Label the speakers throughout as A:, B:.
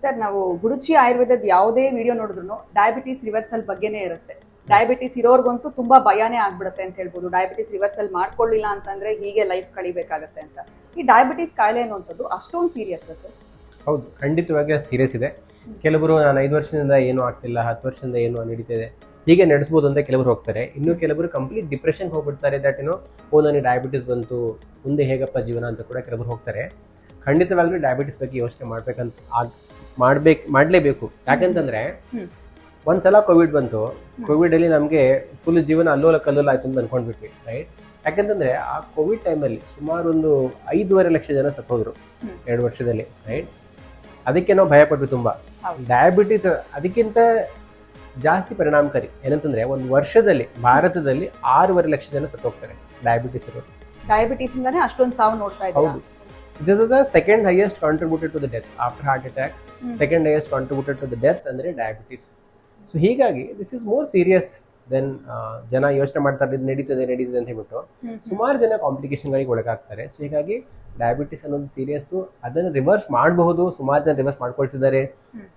A: Sir ನಾವು ಗುರುಚಿ ಆಯುರ್ವೇದದ ಯಾವುದೇ ವಿಡಿಯೋ ನೋಡಿದ್ರು ಡಯಾಬಿಟಿಸ್ ರಿವರ್ಸಲ್ ಬಗ್ಗೆನೇ ಇರುತ್ತೆ. ಡಯಾಬಿಟಿಸ್ ಇರೋರ್ಗಂತೂ ತುಂಬಾ ಭಯನೇ ಆಗ್ಬಿಡುತ್ತೆ ಅಂತ ಹೇಳ್ಬೋದು. ಡಯಾಬಿಟಿಸ್ ರಿವರ್ಸಲ್ ಮಾಡ್ಕೊಳ್ಳಿಲ್ಲ ಅಂತಂದ್ರೆ ಹೀಗೆ ಲೈಫ್ ಕಳಿಬೇಕಾಗತ್ತೆ ಅಂತ. ಈ ಡಯಾಬಿಟಿಸ್ ಕಾಯಿಲೆ ಅನ್ನುವಂಥದ್ದು ಅಷ್ಟೊಂದು ಸೀರಿಯಸ್ ಸರ್?
B: ಹೌದು, ಖಂಡಿತವಾಗಿ ಸೀರಿಯಸ್ ಇದೆ. ಕೆಲವರು ನಾನು 5 ವರ್ಷದಿಂದ ಏನೂ ಆಗ್ತಿಲ್ಲ, 10 ವರ್ಷದಿಂದ ಏನೋ ನಡೀತಿದೆ ಹೀಗೆ ನಡೆಸ್ಬೋದು ಅಂತ ಕೆಲವರು ಹೋಗ್ತಾರೆ. ಇನ್ನು ಕೆಲವರು ಕಂಪ್ಲೀಟ್ ಡಿಪ್ರೆಷನ್ ಹೋಗ್ಬಿಡ್ತಾರೆ. ದಟ್ ನನಗೆ ಡಯಾಬಿಟಿಸ್ ಬಂತು, ಮುಂದೆ ಹೇಗಪ್ಪ ಜೀವನ ಅಂತ ಕೂಡ ಕೆಲವರು ಹೋಗ್ತಾರೆ. ಖಂಡಿತವಾಗ್ಲೂ ಡಯಾಬಿಟಿಸ್ ಬಗ್ಗೆ ಯೋಚನೆ ಮಾಡಲೇಬೇಕು. ಯಾಕಂತಂದ್ರೆ ಒಂದ್ಸಲ ಕೋವಿಡ್ ಬಂತು. ಕೋವಿಡ್ ಅಲ್ಲಿ ನಮಗೆ ಫುಲ್ ಜೀವನ ಅಲ್ಲೋಲ ಕಲ್ಲೋಲ ಆಯ್ತು ಅಂತ ಅನ್ಕೊಂಡ್ಬಿಟ್ವಿ, ರೈಟ್? ಯಾಕಂತಂದ್ರೆ ಆ ಕೋವಿಡ್ ಟೈಮಲ್ಲಿ ಸುಮಾರು ಒಂದು 5.5 ಲಕ್ಷ ಜನ ಸತ್ತೋದ್ರು 2 ವರ್ಷದಲ್ಲಿ, ರೈಟ್? ಅದಕ್ಕೆ ನಾವು ಭಯ ಪಟ್ವಿ ತುಂಬಾ. ಡಯಾಬಿಟಿಸ್ ಅದಕ್ಕಿಂತ ಜಾಸ್ತಿ ಪರಿಣಾಮಕಾರಿ. ಏನಂತಂದ್ರೆ ಒಂದು ವರ್ಷದಲ್ಲಿ ಭಾರತದಲ್ಲಿ 6.5 ಲಕ್ಷ ಜನ ಸತ್ತೋಗ್ತಾರೆ ಡಯಾಬಿಟಿಸ್ ಇರೋರು.
A: ಡಯಾಬಿಟಿಸ್ ಇಂದಾನೆ ಅಷ್ಟೊಂದು ಸಾವು ನೋಡ್ತಾ ಇದ್ದೀವಿ.
B: ಹೌದು, this is the second highest contributor to the death after heart attack. Second highest contributor to the death ಅಂದ್ರೆ ಡಯಾಬಿಟಿಸ್. ಸೊ ಹೀಗಾಗಿ this is more serious then ಜನ ಯೋಚನೆ ಮಾಡ್ತಾರೆ ಇದು ನಡೀತದೆ ಅಂತ ಹೇಳ್ಬಿಟ್ಟು ಸುಮಾರು ಜನ ಕಾಂಪ್ಲಿಕೇಶನ್ಗಳಿಗೆ ಒಳಗಾಗ್ತಾರೆ. ಸೊ ಹೀಗಾಗಿ ಡಯಾಬಿಟಿಸ್ ಅನ್ನೋದು ಸೀರಿಯಸ್. ಅದನ್ನು ರಿವರ್ಸ್ ಮಾಡಬಹುದು, ಸುಮಾರು ಜನ ರಿವರ್ಸ್ ಮಾಡ್ಕೊಳ್ತಿದ್ದಾರೆ.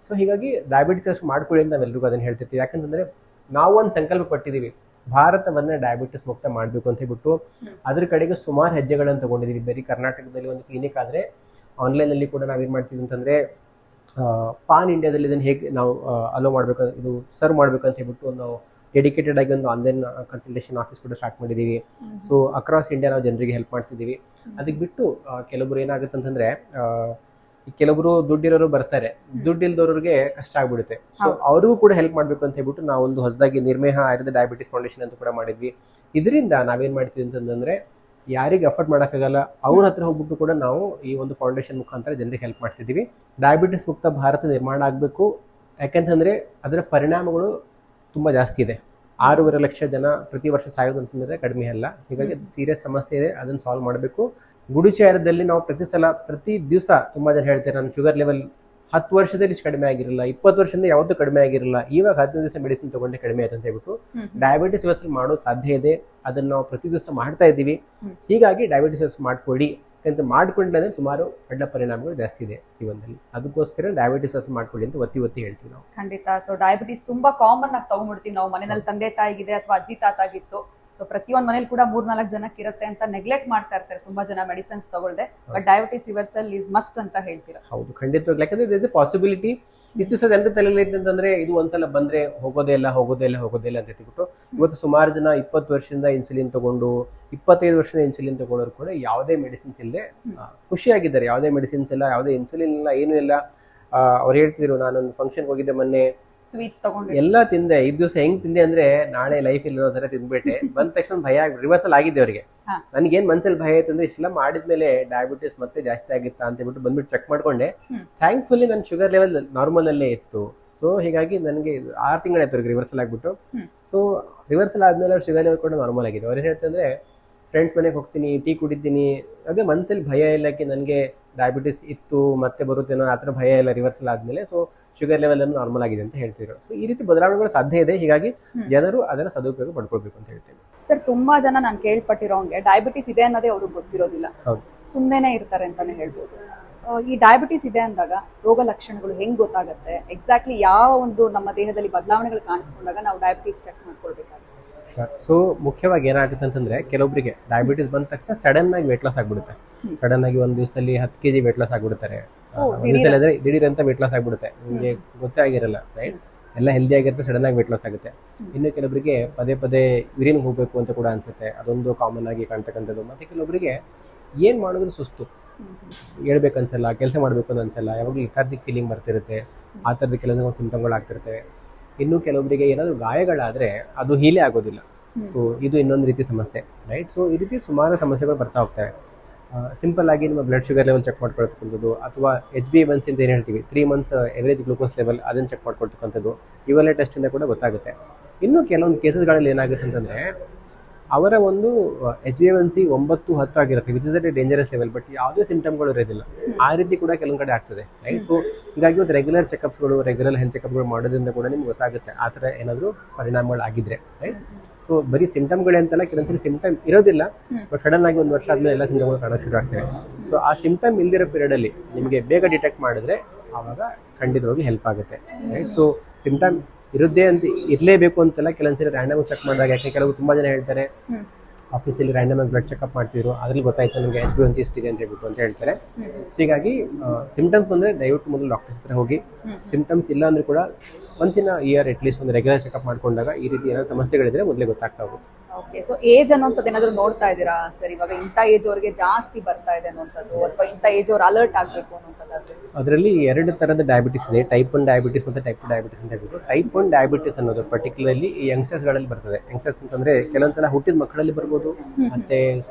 B: ಸೊ ಹೀಗಾಗಿ ಡಯಾಬಿಟಿಸ್ ಮಾಡ್ಕೊಳ್ಳಿ ಅಂತ ನಾವೆಲ್ಲರಿಗೂ ಅದನ್ನು ಹೇಳ್ತಿರ್ತೀವಿ. ಯಾಕಂತಂದ್ರೆ ನಾವು ಒಂದು ಸಂಕಲ್ಪ ಪಟ್ಟಿದ್ದೀವಿ, ಭಾರತವನ್ನ ಡಯಾಬಿಟಿಸ್ ಮುಕ್ತ ಮಾಡಬೇಕು ಅಂತ ಹೇಳ್ಬಿಟ್ಟು ಅದ್ರ ಕಡೆಗೆ ಸುಮಾರು ಹೆಜ್ಜೆಗಳನ್ನು ತಗೊಂಡಿದ್ದೀವಿ. ಬರೀ ಕರ್ನಾಟಕದಲ್ಲಿ ಒಂದು ಕ್ಲಿನಿಕ್ ಆದರೆ ಆನ್ಲೈನಲ್ಲಿ ಕೂಡ ನಾವೇನು ಮಾಡ್ತೀವಿ ಅಂತಂದರೆ ಪಾನ್ ಇಂಡಿಯಾದಲ್ಲಿ ಇದನ್ನು ಹೇಗೆ ನಾವು ಅಲೋ ಮಾಡಬೇಕು, ಇದು ಸರ್ವ್ ಮಾಡಬೇಕು ಅಂತ ಹೇಳ್ಬಿಟ್ಟು ನಾವು ಡೆಡಿಕೇಟೆಡ್ ಆಗಿ ಒಂದು ಆನ್ಲೈನ್ ಕನ್ಸಲ್ಟೇಷನ್ ಆಫೀಸ್ ಕೂಡ ಸ್ಟಾರ್ಟ್ ಮಾಡಿದ್ದೀವಿ. ಸೊ ಅಕ್ರಾಸ್ ಇಂಡಿಯಾ ನಾವು ಜನರಿಗೆ ಹೆಲ್ಪ್ ಮಾಡ್ತಿದ್ದೀವಿ. ಅದಕ್ಕೆ ಬಿಟ್ಟು ಕೆಲವರು ಏನಾಗುತ್ತೆ ಅಂತಂದರೆ ಕೆಲವರು ದುಡ್ಡಿರೋರು ಬರ್ತಾರೆ, ದುಡ್ಡಿಲ್ದವ್ರಿಗೆ ಕಷ್ಟ ಆಗ್ಬಿಡುತ್ತೆ. ಸೊ ಅವ್ರಿಗೂ ಕೂಡ ಹೆಲ್ಪ್ ಮಾಡಬೇಕು ಅಂತ ಹೇಳ್ಬಿಟ್ಟು ನಾವು ಒಂದು ಹೊಸದಾಗಿ ನಿರ್ಮೇಹ ಆಯುರ್ವೇದ ಡಯಾಬಿಟಿಸ್ ಫೌಂಡೇಶನ್ ಅಂತ ಕೂಡ ಮಾಡಿದ್ವಿ. ಇದರಿಂದ ನಾವೇನು ಮಾಡ್ತೀವಿ ಅಂತಂದ್ರೆ ಯಾರಿಗೆ ಅಫೋರ್ಡ್ ಮಾಡೋಕ್ಕಾಗಲ್ಲ ಅವ್ರ ಹತ್ರ ಹೋಗ್ಬಿಟ್ಟು ಕೂಡ ನಾವು ಈ ಒಂದು ಫೌಂಡೇಶನ್ ಮುಖಾಂತರ ಜನರಿಗೆ ಹೆಲ್ಪ್ ಮಾಡ್ತಿದ್ದೀವಿ. ಡಯಾಬಿಟಿಸ್ ಮುಕ್ತ ಭಾರತ ನಿರ್ಮಾಣ ಆಗಬೇಕು. ಯಾಕಂತಂದರೆ ಅದರ ಪರಿಣಾಮಗಳು ತುಂಬ ಜಾಸ್ತಿ ಇದೆ. 6.5 ಲಕ್ಷ ಜನ ಪ್ರತಿ ವರ್ಷ ಸಾಯೋದು ಅಂತಂದರೆ ಕಡಿಮೆ ಅಲ್ಲ. ಹೀಗಾಗಿ ಅದು ಸೀರಿಯಸ್ ಸಮಸ್ಯೆ ಇದೆ, ಅದನ್ನು ಸಾಲ್ವ್ ಮಾಡಬೇಕು. ಗುಡುಚಿ ಆಯುರ್ವೇದದಲ್ಲಿ ನಾವು ಪ್ರತಿ ದಿವಸ ತುಂಬ ಜನ ಹೇಳ್ತಾರೆ ನನ್ನ ಶುಗರ್ ಲೆವೆಲ್ 10 ವರ್ಷದಲ್ಲಿ ಇಷ್ಟು ಕಡಿಮೆ ಆಗಿರಲಿಲ್ಲ, 20 ವರ್ಷದಿಂದ ಯಾವತ್ತೂ ಕಡಿಮೆ ಆಗಿರಲಿಲ್ಲ, ಇವಾಗ 15 ದಿವಸ ಮೆಡಿಸಿನ್ ತಗೊಂಡೆ ಕಡಿಮೆ ಆಯ್ತು ಅಂತ ಹೇಳ್ಬಿಟ್ಟು ಡಯಾಬಿಟಿಸ್ ರಿವರ್ಸಲ್ ಮಾಡೋದು ಸಾಧ್ಯ ಇದೆ. ಅದನ್ನು ನಾವು ಪ್ರತಿ ದಿವಸ ಮಾಡ್ತಾ ಇದ್ದೀವಿ. ಹೀಗಾಗಿ ಡಯಾಬಿಟಿಸ್ ರಿವರ್ಸಲ್ ಮಾಡ್ಕೊಳ್ಳಿ ಅಂತ ಮಾಡ್ಕೊಂಡ್ರೆ ಸುಮಾರು ಅಡ್ಡ ಪರಿಣಾಮಗಳು ಜಾಸ್ತಿ ಇದೆ ಜೀವನದಲ್ಲಿ. ಅದಕ್ಕೋಸ್ಕರ ಡಯಾಬಿಟಿಸ್ ರಿವರ್ಸಲ್ ಮಾಡ್ಕೊಳ್ಳಿ ಅಂತ ಒತ್ತಿ ಹೇಳ್ತೀವಿ ನಾವು.
A: ಖಂಡಿತ. ಸೊ ಡಯಾಬಿಟಿಸ್ ತುಂಬಾ ಕಾಮನ್ ಆಗಿ ತಗೊಂಡ್ಬಿಡ್ತೀವಿ ನಾವು. ಮನೆಯಲ್ಲಿ ತಂದೆ ತಾಯಿಗಿದೆ ಅಥವಾ ಅಜ್ಜಿ ತಾತಾಗಿತ್ತು, ಸೊ ಪ್ರತಿಯೊಂದು ಮನೇಲಿ ಕೂಡ 3-4 ಜನಕ್ಕೆ ಇರುತ್ತೆ ಅಂತ ನೆಗ್ಲೆಕ್ಟ್ ಮಾಡ್ತಾ ಇರ್ತಾರೆ ತುಂಬಾ ಜನ ಮೆಡಿಸಿನ್ಸ್ ತಗೊಳ್ದೆ. But diabetes reversal is must ಅಂತ ಹೇಳ್ತೀರಾ?
B: ಹೌದು, ಖಂಡಿತವಾಗ್ಲೂ. ಯಾಕಂದ್ರೆ ಇಸ್ ಎ ಪಾಸಿಬಿಲಿಟಿ. ಇಷ್ಟು ದಿವಸ ಜನರ ತಲೆಯಲ್ಲಿ ಅಂತಂದ್ರೆ ಇದು ಒಂದ್ಸಲ ಬಂದ್ರೆ ಹೋಗೋದೇ ಇಲ್ಲ ಅಂತ ಹೇಳ್ಬಿಟ್ಟು ಇವತ್ತು ಸುಮಾರು ಜನ 20 ವರ್ಷದಿಂದ ಇನ್ಸುಲಿನ್ ತಗೊಂಡು 25 ವರ್ಷದ ಇನ್ಸುಲಿನ್ ತಗೊಂಡವ್ರು ಕೂಡ ಯಾವುದೇ ಮೆಡಿಸಿನ್ಸ್ ಇಲ್ಲದೆ ಖುಷಿಯಾಗಿದ್ದಾರೆ. ಯಾವುದೇ ಮೆಡಿಸಿನ್ಸ್ ಇಲ್ಲ, ಯಾವುದೇ ಇನ್ಸುಲಿನ್ ಇಲ್ಲ, ಏನೂ ಇಲ್ಲ. ಅವ್ರು ಹೇಳ್ತಿದ್ರು, ನಾನೊಂದು ಫಂಕ್ಷನ್ಗೆ ಹೋಗಿದ್ದೆ ಮೊನ್ನೆ,
A: ಸ್ವೀಟ್ಸ್ ತಗೊಂಡು
B: ಎಲ್ಲ ತಿಂದೆ. 5 ದಿವಸ ಹೆಂಗ್ ತಿಂದೆ ಅಂದ್ರೆ ನಾಳೆ ಲೈಫ್ ಇಲ್ಲೋ ತರ ತಿಂದ್ಬಿಟ್ಟೆ. ಬಂದ ತಕ್ಷಣ ಭಯ ರಿವರ್ಸಲ್ ಆಗಿದ್ದೆ ಅವ್ರಿಗೆ. ನನ್ಗೇನ್ ಮನ್ಸಲ್ಲಿ ಭಯ ಆಯ್ತು ಅಂದ್ರೆ ಇಷ್ಟೆಲ್ಲ ಮಾಡಿದ್ಮೇಲೆ ಡಯಾಬಿಟಿಸ್ ಮತ್ತೆ ಜಾಸ್ತಿ ಆಗಿತ್ತಾ ಅಂತ ಹೇಳ್ಬಿಟ್ಟು ಬಂದ್ಬಿಟ್ಟು ಚೆಕ್ ಮಾಡ್ಕೊಂಡೆ. ಥ್ಯಾಂಕ್ಫುಲಿ ನನ್ನ ಶುಗರ್ ಲೆವೆಲ್ ನಾರ್ಮಲ್ ಅಲ್ಲೇ ಇತ್ತು. ಸೊ ಹೀಗಾಗಿ ನನಗೆ 6 ತಿಂಗಳಾಯ್ತು ಅವ್ರಿಗೆ ರಿವರ್ಸಲ್ ಆಗ್ಬಿಟ್ಟು. ಸೊ ರಿವರ್ಸಲ್ ಆದ್ಮೇಲೆ ಅವ್ರ ಶುಗರ್ ಲೆವೆಲ್ ಕೂಡ ನಾರ್ಮಲ್ ಆಗಿದೆ. ಅವ್ರು ಏನ್ ಹೇಳ್ತಂದ್ರೆ ಫ್ರೆಂಡ್ಸ್ ಮನೆಗೆ ಹೋಗ್ತೀನಿ, ಟೀ ಕುಡಿತೀನಿ, ಅದೇ ಮನ್ಸಲ್ಲಿ ಭಯ ಇಲ್ಲಕ್ಕೆ ನನಗೆ ಡಯಾಬಿಟಿಸ್ ಇತ್ತು ಮತ್ತೆ ಬರುತ್ತೇನೋ ಆ ಥರ ಭಯ ಇಲ್ಲ ರಿವರ್ಸಲ್ ಆದ್ಮೇಲೆ. ಸೊ ಶುಗರ್ ಲೆವೆಲ್ ಅನ್ನು ನಾರ್ಮಲ್ ಆಗಿದೆ ಅಂತ ಹೇಳ್ತಿದ್ರು. ಸೊ ಈ ರೀತಿ ಬದಲಾವಣೆಗಳು ಸಾಧ್ಯ ಇದೆ. ಹೀಗಾಗಿ ಜನರು ಅದನ್ನ ಸದುಪಯೋಗ ಪಡ್ಕೊಳ್ಬೇಕು ಅಂತ ಹೇಳ್ತೀನಿ.
A: ಸರ್, ತುಂಬಾ ಜನ ನಾನು ಕೇಳ್ಪಟ್ಟಿರೋ ಹಂಗೆ ಡಯಾಬಿಟಿಸ್ ಇದೆ ಅನ್ನೋದೇ ಅವ್ರಿಗೆ ಗೊತ್ತಿರೋದಿಲ್ಲ, ಸುಮ್ಮನೆ ಇರ್ತಾರೆ ಅಂತಾನೆ ಹೇಳ್ಬೋದು. ಈ ಡಯಾಬಿಟಿಸ್ ಇದೆ ಅಂದಾಗ ರೋಗ ಲಕ್ಷಣಗಳು ಹೆಂಗ್ ಗೊತ್ತಾಗುತ್ತೆ? ಎಕ್ಸಾಕ್ಟ್ಲಿ ಯಾವ ಒಂದು ನಮ್ಮ ದೇಹದಲ್ಲಿ ಬದಲಾವಣೆಗಳು ಕಾಣಿಸ್ಕೊಂಡಾಗ ನಾವು ಡಯಾಬಿಟಿಸ್ ಚೆಕ್ ಮಾಡ್ಕೊಳ್ಬೇಕಾಗುತ್ತೆ?
B: ಸೊ ಮುಖ್ಯವಾಗಿ ಏನಾಗುತ್ತೆ ಅಂತಂದ್ರೆ ಕೆಲವೊಬ್ಬರಿಗೆ ಡಯಾಬಿಟಿಸ್ ಬಂದ ತಕ್ಷಣ ಸಡನ್ ಆಗಿ ವೇಟ್ ಲಾಸ್ ಆಗ್ಬಿಡುತ್ತೆ. ಸಡನ್ ಆಗಿ ಒಂದು ದಿವಸದಲ್ಲಿ 10 kg ವೇಟ್ ಲಾಸ್ ಆಗ್ಬಿಡ್ತಾರೆ. ದಿಢೀರ್ ಅಂತ ವೇಟ್ ಲಾಸ್ ಆಗ್ಬಿಡುತ್ತೆ, ನಿಮಗೆ ಗೊತ್ತೇ ಆಗಿರಲ್ಲ, ರೈಟ್? ಎಲ್ಲ ಹೆಲ್ದಿ ಆಗಿರುತ್ತೆ, ಸಡನ್ ಆಗಿ ವೇಟ್ ಲಾಸ್ ಆಗುತ್ತೆ. ಇನ್ನು ಕೆಲವರಿಗೆ ಪದೇ ಯೂರಿನ್ ಹೋಗ್ಬೇಕು ಅಂತ ಕೂಡ ಅನ್ಸುತ್ತೆ, ಅದೊಂದು ಕಾಮನ್ ಆಗಿ ಕಾಣ್ತಕ್ಕಂಥದ್ದು. ಮತ್ತೆ ಕೆಲವೊಬ್ಬರಿಗೆ ಏನ್ ಮಾಡಿದ್ರು ಸುಸ್ತು, ಹೇಳ್ಬೇಕನ್ಸಲ್ಲ, ಕೆಲಸ ಮಾಡ್ಬೇಕು ಅಂತ ಅನ್ಸಲ್ಲ, ಯಾವಾಗಲೂ ಲಿಥಾರ್ಜಿಕ್ ಫೀಲಿಂಗ್ ಬರ್ತಿರುತ್ತೆ. ಆ ಥರದ ಕೆಲವೊಂದು ಸಿಂಪ್ಟಮ್ಗಳು ಆಗ್ತಿರ್ತವೆ. ಇನ್ನು ಕೆಲವೊಬ್ಬರಿಗೆ ಏನಾದರೂ ಗಾಯಗಳಾದರೆ ಅದು ಹೀಲೇ ಆಗೋದಿಲ್ಲ. ಸೊ ಇದು ಇನ್ನೊಂದು ರೀತಿ ಸಮಸ್ಯೆ, ರೈಟ್? ಸೊ ಈ ರೀತಿ ಸುಮಾರು ಸಮಸ್ಯೆಗಳು ಬರ್ತಾ ಹೋಗ್ತವೆ. ಸಿಂಪಲ್ ಆಗಿ ನಿಮ್ಮ ಬ್ಲಡ್ ಶುಗರ್ ಲೆವೆಲ್ ಚೆಕ್ ಮಾಡ್ಕೊಳ್ತಕ್ಕಂಥದ್ದು, ಅಥವಾ HbA1c ಅಂತ ಏನು ಹೇಳ್ತೀವಿ, 3 months ಎವರೇಜ್ ಗ್ಲೂಕೋಸ್ ಲೆವೆಲ್, ಅದನ್ನು ಚೆಕ್ ಮಾಡ್ಕೊಳ್ತಕ್ಕಂಥದ್ದು, ಇವೆಲ್ಲ ಟೆಸ್ಟಿಂದ ಕೂಡ ಗೊತ್ತಾಗುತ್ತೆ. ಇನ್ನು ಕೆಲವೊಂದು ಕೇಸಸ್ಗಳಲ್ಲಿ ಏನಾಗುತ್ತೆ ಅಂತಂದರೆ ಅವರ ಒಂದು HbA1c 9-10 ಆಗಿರುತ್ತೆ, which is at A dangerous level, but ಯಾವುದೇ ಸಿಂಪ್ಟಮ್ಗಳು ಇರೋದಿಲ್ಲ. ಆ ರೀತಿ ಕೂಡ ಕೆಲವೊಂದು ಕಡೆ ಆಗ್ತದೆ, ರೈಟ್? ಸೊ ಹೀಗಾಗಿ ಒಂದು ರೆಗ್ಯುಲರ್ ಚೆಕಪ್ಸ್ಗಳು, ರೆಗ್ಯುಲರ್ ಹೆಲ್ತ್ ಚೆಕಪ್ಗಳು ಮಾಡೋದ್ರಿಂದ ಕೂಡ ನಿಮ್ಗೆ ಗೊತ್ತಾಗುತ್ತೆ ಆ ಥರ ಏನಾದರೂ ಪರಿಣಾಮಗಳು ಆಗಿದ್ರೆ, ರೈಟ್? ಸೊ ಬರೀ ಸಿಂಪ್ಟಮ್ಗಳೇ ಅಂತಲ್ಲ, ಕೆಲವೊಂದ್ಸರಿ ಸಿಂಪ್ಟಮ್ ಇರೋದಿಲ್ಲ, ಬಟ್ ಸಡನ್ ಆಗಿ 1 ವರ್ಷ ಆದ್ಮೇಲೆ ಎಲ್ಲ ಸಿಂಪ್ಟಮ್ಗಳು ಕಾಣೋಕೆ ಶುರು ಆಗ್ತವೆ. ಸೊ ಆ ಸಿಂಪ್ಟಮ್ ಇಲ್ದಿರೋ ಪೀರಿಯಡಲ್ಲಿ ನಿಮಗೆ ಬೇಗ ಡಿಟೆಕ್ಟ್ ಮಾಡಿದ್ರೆ ಆವಾಗ ಖಂಡಿತವಾಗಿ ಹೆಲ್ಪ್ ಆಗುತ್ತೆ ರೈಟ್. ಸೊ ಸಿಂಪ್ಟಮ್ ಇರುತ್ತೆ ಅಂತ ಇರಲೇಬೇಕು ಅಂತೆಲ್ಲ ಕೆಲವೊಂದ್ಸರಿ ರ್ಯಾಂಡಮ್ ಚೆಕ್ ಮಾಡಿದಾಗ, ಯಾಕೆ ಕೆಲವರು ತುಂಬ ಜನ ಹೇಳ್ತಾರೆ ಆಫೀಸಲ್ಲಿ ರ್ಯಾಂಡಮ್ ಆಗಿ ಬ್ಲಡ್ ಚೆಕಪ್ ಮಾಡ್ತಿದ್ರು, ಅದ್ರಲ್ಲಿ ಗೊತ್ತಾಯ್ತು ನಿಮಗೆ HbA1c ಎಷ್ಟಿದೆ ಅಂತ ಹೇಳ್ಬಿಟ್ಟು ಅಂತ ಹೇಳ್ತಾರೆ. ಹೀಗಾಗಿ ಸಿಂಪ್ಟಮ್ಸ್ ಬಂದರೆ ದಯವಿಟ್ಟು ಮೊದಲು ಡಾಕ್ಟರ್ಸ್ ಹತ್ರ ಹೋಗಿ, ಸಿಂಪ್ಟಮ್ಸ್ ಇಲ್ಲ ಅಂದರೂ ಕೂಡ ಒಂದಿನ ಇಯರ್ ಅಟ್ಲೀಸ್ಟ್ ಒಂದು ರೆಗ್ಯುಲರ್ ಚೆಕಪ್ ಮಾಡ್ಕೊಂಡಾಗ ಈ ರೀತಿ ಏನಾದ್ರು ಸಮಸ್ಯೆಗಳಿದ್ರೆ ಮೊದಲೇ ಗೊತ್ತಾಗ್ತಾ ಹೋಗುತ್ತೆ.
A: ಓಕೆ, ಸೊ ಏಜ್ ಅನ್ನೋಂಥದ್ದು ಏನಾದ್ರು ನೋಡ್ತಾ ಇದ್ದೀರಾ ಸರ್? ಇವಾಗ ಇಂಥ ಏಜ್ ಅವ್ರಿಗೆ ಜಾಸ್ತಿ ಬರ್ತಾ ಇದೆ ಅನ್ನೋಂಥದ್ದು, ಅಥವಾ ಇಂಥ ಏಜ್ ಅವ್ರು ಅಲರ್ಟ್ ಆಗಬೇಕು ಅನ್ನೋಂಥದ್ದು?
B: ಅದರಲ್ಲಿ 2 ಥರದ ಡಯಾಬಿಟಿಸ್ ಇದೆ, ಟೈಪ್ 1 ಡಯಾಬಿಟಿಸ್ ಮತ್ತು ಟೈಪ್ 2 ಡಯಾಬಿಟಿಸ್ ಅಂತ ಹೇಳ್ಬಿಟ್ಟು. ಟೈಪ್ 1 ಡಯಾಬಿಟಿಸ್ ಅನ್ನೋದು ಪರ್ಟಿಕ್ಯುಲರ್ಲಿ ಈ ಯಂಗ್ಸ್ಟರ್ಸ್ಗಳಲ್ಲಿ ಬರ್ತದೆ. ಯಂಗ್ಸ್ಟರ್ಸ್ ಅಂತಂದರೆ ಕೆಲವೊಂದ್ಸಲ ಹುಟ್ಟಿದ ಮಕ್ಕಳಲ್ಲಿ ಬರ್ಬೋದು, ಮತ್ತು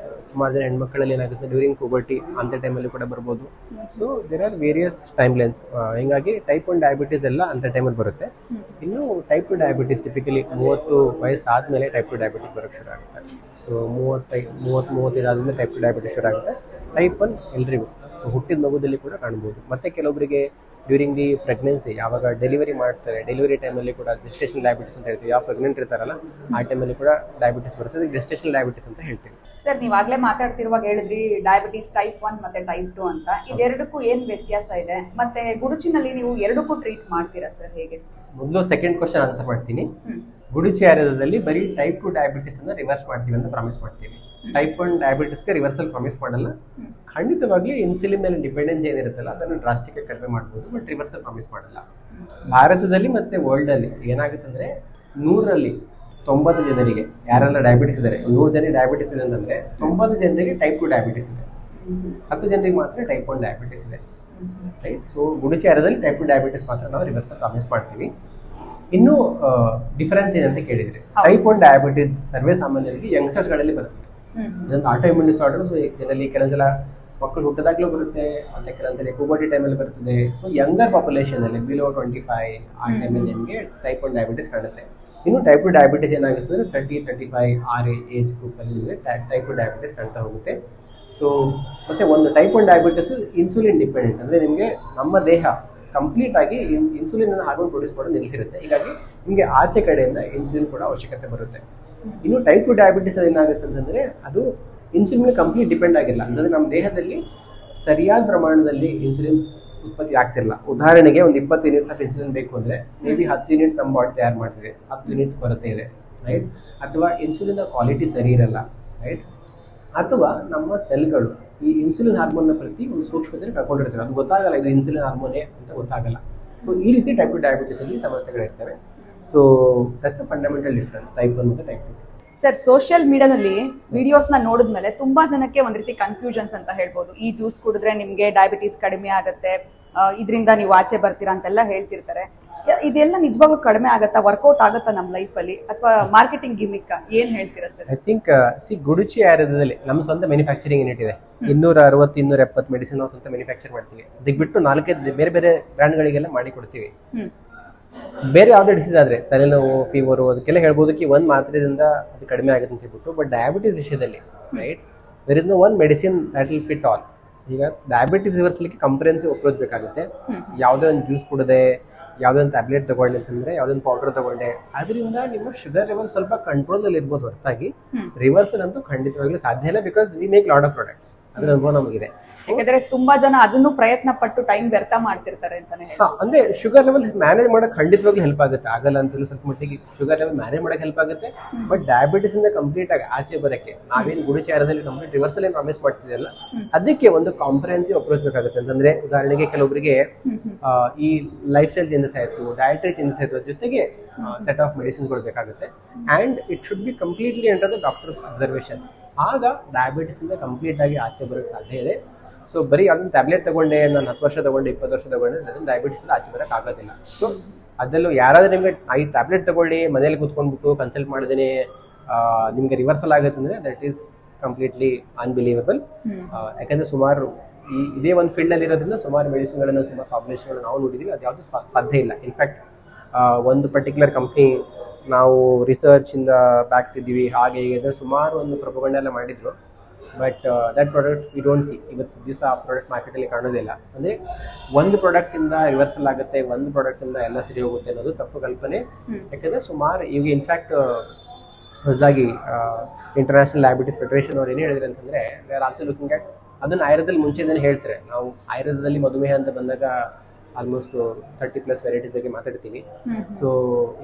B: ಸುಮಾರು ಜನ ಹೆಣ್ಮಕ್ಕಳಲ್ಲಿ ಏನಾಗುತ್ತೆ ಡ್ಯೂರಿಂಗ್ ಪುಬರ್ಟಿ ಅಂತ ಟೈಮಲ್ಲಿ ಕೂಡ ಬರ್ಬೋದು. So there are various timelines. ಹಿಂಗಾಗಿ ಟೈಪ್ 1 ಡಯಾಬಿಟಿಸ್ ಎಲ್ಲ ಅಂತ ಟೈಮಲ್ಲಿ ಬರುತ್ತೆ. ಇನ್ನು ಟೈಪ್ 2 ಡಯಾಬಿಟಿಸ್ ಟಿಪಿಕಲಿ 30 ವಯಸ್ಸಾದಮೇಲೆ ಟೈಪ್ 2 ಡಯಾಬಿಟಿಸ್ ಬರೋಕ್ಕೆ ಶುರು ಆಗುತ್ತೆ. ಸೊ 35 ಆದಮೇಲೆ ಟೈಪ್ 2 ಡಯಾಬಿಟಿಸ್ ಶುರು ಆಗುತ್ತೆ. ಟೈಪ್ 1 ಎಲ್ರಿಗೂ, ಸೊ ಹುಟ್ಟಿದ ಮಗುದಲ್ಲಿ ಕೂಡ ಕಾಣ್ಬೋದು. ಮತ್ತು ಕೆಲವೊಬ್ಬರಿಗೆ ಡ್ಯೂರಿಂಗ್ ದಿ ಪ್ರೆಗ್ನೆನ್ಸಿ, ಯಾವಾಗ ಡೆಲಿವರಿ ಮಾಡ್ತಾರೆ, ಡೆಲಿವರಿ ಟೈಮಲ್ಲಿ ಕೂಡ ಗೆಸ್ಟೇಷನ್ ಡಯಾಬಿಟಿಸ್ ಅಂತ ಹೇಳ್ತೀವಿ. ಯಾವ ಪ್ರೆಗ್ನೆಂಟ್ ಇರ್ತಾರಲ್ಲ ಆ ಟೈಮಲ್ಲಿ ಕೂಡ ಡಯಾಬಿಟಿಸ್ ಬರ್ತದೆ, ಗೆಸ್ಟೇಷನ್ ಡಯಾಬಿಟಿಸ್ ಅಂತ ಹೇಳ್ತೀವಿ.
A: ಸರ್, ನೀವಾಗಲೇ ಮಾತಾಡ್ತಿರುವಾಗ ಹೇಳಿದ್ರಿ ಡಯಾಬಿಟಿಸ್ ಟೈಪ್ 1 ಮತ್ತು ಟೈಪ್ 2 ಅಂತ. ಇದೆರಡಕ್ಕೂ ಏನು ವ್ಯತ್ಯಾಸ ಇದೆ? ಮತ್ತು ಗುಡುಚಿನಲ್ಲಿ ನೀವು ಎರಡಕ್ಕೂ ಟ್ರೀಟ್ ಮಾಡ್ತೀರಾ ಸರ್, ಹೇಗೆ?
B: ಮೊದಲು ಸೆಕೆಂಡ್ ಕ್ವಶನ್ ಆನ್ಸರ್ ಮಾಡ್ತೀನಿ. ಗುಡುಚಿ ಆಯುರ್ವೇದದಲ್ಲಿ ಬರೀ ಟೈಪ್ 2 ಡಯಾಬಿಟಿಸ್ ಅನ್ನು ರಿವರ್ಸ್ ಮಾಡ್ತೀವಿ ಅಂತ ಪ್ರಾಮಿಸ್ ಮಾಡ್ತೀವಿ. ಟೈಪ್ 1 ಡಯಾಬಿಟಿಸ್ಗೆ ರಿವರ್ಸಲ್ ಪ್ರಾಮಿಸ್ ಮಾಡಲ್ಲ. ಖಂಡಿತವಾಗ್ಲೂ ಇನ್ಸುಲಿನ್ ಮೇಲೆ ಡಿಪೆಂಡೆನ್ಸ್ ಏನಿರುತ್ತಲ್ಲ ಅದನ್ನು ಡ್ರಾಸ್ಟಿಕ್ ಆಗಿ ಕಡಿಮೆ ಮಾಡ್ಬೋದು, ಬಟ್ ರಿವರ್ಸಲ್ ಪ್ರಾಮಿಸ್ ಮಾಡಲ್ಲ. ಭಾರತದಲ್ಲಿ ಮತ್ತು ವರ್ಲ್ಡಲ್ಲಿ ಏನಾಗುತ್ತೆ ಅಂದರೆ 100ರಲ್ಲಿ 90 ಜನರಿಗೆ ಯಾರೆಲ್ಲ ಡಯಾಬಿಟಿಸ್ ಇದ್ದಾರೆ, 100 ಜನರಿಗೆ ಡಯಾಬಿಟಿಸ್ ಇದೆ ಅಂತಂದರೆ 90 ಜನರಿಗೆ ಟೈಪ್ 2 ಡಯಾಬಿಟಿಸ್ ಇದೆ, 10 ಜನರಿಗೆ ಮಾತ್ರ ಟೈಪ್ 1 ಡಯಾಬಿಟಿಸ್ ಇದೆ ರೈಟ್. ಸೊ ಗುಡುಚಿ ಆಯುರ್ವೇದದಲ್ಲಿ ಟೈಪ್ 2 ಡಯಾಬಿಟಿಸ್ ಮಾತ್ರ ನಾವು ರಿವರ್ಸಲ್ ಪ್ರಾಮಿಸ್ ಮಾಡ್ತೀವಿ. ಇನ್ನು ಡಿಫರೆನ್ಸ್ ಏನಂತ ಕೇಳಿದ್ರೆ, ಟೈಪ್ 1 ಡಯಾಬಿಟಿಸ್ ಸರ್ವೇ ಸಾಮಾನ್ಯರಿಗೆ ಯಂಗ್ಸ್ಟರ್ಸ್ಗಳಲ್ಲಿ ಬರ್ತದೆ. ಇದೊಂದು ಆಟೋಇಮ್ಯೂನ್ ಡಿಸಾರ್ಡರ್. ಸೊ ಇದರಲ್ಲಿ ಕೆಲವೊಂದ್ಸಲ ಮಕ್ಕಳು ಹುಟ್ಟದಾಗ್ಲೂ ಬರುತ್ತೆ, ಮತ್ತು ಕೆಲವೊಂದ್ಸಲ ಪುಬರ್ಟಿ ಟೈಮಲ್ಲಿ ಬರ್ತದೆ. ಸೊ ಯಂಗರ್ ಪಾಪ್ಯುಲೇಷನಲ್ಲಿ ಬಿಲೋ 25 ಆ ಟೈಮಲ್ಲಿ ನಿಮಗೆ ಟೈಪ್ 1 ಡಯಾಬಿಟಿಸ್ ಕಾಣುತ್ತೆ. ಇನ್ನು ಟೈಪ್ 2 ಡಯಾಬಿಟಿಸ್ ಏನಾಗುತ್ತೆ ಅಂದರೆ 30-35 ಏಜ್ ಗ್ರೂಪಲ್ಲಿ ನಿಮಗೆ ಟೈಪ್ 2 ಡಯಾಬಿಟಿಸ್ ಕಾಣ್ತಾ ಹೋಗುತ್ತೆ. ಸೊ ಮತ್ತು ಒಂದು ಟೈಪ್ 1 ಡಯಾಬಿಟಿಸ್ ಇನ್ಸುಲಿನ್ ಡಿಪೆಂಡೆಂಟ್, ಅಂದರೆ ನಿಮಗೆ ನಮ್ಮ ದೇಹ ಕಂಪ್ಲೀಟ್ ಆಗಿ ಇನ್ಸುಲಿನ್ ಹಾರ್ಮೋನ್ ಪ್ರೊಡ್ಯೂಸ್ ಮಾಡೋದು ನಿಲ್ಲಿಸಿರುತ್ತೆ. ಹೀಗಾಗಿ ನಿಮಗೆ ಆಚೆ ಕಡೆಯಿಂದ ಇನ್ಸುಲಿನ್ ಕೂಡ ಅವಶ್ಯಕತೆ ಬರುತ್ತೆ. ಇನ್ನು ಟೈಪ್ 2 ಡಯಾಬಿಟಿಸ್ ಏನಾಗುತ್ತೆ ಅಂತಂದರೆ ಅದು ಇನ್ಸುಲಿನ್ ಕಂಪ್ಲೀಟ್ ಡಿಪೆಂಡ್ ಆಗಿಲ್ಲ, ಅಂದರೆ ನಮ್ಮ ದೇಹದಲ್ಲಿ ಸರಿಯಾದ ಪ್ರಮಾಣದಲ್ಲಿ ಇನ್ಸುಲಿನ್ ಉತ್ಪತ್ತಿ ಆಗ್ತಿರಲ್ಲ. ಉದಾಹರಣೆಗೆ ಒಂದು 20 ಯೂನಿಟ್ಸ್ ಆಫ್ ಇನ್ಸುಲಿನ್ ಬೇಕು ಅಂದರೆ ಮೇ ಬಿ 10 ಯೂನಿಟ್ಸ್ ನಮ್ಮ ಬಾಡಿ ತಯಾರು ಮಾಡ್ತಿದೆ, 10 ಯೂನಿಟ್ಸ್ ಕೊರತೆ ಇದೆ ರೈಟ್. ಅಥವಾ ಇನ್ಸುಲಿನ್ ಕ್ವಾಲಿಟಿ ಸರಿ ಇರಲ್ಲ ರೈಟ್. ಅಥವಾ ನಮ್ಮ ಸೆಲ್ಗಳು ಈ ಇನ್ಸುಲಿನ್ ಹಾರ್ಮೋನ್ನ ಪ್ರತಿ ಒಂದು ಸೂಕ್ಷ್ಮತೆಯನ್ನು ಕಳ್ಕೊಂಡಿರ್ತವೆ, ಅದು ಗೊತ್ತಾಗಲ್ಲ ಇದು ಇನ್ಸುಲಿನ್ ಹಾರ್ಮೋನೇ ಅಂತ ಗೊತ್ತಾಗಲ್ಲ. ಸೊ ಈ ರೀತಿ ಟೈಪ್ 2 ಡಯಾಬಿಟಿಸಲ್ಲಿ ಸಮಸ್ಯೆಗಳಿರ್ತವೆ. So that's a fundamental difference type 1 ಮತ್ತು ಟೈಪ್ 2.
A: ಸರ್, ಸೋಷಿಯಲ್ ಮೀಡಿಯಾದಲ್ಲಿ ವಿಡಿಯೋಸ್ನ ನೋಡಿದ್ಮೇಲೆ ತುಂಬಾ ಜನಕ್ಕೆ ಒಂದ್ ರೀತಿ ಕನ್ಫ್ಯೂಷನ್ಸ್ ಅಂತ ಹೇಳ್ಬೋದು. ಈ ಜ್ಯೂಸ್ ಕುಡಿದ್ರೆ ನಿಮಗೆ ಡಯಾಬಿಟೀಸ್ ಕಡಿಮೆ ಆಗುತ್ತೆ, ಇದರಿಂದ ನೀವು ಆಚೆ ಬರ್ತೀರಾ ಅಂತೆಲ್ಲ ಹೇಳ್ತಿರ್ತಾರೆ. ಇದೆಲ್ಲ ನಿಜವಾಗ್ಲೂ ಕಡಿಮೆ ಆಗುತ್ತಾ, ವರ್ಕೌಟ್ ಆಗುತ್ತಾ ನಮ್ಮ ಲೈಫಲ್ಲಿ, ಅಥವಾ ಮಾರ್ಕೆಟಿಂಗ್ ಗಿಮಿಕ್? ಏನ್ ಹೇಳ್ತೀರಾ ಸರ್?
B: ಐ ಥಿಂಕ್ ಗುಡುಚಿ ಆಯುರ್ವೇದದಲ್ಲಿ ನಮ್ಮ ಸ್ವಂತ ಮ್ಯಾನುಫ್ಯಾಕ್ಚರಿಂಗ್ ಯೂನಿಟ್ ಇದೆ. 260-270 ಮೆಡಿಸಿನ್ ನಾವು ಸ್ವಂತ ಮ್ಯಾನುಫ್ಯಾಕ್ಚರ್ ಮಾಡ್ತೀವಿ. ಅದಕ್ಕೆ ಬಿಟ್ಟು 4 ಬೇರೆ ಬೇರೆ ಬ್ರ್ಯಾಂಡ್ಗಳಿಗೆಲ್ಲ ಮಾಡಿ ಕೊಡ್ತೀವಿ. ಬೇರೆ ಯಾವುದೇ ಡಿಸೀಸ್ ಆದರೆ ತಲೆನೋವು, ಫೀವರು, ಅದಕ್ಕೆಲ್ಲ ಹೇಳ್ಬೋದಕ್ಕೆ ಒಂದು ಮಾತ್ರೆದಿಂದ ಅದು ಕಡಿಮೆ ಆಗುತ್ತೆ ಅಂತ ಹೇಳ್ಬಿಟ್ಟು. ಬಟ್ ಡಯಾಬಿಟೀಸ್ ವಿಷಯದಲ್ಲಿ right there is no one medicine that will fit all. ಈಗ ಡಯಾಬಿಟೀಸ್ ರಿವರ್ಸಲಿಕ್ಕೆ ಕಂಪ್ರೆನ್ಸಿವ್ ಅಪ್ರೋಚ್ ಬೇಕಾಗುತ್ತೆ. ಯಾವುದೇ ಒಂದು ಜ್ಯೂಸ್ ಕುಡದೆ, ಯಾವುದೇ ಒಂದು ಟ್ಯಾಬ್ಲೆಟ್ ತೊಗೊಂಡೆ ಅಂತಂದರೆ, ಯಾವುದೊಂದು ಪೌಡರ್ ತೊಗೊಂಡೆ, ಅದರಿಂದ ನಿಮ್ಮ ಶುಗರ್ ಲೆವೆಲ್ ಸ್ವಲ್ಪ ಕಂಟ್ರೋಲಲ್ಲಿ ಇರ್ಬೋದು ಹೊರತಾಗಿ ರಿವರ್ಸಲ್ ಅಂತೂ ಖಂಡಿತವಾಗ್ಲೂ ಸಾಧ್ಯ ಇಲ್ಲ. Because we make lot of products, ಅದರ ಅನುಭವ ನಮಗಿದೆ.
A: ಯಾಕಂದ್ರೆ ತುಂಬಾ ಜನ ಅದನ್ನು ಪ್ರಯತ್ನ ಪಟ್ಟು ಟೈಮ್ ವ್ಯರ್ಥ ಮಾಡ್ತಿರ್ತಾರೆ ಅಂತಾನೆ ಹೇಳಿ.
B: ಅಂದ್ರೆ ಶುಗರ್ ಲೆವೆಲ್ ಮ್ಯಾನೇಜ್ ಮಾಡಕ್ ಖಂಡಿತವಾಗಿ ಹೆಲ್ಪ್ ಆಗುತ್ತೆ. ಆಗಲ್ಲ ಅಂತಲೂ ಸ್ವಲ್ಪ ಮಟ್ಟಿಗೆ ಶುಗರ್ ಲೆವೆಲ್ ಮ್ಯಾನೇಜ್ ಮಾಡಕ್ ಹೆಲ್ಪ್ ಆಗುತ್ತೆ. ಬಟ್ ಡಯಾಬಿಟಿಸ್ ಇಂದ ಕಂಪ್ಲೀಟ್ ಆಗಿ ಆಚೆ ಬರಕ್ಕೆ ನಾವೇನು ಗುಡುಚಿ ಆಯುರ್ವೇದದಲ್ಲಿ ಕಂಪ್ಲೀಟ್ ರಿವರ್ಸಲ್ ಏನು ಪ್ರಾಮಿಸ್ ಮಾಡ್ತಿದೆಯಲ್ಲ, ಅದಕ್ಕೆ ಒಂದು ಕಾಂಪ್ರಿಹೆನ್ಸಿವ್ ಅಪ್ರೋಚ್ ಬೇಕಾಗುತ್ತೆ. ಅಂತಂದ್ರೆ ಉದಾಹರಣೆಗೆ ಕೆಲವೊಬ್ಬರಿಗೆ ಈ ಲೈಫ್ ಸ್ಟೈಲ್ ಚೇಂಜಸ್ ಆಯ್ತು, ಡಯಟರಿ ಚೇಂಜಸ್ ಆಯ್ತು, ಜೊತೆಗೆ ಸೆಟ್ ಆಫ್ ಮೆಡಿಸಿನ್ಗಳು ಬೇಕಾಗುತ್ತೆ. And it should be completely under the doctors observation. ಆಗ ಡಯಾಬಿಟಿಸ್ ಇಂದ ಕಂಪ್ಲೀಟ್ ಆಗಿ ಆಚೆ ಬರೋಕ್ಕೆ ಸಾಧ್ಯ ಇದೆ. ಸೊ ಬರೀ ಅದನ್ನ ಟ್ಯಾಬ್ಲೆಟ್ ತಗೊಂಡೆ, ನಾನು 10 ವರ್ಷ ತಗೊಂಡೆ, 20 ವರ್ಷ ತಗೊಂಡೆ, ಅದನ್ನು ಡಯಾಬಿಟಿಸ್ ಆಚೆ ಬರೋಕ್ಕೆ ಆಗೋದಿಲ್ಲ. ಸೊ ಅದರಲ್ಲೂ ಯಾರಾದ್ರೂ ನಿಮಗೆ ಈ ಟ್ಯಾಬ್ಲೆಟ್ ತಗೊಳ್ಳಿ, ಮನೇಲಿ ಕೂತ್ಕೊಂಡ್ಬಿಟ್ಟು ಕನ್ಸಲ್ಟ್ ಮಾಡಿದ್ರೆ ನಿಮಗೆ ರಿವರ್ಸಲ್ ಆಗುತ್ತೆ ಅಂದರೆ ದಟ್ ಈಸ್ ಕಂಪ್ಲೀಟ್ಲಿ ಅನ್ಬಿಲೀವಬಲ್. ಯಾಕಂದರೆ ಸುಮಾರು ಇದೇ ಒಂದು ಫೀಲ್ಡಲ್ಲಿ ಇರೋದ್ರಿಂದ ಸುಮಾರು ಮೆಡಿಸಿನ್ಗಳನ್ನು, ಸುಮಾರು ಕಾಂಬಿನೇಷನ್ಗಳನ್ನು ನಾವು ನೋಡಿದ್ದೀವಿ. ಅದು ಯಾವುದು ಸಾಧ್ಯ ಇಲ್ಲ. ಇನ್ಫ್ಯಾಕ್ಟ್ ಒಂದು ಪರ್ಟಿಕ್ಯುಲರ್ ಕಂಪ್ನಿ ನಾವು ರಿಸರ್ಚಿಂದ ಬ್ಯಾಕ್ತಿದ್ದೀವಿ, ಹಾಗೆ ಹೀಗೆ ಅಂದರೆ ಸುಮಾರು ಒಂದು ಪ್ರೊಪಗಂಡ ಎಲ್ಲ ಮಾಡಿದ್ರು. But that product we don't see. ಇವತ್ತು ದಿವಸ ಆ ಪ್ರಾಡಕ್ಟ್ ಮಾರ್ಕೆಟಲ್ಲಿ ಕಾಣೋದಿಲ್ಲ. ಅಂದರೆ ಒಂದು ಪ್ರಾಡಕ್ಟಿಂದ ರಿವರ್ಸಲ್ ಆಗುತ್ತೆ, ಒಂದು ಪ್ರಾಡಕ್ಟಿಂದ ಎಲ್ಲ ಸರಿ ಹೋಗುತ್ತೆ ಅನ್ನೋದು ತಪ್ಪು ಕಲ್ಪನೆ. ಯಾಕಂದರೆ ಸುಮಾರು ಈಗ ಇನ್ಫ್ಯಾಕ್ಟ್ ಹೊಸದಾಗಿ ಇಂಟರ್ನ್ಯಾಷನಲ್ ಡಯಾಬಿಟಿಸ್ ಫೆಡರೇಷನ್ ಅವ್ರು ಏನು ಹೇಳಿದ್ರು ಅಂತಂದರೆ, they are also looking at ಅದನ್ನು ಆಯುರ್ವೇದದಲ್ಲಿ ಮುಂಚೆಯಿಂದಲೇ ಹೇಳ್ತಾರೆ. ನಾವು ಆಯುರ್ವೇದದಲ್ಲಿ ಮಧುಮೇಹ ಅಂತ ಬಂದಾಗ ಆಲ್ಮೋಸ್ಟ್ 30+ ವೆರೈಟೀಸ್ ಬಗ್ಗೆ ಮಾತಾಡ್ತೀವಿ. ಸೊ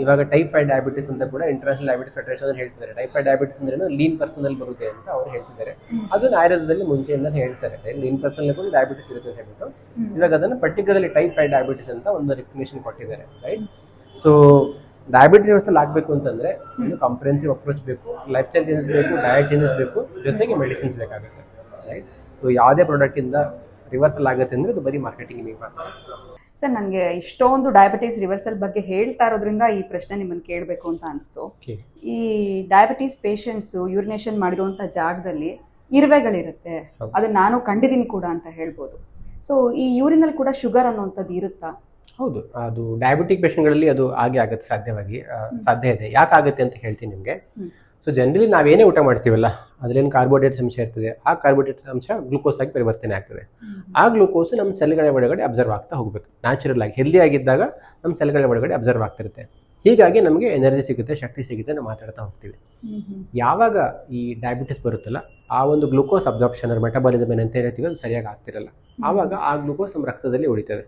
B: ಇವಾಗ ಟೈಪ್ 5 ಡಯಾಬಿಟಿಸ್ ಅಂತ ಕೂಡ ಇಂಟರ್ನ್ಯಾಷನಲ್ ಡಯಾಬಿಟಿಸ್ ಫೆಡರೇಷನ್ ಅವ್ರು ಹೇಳ್ತಿದ್ದಾರೆ. ಟೈಪ್ 5 ಡಯಾಬಿಟಿಸ್ ಅಂದ್ರೆ ಲೀನ್ ಪರ್ಸನ್ ಬರುತ್ತೆ ಅಂತ ಅವ್ರು ಹೇಳ್ತಿದ್ದಾರೆ. ಅದನ್ನ ಆಯುರ್ವೇದದಲ್ಲಿ ಮುಂಚೆಯಿಂದ ಹೇಳ್ತಾರೆ, ಲೀನ್ ಪರ್ಸನ್ ಕೂಡ ಡಯಾಬಿಟಿಸ್ ಇರುತ್ತೆ ಅಂತ ಹೇಳ್ಬಿಟ್ಟು. ಇವಾಗ ಅದನ್ನು ಪರ್ಟಿಕ್ಯುಲರ್ಲಿ ಟೈಪ್ 5 ಡಯಾಬಿಟಿಸ್ ಅಂತ ಒಂದು ರೆಕಗ್ನಿಷನ್ ಕೊಟ್ಟಿದ್ದಾರೆ, ರೈಟ್. ಸೊ ಡಯಾಬಿಟಿಸ್ ರಿವರ್ಸಲ್ ಆಗಬೇಕು ಅಂತಂದ್ರೆ ಒಂದು ಕಾಂಪ್ರಿಹೆನ್ಸಿವ್ ಅಪ್ರೋಚ್ ಬೇಕು, ಲೈಫ್ ಸ್ಟೈಲ್ ಚೇಂಜಸ್ ಬೇಕು, ಡಯಟ್ ಚೇಂಜಸ್ ಬೇಕು, ಜೊತೆಗೆ ಮೆಡಿಸಿನ್ಸ್ ಬೇಕಾಗುತ್ತೆ, ರೈಟ್. ಸೊ ಯಾವುದೇ ಪ್ರಾಡಕ್ಟ್ ಇಂದ ರಿವರ್ಸಲ್ ಆಗುತ್ತೆ ಅಂದ್ರೆ ಅದು ಬರೀ ಮಾರ್ಕೆಟಿಂಗ್ ಮಾತ್ರ.
A: ಸರ್, ನನಗೆ ಇಷ್ಟೊಂದು ಡಯಾಬಿಟೀಸ್ ರಿವರ್ಸಲ್ ಬಗ್ಗೆ ಹೇಳ್ತಾ ಇರೋದ್ರಿಂದ ಈ ಪ್ರಶ್ನೆ ನಿಮ್ಮನ್ನು ಕೇಳಬೇಕು ಅಂತ ಅನಿಸ್ತು. ಈ ಡಯಾಬಿಟೀಸ್ ಪೇಷಂಟ್ಸ್ ಯೂರಿನೇಷನ್ ಮಾಡಿರುವಂಥ ಜಾಗದಲ್ಲಿ ಇರುವೆಗಳಿರುತ್ತೆ, ಅದನ್ನ ನಾನು ಕಂಡಿದ್ದೀನಿ ಕೂಡ ಅಂತ ಹೇಳ್ಬೋದು. ಸೊ ಈ ಯೂರಿನಲ್ಲಿ ಕೂಡ ಶುಗರ್ ಅನ್ನುವಂಥದ್ದು ಇರುತ್ತಾ?
B: ಹೌದು, ಅದು ಡಯಾಬಿಟಿಕ್ ಪೇಷಂಟ್ಗಳಲ್ಲಿ ಅದು ಹಾಗೆ ಆಗುತ್ತೆ, ಸಾಧ್ಯ ಇದೆ. ಯಾಕೆ ಆಗುತ್ತೆ ಅಂತ ಹೇಳ್ತೀನಿ ನಿಮಗೆ. ಸೊ ಜನರಲಿ ನಾವೇನೇ ಊಟ ಮಾಡ್ತೀವಲ್ಲ ಅದ್ರೇನು ಕಾರ್ಬೋಹೈಡ್ರೇಟ್ಸ್ ಅಂಶ ಇರ್ತದೆ, ಆ ಕಾರ್ಬೋಹೈಡ್ರೇಟ್ಸ್ ಅಂಶ ಗ್ಲೂಕೋಸ್ ಆಗಿ ಪರಿವರ್ತನೆ ಆಗ್ತದೆ. ಆ ಗ್ಲೂಕೋಸ್ ನಮ್ಮ ಸೆಲ್ಗಳ ಒಳಗಡೆ ಅಬ್ಸರ್ವ್ ಆಗ್ತಾ ಹೋಗ್ಬೇಕು. ನ್ಯಾಚುರಲ್ ಆಗಿ ಹೆಲ್ದಿ ಆಗಿದ್ದಾಗ ನಮ್ಮ ಸೆಲ್ಗಳ ಒಳಗಡೆ ಅಬ್ಸರ್ವ್ ಆಗ್ತಿರುತ್ತೆ. ಹೀಗಾಗಿ ನಮಗೆ ಎನರ್ಜಿ ಸಿಗುತ್ತೆ, ಶಕ್ತಿ ಸಿಗುತ್ತೆ, ನಾವು ಮಾತಾಡ್ತಾ ಹೋಗ್ತೀವಿ. ಯಾವಾಗ ಈ ಡಯಾಬಿಟಿಸ್ ಬರುತ್ತಲ್ಲ, ಆ ಒಂದು ಗ್ಲೂಕೋಸ್ ಅಬ್ಸಾರ್ಪ್ಷನ್ ಮೆಟಬಾಲಿಸಮ್ ಏನಂತ ಹೇಳ್ತೀವಿ ಅದು ಸರಿಯಾಗಿ ಆಗ್ತಿರಲ್ಲ. ಆವಾಗ ಆ ಗ್ಲೂಕೋಸ್ ನಮ್ಮ ರಕ್ತದಲ್ಲಿ ಉಳಿತದೆ.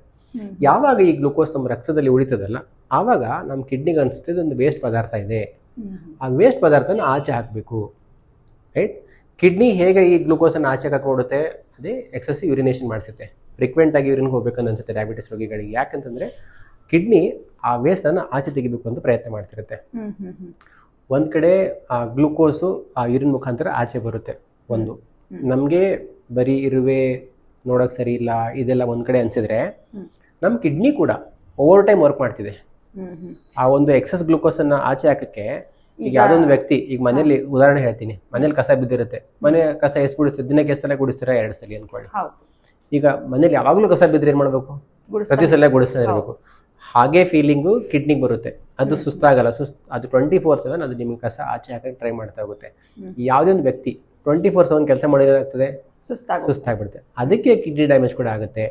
B: ಯಾವಾಗ ಈ ಗ್ಲೂಕೋಸ್ ನಮ್ಮ ರಕ್ತದಲ್ಲಿ ಉಳಿತದಲ್ಲ, ಆವಾಗ ನಮ್ಮ ಕಿಡ್ನಿಗೆ ಅನಿಸ್ತದೆ ಒಂದು ವೇಸ್ಟ್ ಪದಾರ್ಥ ಇದೆ, ಆ ವೇಸ್ಟ್ ಪದಾರ್ಥನ ಆಚೆ ಹಾಕಬೇಕು, ರೈಟ್. ಕಿಡ್ನಿ ಹೇಗೆ ಈ ಗ್ಲೂಕೋಸನ್ನು ಆಚೆ ಹಾಕೋಡುತ್ತೆ, ಅದೇ ಎಕ್ಸೆಸಿವ್ ಯೂರಿನೇಷನ್ ಮಾಡಿಸುತ್ತೆ. ಫ್ರೀಕ್ವೆಂಟ್ ಆಗಿ ಯೂರಿನ್ಗೆ ಹೋಗ್ಬೇಕಂತ ಅನ್ಸುತ್ತೆ ಡಯಾಬಿಟಿಸ್ ರೋಗಿಗಳಿಗೆ. ಯಾಕಂತಂದ್ರೆ ಕಿಡ್ನಿ ಆ ವೇಸ್ಟನ್ನು ಆಚೆ ತೆಗಿಬೇಕು ಅಂತ ಪ್ರಯತ್ನ ಮಾಡ್ತಿರುತ್ತೆ. ಒಂದ್ ಕಡೆ ಆ ಗ್ಲೂಕೋಸು ಆ ಯೂರಿನ್ ಮುಖಾಂತರ ಆಚೆ ಬರುತ್ತೆ. ಒಂದು ನಮಗೆ ಬರೀ ಇರುವೆ ನೋಡೋಕೆ ಸರಿ ಇಲ್ಲ ಇದೆಲ್ಲ ಒಂದ್ ಕಡೆ ಅನ್ಸಿದ್ರೆ, ನಮ್ಮ ಕಿಡ್ನಿ ಕೂಡ ಓವರ್ ಟೈಮ್ ವರ್ಕ್ ಮಾಡ್ತಿದೆ. ಆ ಒಂದು ಎಕ್ಸಸ್ ಗ್ಲೂಕೋಸ್ ಅನ್ನ ಆಚೆ ಹಾಕಕ್ಕೆ ಈಗ ಯಾವ್ದೊಂದು ವ್ಯಕ್ತಿ, ಈಗ ಮನೇಲಿ ಉದಾಹರಣೆ ಹೇಳ್ತೀನಿ, ಮನೇಲಿ ಕಸ ಬಿದ್ದಿರುತ್ತೆ, ಮನೆ ಕಸ ಎಷ್ಟು ಗುಡಿಸ್ತೀರಿ, ದಿನಕ್ಕೆ ಎಷ್ಟು ಸಲ ಗುಡಿಸ್ತೀರಾ? 2 ಸಲ ಅನ್ಕೊಳ್ಳಿ. ಈಗ ಮನೇಲಿ ಯಾವಾಗ್ಲೂ ಕಸ ಬಿದ್ದರೆ ಏನ್ ಮಾಡ್ಬೇಕು? ಪ್ರತಿ ಸಲ ಗುಡಿಸ್ತಾ ಇರ್ಬೇಕು. ಹಾಗೆ ಫೀಲಿಂಗು ಕಿಡ್ನಿಗೆ ಬರುತ್ತೆ. ಅದು ಸುಸ್ತಾಗಲ್ಲ, ಅದು 24/7 ಅದು ನಿಮ್ಗೆ ಕಸ ಆಚೆ ಹಾಕಕ್ಕೆ ಟ್ರೈ ಮಾಡ್ತಾ ಹೋಗುತ್ತೆ. ಯಾವುದೇ ಒಂದು ವ್ಯಕ್ತಿ 24/7 ಕೆಲಸ ಮಾಡಿರೋದಾಗ್ತದೆ, ಸುಸ್ತಾಗ್ಬಿಡುತ್ತೆ. ಅದಕ್ಕೆ ಕಿಡ್ನಿ ಡ್ಯಾಮೇಜ್ ಕೂಡ ಆಗುತ್ತೆ.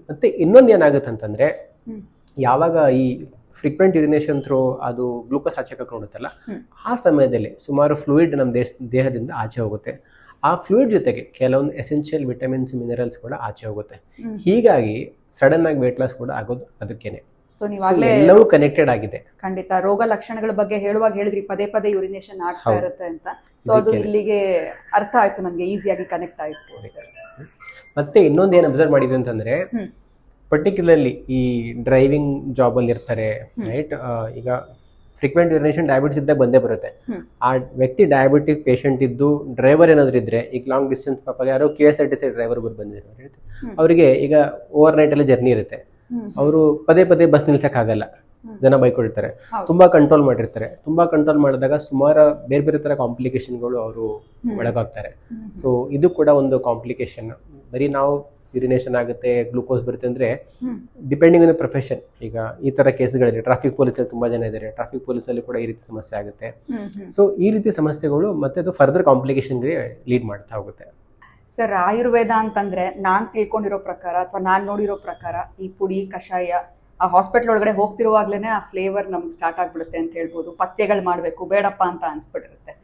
B: ಮತ್ತೆ ಇನ್ನೊಂದು ಏನಾಗುತ್ತೆ ಅಂತಂದ್ರೆ, ಯಾವಾಗ ಈ ಫ್ರೀಕ್ವೆಂಟ್ ಯೂರಿನೇಷನ್ ಥ್ರೂ ಅದು ಗ್ಲೂಕೋಸ್ ಆಚೆ ಹಾಕೋಡುತ್ತಲ್ಲ, ಆ ಸಮಯದಲ್ಲಿ ಸುಮಾರು ಫ್ಲೂಯಿಡ್ ನಮ್ಮ ದೇಹದಿಂದ ಆಚೆ ಹೋಗುತ್ತೆ. ಆ ಫ್ಲೂಯಿಡ್ ಜೊತೆಗೆ ಕೆಲವೊಂದು ಎಸೆನ್ಷಿಯಲ್ ವಿಟಮಿನ್ಸ್ ಮಿನರಲ್ಸ್ ಕೂಡ ಆಚೆ ಹೋಗುತ್ತೆ. ಹೀಗಾಗಿ ಸಡನ್ ಆಗಿ ವೇಟ್ ಲಾಸ್ ಕೂಡ ಆಗೋದು ಅದಕ್ಕೇನೆ.
A: ಸೊ ನೀವಾಗಲೇ
B: ಎಲ್ಲವೂ ಕನೆಕ್ಟೆಡ್ ಆಗಿದೆ.
A: ಖಂಡಿತ ರೋಗ ಲಕ್ಷಣಗಳ ಬಗ್ಗೆ ಹೇಳುವಾಗ ಹೇಳಿದ್ರಿ ಪದೇ ಪದೇ ಯೂರಿನೇಷನ್ ಆಗ್ತಾ ಇರುತ್ತೆ ಅಂತ. ಸೊ ಅದು ಇಲ್ಲಿಗೆ ಅರ್ಥ ಆಯ್ತು, ನನಗೆ ಈಸಿಯಾಗಿ ಕನೆಕ್ಟ್ ಆಯ್ತು.
B: ಮತ್ತೆ ಇನ್ನೊಂದು ಏನು ಅಬ್ಸರ್ವ್ ಮಾಡಿದೆ ಅಂತಂದ್ರೆ, ಪರ್ಟಿಕ್ಯುಲರ್ಲಿ ಈ ಡ್ರೈವಿಂಗ್ ಜಾಬ್ ಅಲ್ಲಿ ಇರ್ತಾರೆ, ರೈಟ್. ಈಗ ಫ್ರೀಕ್ವೆಂಟ್ ಯೂರಿನೇಷನ್ ಡಯಾಬಿಟಿಸ್ ಇದ್ದಾಗ ಬಂದೇ ಬರುತ್ತೆ. ಆ ವ್ಯಕ್ತಿ ಡಯಾಬಿಟಿಕ್ ಪೇಷಂಟ್ ಇದ್ದು ಡ್ರೈವರ್ ಏನಾದ್ರು ಇದ್ರೆ, ಈಗ ಲಾಂಗ್ ಡಿಸ್ಟೆನ್ಸ್ ಪಾಪ ಯಾರೋ KSRTC ಡ್ರೈವರ್ ಬಂದಿರೋ ಅವರಿಗೆ ಈಗ ಓವರ್ ನೈಟ್ ಅಲ್ಲಿ ಜರ್ನಿ ಇರುತ್ತೆ, ಅವರು ಪದೇ ಪದೇ ಬಸ್ ನಿಲ್ಸಕ್ಕಾಗಲ್ಲ, ಜನ ಬೈಕೊಳ್ತಾರೆ, ತುಂಬಾ ಕಂಟ್ರೋಲ್ ಮಾಡಿರ್ತಾರೆ. ತುಂಬಾ ಕಂಟ್ರೋಲ್ ಮಾಡಿದಾಗ ಸುಮಾರು ಬೇರೆ ಬೇರೆ ತರ ಕಾಂಪ್ಲಿಕೇಶನ್ಗಳು ಅವರು ಒಳಗಾಗ್ತಾರೆ. ಸೊ ಇದು ಕೂಡ ಒಂದು ಕಾಂಪ್ಲಿಕೇಶನ್. ಬರೀ ನಾವು ಯೂರಿನೇಷನ್ ಆಗುತ್ತೆ, ಗ್ಲೂಕೋಸ್ ಬರುತ್ತೆ ಅಂದ್ರೆ ಡಿಪೆಂಡಿಂಗ್ ಆನ್ ದ ಪ್ರೊಫೆಷನ್. ಈಗ ಈ ತರ ಕೇಸ್ಗಳಿದೆ, ಟ್ರಾಫಿಕ್ ಪೊಲೀಸಲ್ಲಿ ತುಂಬಾ ಜನ ಇದ್ದಾರೆ, ಟ್ರಾಫಿಕ್ ಪೊಲೀಸಲ್ಲಿ ಕೂಡ ಈ ರೀತಿ ಸಮಸ್ಯೆ ಆಗುತ್ತೆ. ಸೊ ಈ ರೀತಿ ಸಮಸ್ಯೆಗಳು ಮತ್ತೆ ಅದು ಫರ್ದರ್ ಕಾಂಪ್ಲಿಕೇಶನ್ಗೆ ಲೀಡ್ ಮಾಡ್ತಾ ಹೋಗುತ್ತೆ.
A: ಸರ್, ಆಯುರ್ವೇದ ಅಂತಂದ್ರೆ ನಾನ್ ತಿಳ್ಕೊಂಡಿರೋ ಪ್ರಕಾರ ಅಥವಾ ನಾನ್ ನೋಡಿರೋ ಪ್ರಕಾರ ಈ ಪುಡಿ ಕಷಾಯ ಆ ಹಾಸ್ಪಿಟಲ್ ಒಳಗಡೆ ಹೋಗ್ತಿರುವಾಗ್ಲೇನೆ ಆ ಫ್ಲೇವರ್ ನಮ್ಗೆ ಸ್ಟಾರ್ಟ್ ಆಗ್ಬಿಡುತ್ತೆ ಅಂತ ಹೇಳ್ಬೋದು. ಪಥ್ಯಗಳು ಮಾಡಬೇಕು ಬೇಡಪ್ಪ ಅಂತ ಅನ್ಸ್ಬಿಟ್ಟಿರುತ್ತೆ.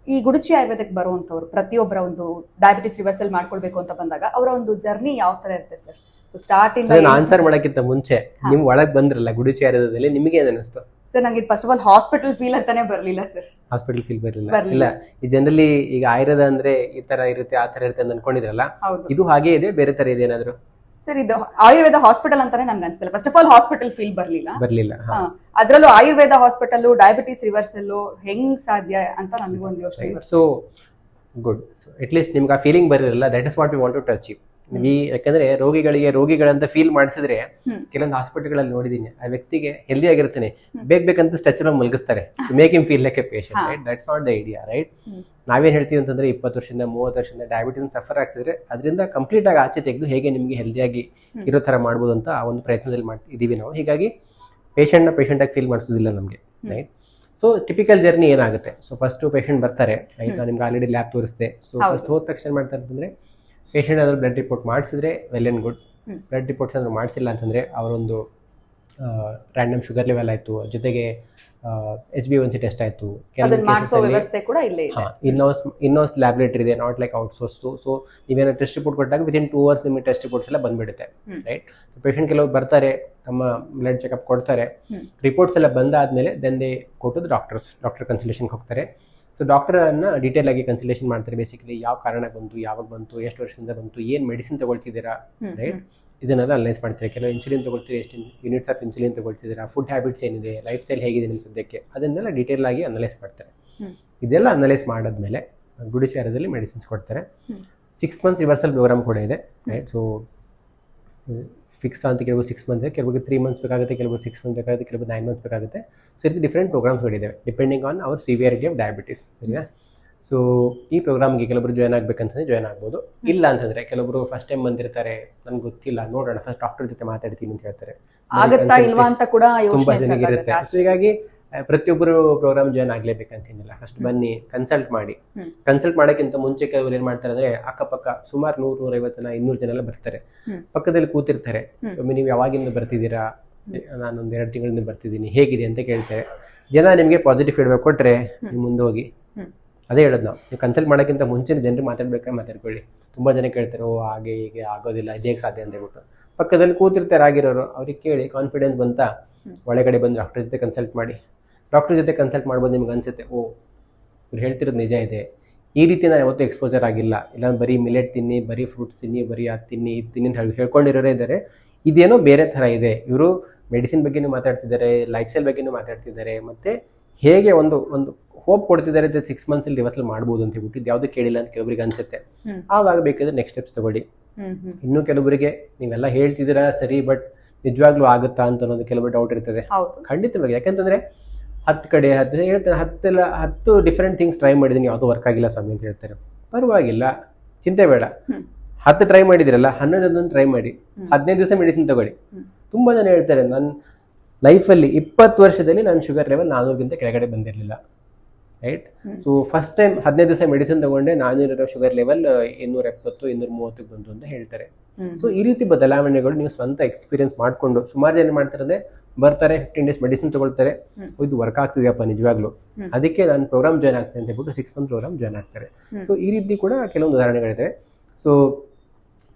A: ಈ ಗುಡುಚಿ ಆಯುರ್ವೇದಕ್ಕೆ ಬರುವಂಥವ್ರು ಪ್ರತಿಯೊಬ್ಬರ ಒಂದು ಡಯಾಬಿಟಿಸ್ ರಿವರ್ಸಲ್ ಮಾಡ್ಕೊಳ್ಬೇಕು ಅಂತ ಬಂದಾಗ ಅವರ ಒಂದು ಜರ್ನಿ ಯಾವ ತರ ಇರುತ್ತೆ ಸರ್? ಸೊ ಸ್ಟಾರ್ಟಿಂಗ್
B: ಆನ್ಸರ್ ಮಾಡಕ್ಕಿಂತ ಮುಂಚೆ ನಿಮ್ ಒಳಗ್ ಬಂದ್ರಲ್ಲ ಗುಡುಚಿ ಆಯುರ್ವೇದದಲ್ಲಿ, ನಿಮಗೆ ಏನ್ ಅನಿಸ್ತು
A: ಸರ್? ನಂಗೆ first of all hospital feel ಅಂತಾನೆ ಬರ್ಲಿಲ್ಲ ಸರ್.
B: ಹಾಸ್ಪಿಟಲ್ ಫೀಲ್ ಬರಲಿಲ್ಲ? ಇಲ್ಲ, ಈ ಜನರಲಿ ಈಗ ಆಯುರ್ವೇದ ಅಂದ್ರೆ ಈ ತರ ಇರುತ್ತೆ ಆ ತರ ಇರುತ್ತೆ ಅಂತ ಅನ್ಕೊಂಡಿದ್ರಲ್ಲ, ಇದು ಹಾಗೆ ಇದೆ ಬೇರೆ ತರ ಇದೆ ಏನಾದ್ರು?
A: ಸರ್, ಇದು ಆಯುರ್ವೇದ ಹಾಸ್ಪಿಟಲ್ ಅಂತಾನೆ ನನ್ಗೆ ಅನ್ಸ್ತಿಲ್ಲ. First of all hospital feel ಬರ್ಲಿಲ್ಲ. ಅದ್ರಲ್ಲೂ ಆಯುರ್ವೇದ ಹಾಸ್ಪಿಟಲ್ ಡಯಾಬಿಟಿಸ್ ರಿವರ್ಸಲ್ ಹೆಂಗ್ ಸಾಧ್ಯ ಅಂತ ನನಗೆ ಒಂದು ಯೋಚನೆ.
B: ಸೊ ಗುಡ್, ಅಟ್ ಲೀಸ್ಟ್ ನಿಮ್ಗೆ ಆ ಫೀಲಿಂಗ್ ಬರಲಿಲ್ಲ. That is what we want to achieve. ಯಾಕಂದ್ರೆ ರೋಗಿಗಳಂತ ಫೀಲ್ ಮಾಡಿಸಿದ್ರೆ, ಕೆಲವೊಂದು ಹಾಸ್ಪಿಟಲ್ಗಳಲ್ಲಿ ನೋಡಿದೀನಿ, ಆ ವ್ಯಕ್ತಿಗೆ ಹೆಲ್ದಿ ಆಗಿರ್ತಾನೆ, ಬೇಕಂತ ಸ್ಟ್ರೆಚರ್ ಮಲಗಿಸ್ತಾರೆ, make him feel like a patient, right? That's not the idea, right? ನಾವೇನ್ ಹೇಳ್ತೀವಿ ಅಂತಂದ್ರೆ, 20 ವರ್ಷದಿಂದ 30 ವರ್ಷದಿಂದ ಡಯಾಬಿಟಿಸ್ ಸಫರ್ ಆಗ್ತಿದ್ರೆ ಅದರಿಂದ ಕಂಪ್ಲೀಟ್ ಆಗಿ ಆಚೆ ತೆಗೆದು ಹೇಗೆ ನಿಮ್ಗೆ ಹೆಲ್ದಿಯಾಗಿ ಇರೋ ತರ ಮಾಡ್ಬೋದು ಅಂತ ಆ ಒಂದು ಪ್ರಯತ್ನದಲ್ಲಿ ಮಾಡ್ತಿದೀವಿ ನಾವು. ಹೀಗಾಗಿ ಪೇಷಂಟ್ ಆಗಿ ಫೀಲ್ ಮಾಡಿಸೋದಿಲ್ಲ ನಮಗೆ, ರೈಟ್? ಸೊ ಟಿಪಿಕಲ್ ಜರ್ನಿ ಏನಾಗುತ್ತೆ? ಸೊ ಫಸ್ಟ್ ಪೇಷಂಟ್ ಬರ್ತಾರೆ, ರೈಟ್? ನಿಮ್ಗೆ ಆಲ್ರೆಡಿ ಲ್ಯಾಬ್ ತೋರಿಸ್ತೆ. ಸೊ ಫಸ್ಟ್ ಹೋದ ತಕ್ಷಣ ಮಾಡ್ತಾರೆ ಅಂತಂದ್ರೆ, ಪೇಷಂಟ್ ಆದ್ರೂ ಬ್ಲಡ್ ರಿಪೋರ್ಟ್ ಮಾಡಿಸಿದ್ರೆ well and good. Blood reports ಆದ್ರೂ ಮಾಡಿಸಿಲ್ಲ ಅಂತಂದರೆ ಅವರೊಂದು ರ್ಯಾಂಡಮ್ ಶುಗರ್ ಲೆವೆಲ್ ಆಯಿತು, ಜೊತೆಗೆ HbA1c ಟೆಸ್ಟ್ ಆಯಿತು,
A: ಅದನ್ನ ಮಾಡಿಸೋ ವ್ಯವಸ್ಥೆ ಕೂಡ ಇಲ್ಲೇ ಇದೆ.
B: ಇನ್ನೋಸ್ ಲ್ಯಾಬ್ರೇಟರಿ ಇದೆ, ನಾಟ್ ಲೈಕ್ ಔಟ್ಸೋರ್ಸು. ಸೊ ನೀವೇನೋ ಟೆಸ್ಟ್ ರಿಪೋರ್ಟ್ ಕೊಟ್ಟಾಗ ವಿತಿನ್ 2 hours ನಿಮಗೆ ಟೆಸ್ಟ್ ರಿಪೋರ್ಟ್ಸ್ ಎಲ್ಲ ಬಂದ್ಬಿಡುತ್ತೆ, ರೈಟ್. ಪೇಷಂಟ್ ಕೆಲವರು ಬರ್ತಾರೆ, ತಮ್ಮ ಬ್ಲಡ್ ಚೆಕಪ್ ಕೊಡ್ತಾರೆ, ರಿಪೋರ್ಟ್ಸ್ ಎಲ್ಲ ಬಂದಾದ್ಮೇಲೆ then they go to the doctor ಕನ್ಸಲ್ಟೇಷನ್ಗೆ ಹೋಗ್ತಾರೆ. ಸೊ ಡಾಕ್ಟರನ್ನು ಡೀಟೇಲ್ ಆಗಿ ಕನ್ಸಲ್ಟೇಷನ್ ಮಾಡ್ತಾರೆ. ಬೇಸಿಕಲಿ ಯಾವ ಕಾರಣ ಬಂತು, ಯಾವಾಗ ಬಂತು, ಎಷ್ಟು ವರ್ಷದಿಂದ ಬಂತು, ಏನು ಮೆಡಿಸಿನ್ ತಗೊಳ್ತಿದ್ದೀರಾ, ರೈಟ್, ಇದನ್ನೆಲ್ಲ ಅನಲೈಸ್ ಮಾಡ್ತಾರೆ. ಕೆಲವು ಇನ್ಸುಲಿನ್ ತಗೊಳ್ತೀರಿ, ಎಷ್ಟು ಯೂನಿಟ್ಸ್ ಆಫ್ ಇನ್ಸುಲಿನ್ ತಗೊಳ್ತಿದ್ದೀರಾ, ಫುಡ್ ಹ್ಯಾಬಿಟ್ಸ್ ಏನಿದೆ, ಲೈಫ್ ಸ್ಟೈಲ್ ಹೇಗಿದೆ ನಿಮ್ಮ ಸದ್ಯಕ್ಕೆ, ಅದನ್ನೆಲ್ಲ ಡೀಟೇಲ್ ಆಗಿ ಅನಲೈಸ್ ಮಾಡ್ತಾರೆ. ಇದೆಲ್ಲ ಅನಲೈಸ್ ಮಾಡಾದ್ಮೇಲೆ ಗುಡಿಚಾರದಲ್ಲಿ ಮೆಡಿಸಿನ್ಸ್ ಕೊಡ್ತಾರೆ. 6 months ರಿವರ್ಸಲ್ ಪ್ರೋಗ್ರಾಮ್ ಕೂಡ ಇದೆ, ರೈಟ್. ಸೊ ಫಿಕ್ಸ್ ಅಂತ ಕೆಲವು 6 months, ಕೆಲವು 3 months ಬೇಕಾಗುತ್ತೆ, ಕೆಲವು 6 months ಬೇಕಾಗುತ್ತೆ, ಕೆಲವು 9 months ಬೇಕಾಗುತ್ತೆ. ಸೊ ಇದು ಡಿಫ್ರೆಂಟ್ ಪ್ರೋಗ್ರಾಮ್ಸ್ಗಳಿದ್ದಾವೆ ಡಿಪೆಂಡಿಂಗ್ ಆನ್ ಅವರ್ ಸಿವಿಯರಿಟಿ ಆಫ್ ಡಯಾಬಿಟೀಸ್, ಸರಿಯಾ. ಸೊ ಈ ಪ್ರೋಗ್ರಾಮ್ಗೆ ಕೆಲವರು ಜಾಯ್ನ್ ಆಗಬೇಕಂತಂದ್ರೆ ಜಾಯ್ನ್ ಆಗ್ಬೋದು. ಇಲ್ಲ ಅಂತಂದರೆ ಕೆಲವರು ಫಸ್ಟ್ ಟೈಮ್ ಬಂದಿರ್ತಾರೆ, ನನಗೆ ಗೊತ್ತಿಲ್ಲ, ನೋಡೋಣ ಫಸ್ಟ್ ಡಾಕ್ಟರ್ ಜೊತೆ ಮಾತಾಡ್ತೀನಿ ಅಂತ ಹೇಳ್ತಾರೆ.
A: ಆಗುತ್ತಾ ಇಲ್ವಾ ಅಂತ ಕೂಡ
B: ತುಂಬ ಜನಕ್ಕೆ ಇರುತ್ತೆ. ಸೊ ಹೀಗಾಗಿ ಪ್ರತಿಯೊಬ್ಬರು ಪ್ರೋಗ್ರಾಮ್ ಜಾಯ್ನ್ ಆಗ್ಲೇಬೇಕಂತೇನಿಲ್ಲ. ಫಸ್ಟ್ ಬನ್ನಿ, ಕನ್ಸಲ್ಟ್ ಮಾಡಿ. ಕನ್ಸಲ್ಟ್ ಮಾಡೋಕ್ಕಿಂತ ಮುಂಚೆ ಕೆಲವರು ಏನ್ ಮಾಡ್ತಾರೆ ಅಂದ್ರೆ ಅಕ್ಕಪಕ್ಕ ಸುಮಾರು 100-150 ಜನ 200 ಜನ ಎಲ್ಲ ಬರ್ತಾರೆ, ಪಕ್ಕದಲ್ಲಿ ಕೂತಿರ್ತಾರೆ. ಒಮ್ಮೆ ನೀವು ಯಾವಾಗಿಂದ ಬರ್ತಿದ್ದೀರಾ, ನಾನೊಂದು 2 ತಿಂಗಳಿಂದ ಬರ್ತಿದ್ದೀನಿ, ಹೇಗಿದೆ ಅಂತ ಕೇಳ್ತಾರೆ. ಜನ ನಿಮಗೆ ಪಾಸಿಟಿವ್ ಫೀಡ್ಬ್ಯಾಕ್ ಕೊಟ್ಟರೆ ನೀವು ಮುಂದೆ ಹೋಗಿ. ಅದೇ ಹೇಳೋದು ನಾವು, ನೀವು ಕನ್ಸಲ್ಟ್ ಮಾಡೋಕ್ಕಿಂತ ಮುಂಚೆ ಜನರಿಗೆ ಮಾತಾಡ್ಕೊಳ್ಳಿ. ತುಂಬ ಜನ ಕೇಳ್ತಾರೆ, ಓ ಹಾಗೆ ಹೀಗೆ ಆಗೋದಿಲ್ಲ, ಇದೇಗೆ ಸಾಧ್ಯ ಅಂತ ಹೇಳ್ಬಿಟ್ಟು. ಪಕ್ಕದಲ್ಲಿ ಕೂತಿರ್ತಾರೆ ಆಗಿರೋರು, ಅವ್ರಿಗೆ ಕೇಳಿ ಕಾನ್ಫಿಡೆನ್ಸ್ ಬಂತ ಒಳಗಡೆ ಬಂದು ಡಾಕ್ಟರ್ ಜೊತೆ ಕನ್ಸಲ್ಟ್ ಮಾಡಿ. ಡಾಕ್ಟರ್ ಜೊತೆ ಕನ್ಸಲ್ಟ್ ಮಾಡ್ಬೋದು, ನಿಮ್ಗೆ ಅನ್ಸುತ್ತೆ ಓ ಇವ್ರು ಹೇಳ್ತಿರೋದು ನಿಜ ಇದೆ, ಈ ರೀತಿ ನಾನು ಯಾವತ್ತೂ ಎಕ್ಸ್ಪೋಜರ್ ಆಗಿಲ್ಲ, ಇಲ್ಲ ಬರೀ ಮಿಲೆಟ್ ತಿನ್ನಿ, ಬರೀ ಫ್ರೂಟ್ಸ್ ತಿನ್ನಿ, ಬರೀ ಅದು ತಿನ್ನಿ ಇದು ತಿನ್ನಿ ಅಂತ ಹೇಳ್ಕೊಂಡಿರೋರೇ ಇದ್ದಾರೆ. ಇದೇನೋ ಬೇರೆ ಥರ ಇದೆ, ಇವರು ಮೆಡಿಸಿನ್ ಬಗ್ಗೆನೂ ಮಾತಾಡ್ತಿದ್ದಾರೆ, ಲೈಫ್ ಸ್ಟೈಲ್ ಬಗ್ಗೆನೂ ಮಾತಾಡ್ತಿದ್ದಾರೆ, ಮತ್ತು ಹೇಗೆ ಒಂದು ಹೋಪ್ ಕೊಡ್ತಿದ್ದಾರೆ 6 months ರಿವರ್ಸಲ್ ಮಾಡ್ಬೋದು ಅಂತ ಹೇಳ್ಬಿಟ್ಟು ಇದು ಯಾವುದೂ ಕೇಳಿಲ್ಲ ಅಂತ ಕೆಲವರಿಗೆ ಅನ್ಸುತ್ತೆ. ಆವಾಗ ಬೇಕಾದ್ರೆ ನೆಕ್ಸ್ಟ್ ಸ್ಟೆಪ್ಸ್ ತಗೊಳ್ಳಿ. ಇನ್ನು ಕೆಲವರಿಗೆ ನೀವೆಲ್ಲ ಹೇಳ್ತಿದ್ದೀರಾ ಸರಿ, ಬಟ್ ನಿಜವಾಗ್ಲೂ ಆಗುತ್ತಾ ಅಂತ ಅನ್ನೋದು ಕೆಲವರು ಡೌಟ್ ಇರ್ತದೆ. ಖಂಡಿತವಾಗಿ, ಯಾಕಂತಂದ್ರೆ 10 ಕಡೆ 10 ಹೇಳ್ತಾರೆ, 10 ಡಿಫ್ರೆಂಟ್ ಥಿಂಗ್ಸ್ ಟ್ರೈ ಮಾಡಿದ್ದೀನಿ, ಯಾವುದೂ ವರ್ಕ್ ಆಗಿಲ್ಲ ಸ್ವಾಮಿ ಅಂತ ಹೇಳ್ತಾರೆ. ಪರವಾಗಿಲ್ಲ, ಚಿಂತೆ ಬೇಡ. 10 ಟ್ರೈ ಮಾಡಿದಿರಲ್ಲ, 11 ಟ್ರೈ ಮಾಡಿ, 15 ದಿವಸ ಮೆಡಿಸಿನ್ ತಗೊಳ್ಳಿ. ತುಂಬ ಜನ ಹೇಳ್ತಾರೆ, ನನ್ನ ಲೈಫಲ್ಲಿ 20 ವರ್ಷದಲ್ಲಿ ನನ್ನ ಶುಗರ್ ಲೆವೆಲ್ 400ಗಿಂತ ಕೆಳಗಡೆ ಬಂದಿರಲಿಲ್ಲ, ರೈಟ್. ಸೊ ಫಸ್ಟ್ ಟೈಮ್ 15 ದಿವಸ ಮೆಡಿಸಿನ್ ತಗೊಂಡೆ 400 ಶುಗರ್ ಲೆವೆಲ್ 270-230 ಬಂತು ಅಂತ ಹೇಳ್ತಾರೆ. ಸೊ ಈ ರೀತಿ ಬದಲಾವಣೆಗಳು ನೀವು ಸ್ವಂತ ಎಕ್ಸ್ಪೀರಿಯನ್ಸ್ ಮಾಡಿಕೊಂಡು, ಸುಮಾರು ಜನ ಮಾಡ್ತಾರೆ, ಬರ್ತಾರೆ 15 days ಮೆಡಿಸಿನ್ ತಗೊಳ್ತಾರೆ, ಇದು ವರ್ಕ್ ಆಗ್ತಿದೆಯಪ್ಪ ನಿಜವಾಗ್ಲೂ, ಅದಕ್ಕೆ ನಾನು ಪ್ರೋಗ್ರಾಮ್ ಜಾಯ್ನ್ ಆಗ್ತೇನೆ ಅಂತ ಹೇಳ್ಬಿಟ್ಟು 6 month ಪ್ರೋಗ್ರಾಮ್ ಜಾಯ್ನ್ ಆಗ್ತಾರೆ. ಸೊ ಈ ರೀತಿ ಕೂಡ ಕೆಲವೊಂದು ಉದಾಹರಣೆಗಳಿವೆ. ಸೊ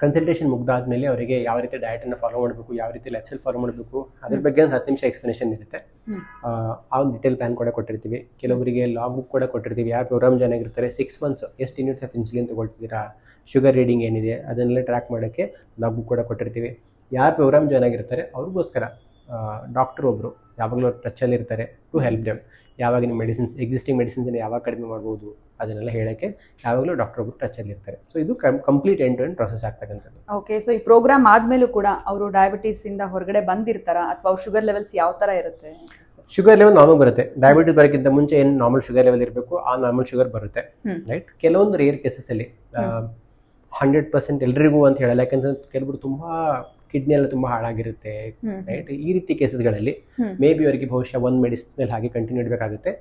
B: ಕನ್ಸಲ್ಟೇಷನ್ ಮುಗ್ದಾದ್ಮೇಲೆ ಅವರಿಗೆ ಯಾವ ರೀತಿ ಡಯಟನ್ನು ಫಾಲೋ ಮಾಡಬೇಕು, ಯಾವ ರೀತಿ ಲೈಫ್ ಸ್ಟೈಲ್ ಫಾಲೋ ಮಾಡಬೇಕು, ಅದ್ರ ಬಗ್ಗೆ ಒಂದು 10 ನಿಮಿಷ ಎಕ್ಸ್ಪ್ಲನೇಷನ್ ಇರುತ್ತೆ. ಆ ಒಂದು ಡಿಟೇಲ್ ಪ್ಲಾನ್ ಕೂಡ ಕೊಟ್ಟಿರ್ತೀವಿ. ಕೆಲವರಿಗೆ ಲಾಗ್ ಬುಕ್ ಕೂಡ ಕೊಟ್ಟಿರ್ತೀವಿ. ಯಾರು ಪ್ರೋಗ್ರಾಮ್ ಜಾಯ್ನ್ ಆಗಿರ್ತಾರೆ 6 months ಎಷ್ಟು ಯೂನಿಟ್ಸ್ ಆಫ್ ಇನ್ಸುಲಿನ್ ತೊಗೊಳ್ತಿದ್ದೀರಾ, ಶುಗರ್ ರೀಡಿಂಗ್ ಏನಿದೆ ಅದನ್ನೆಲ್ಲ ಟ್ರ್ಯಾಕ್ ಮಾಡೋಕ್ಕೆ ಲಾಗ್ ಬುಕ್ ಕೂಡ ಕೊಟ್ಟಿರ್ತೀವಿ. ಯಾರು ಪ್ರೋಗ್ರಾಮ್ ಜಾಯ್ನ್ ಆಗಿರ್ತಾರೆ ಅವ್ರಿಗೋಸ್ಕರ ಡಾಕ್ಟರ್ ಒಬ್ಬರು ಯಾವಾಗಲೂ ಟಚಲ್ಲಿ ಇರ್ತಾರೆ ಟು ಹೆಲ್ಪ್ ದೆಮ್. ಯಾವಾಗ ನಿಮ್ಮ ಎಕ್ಸಿಸ್ಟಿಂಗ್ ಮೆಡಿಸಿನ್ಸನ್ನು ಯಾವಾಗ ಕಡಿಮೆ ಮಾಡ್ಬೋದು ಅದನ್ನೆಲ್ಲ ಹೇಳೋಕ್ಕೆ ಯಾವಾಗಲೂ ಡಾಕ್ಟರ್ ಒಬ್ಬರು ಟಚಲ್ಲಿ ಇರ್ತಾರೆ. ಸೊ ಇದು complete end to end process ಆಗ್ತಕ್ಕಂಥದ್ದು.
A: ಓಕೆ, ಸೊ ಈ ಪ್ರೋಗ್ರಾಮ್ ಆದ್ಮೇಲೂ ಕೂಡ ಅವರು ಡಯಾಬಿಟೀಸ್ ಇಂದ ಹೊರಗಡೆ ಬಂದಿರ್ತಾರ, ಅಥವಾ ಅವ್ರ ಶುಗರ್ ಲೆವೆಲ್ಸ್ ಯಾವ ತರ ಇರುತ್ತೆ?
B: ಶುಗರ್ ಲೆವೆಲ್ ನಾರ್ಮಲ್ ಬರುತ್ತೆ. ಡಯಾಬಿಟೀಸ್ ಬರೋಕ್ಕಿಂತ ಮುಂಚೆ ಏನು ನಾರ್ಮಲ್ ಶುಗರ್ ಲೆವೆಲ್ ಇರಬೇಕು ಆ ನಾರ್ಮಲ್ ಶುಗರ್ ಬರುತ್ತೆ, ರೈಟ್. ಕೆಲವೊಂದು ರೇರ್ ಕೇಸಸ್ಸಲ್ಲಿ 100% ಎಲ್ರಿಗೂ ಅಂತ ಹೇಳಲ್ಲ, ಯಾಕಂದ್ರೆ ಕೆಲವರು ತುಂಬಾ ಕಿಡ್ನಿ ಎಲ್ಲ ತುಂಬಾ ಹಾಳಾಗಿರುತ್ತೆ, ರೈಟ್. ಈ ರೀತಿ ಕೇಸಸ್ಗಳಲ್ಲಿ ಮೇ ಬಿ ಅವರಿಗೆ ಬಹುಶಃ ಒಂದು ಮೆಡಿಸಿನ್ ಮೇಲೆ ಹಾಗೆ ಕಂಟಿನ್ಯೂ ಇಡಬೇಕಾಗುತ್ತೆ.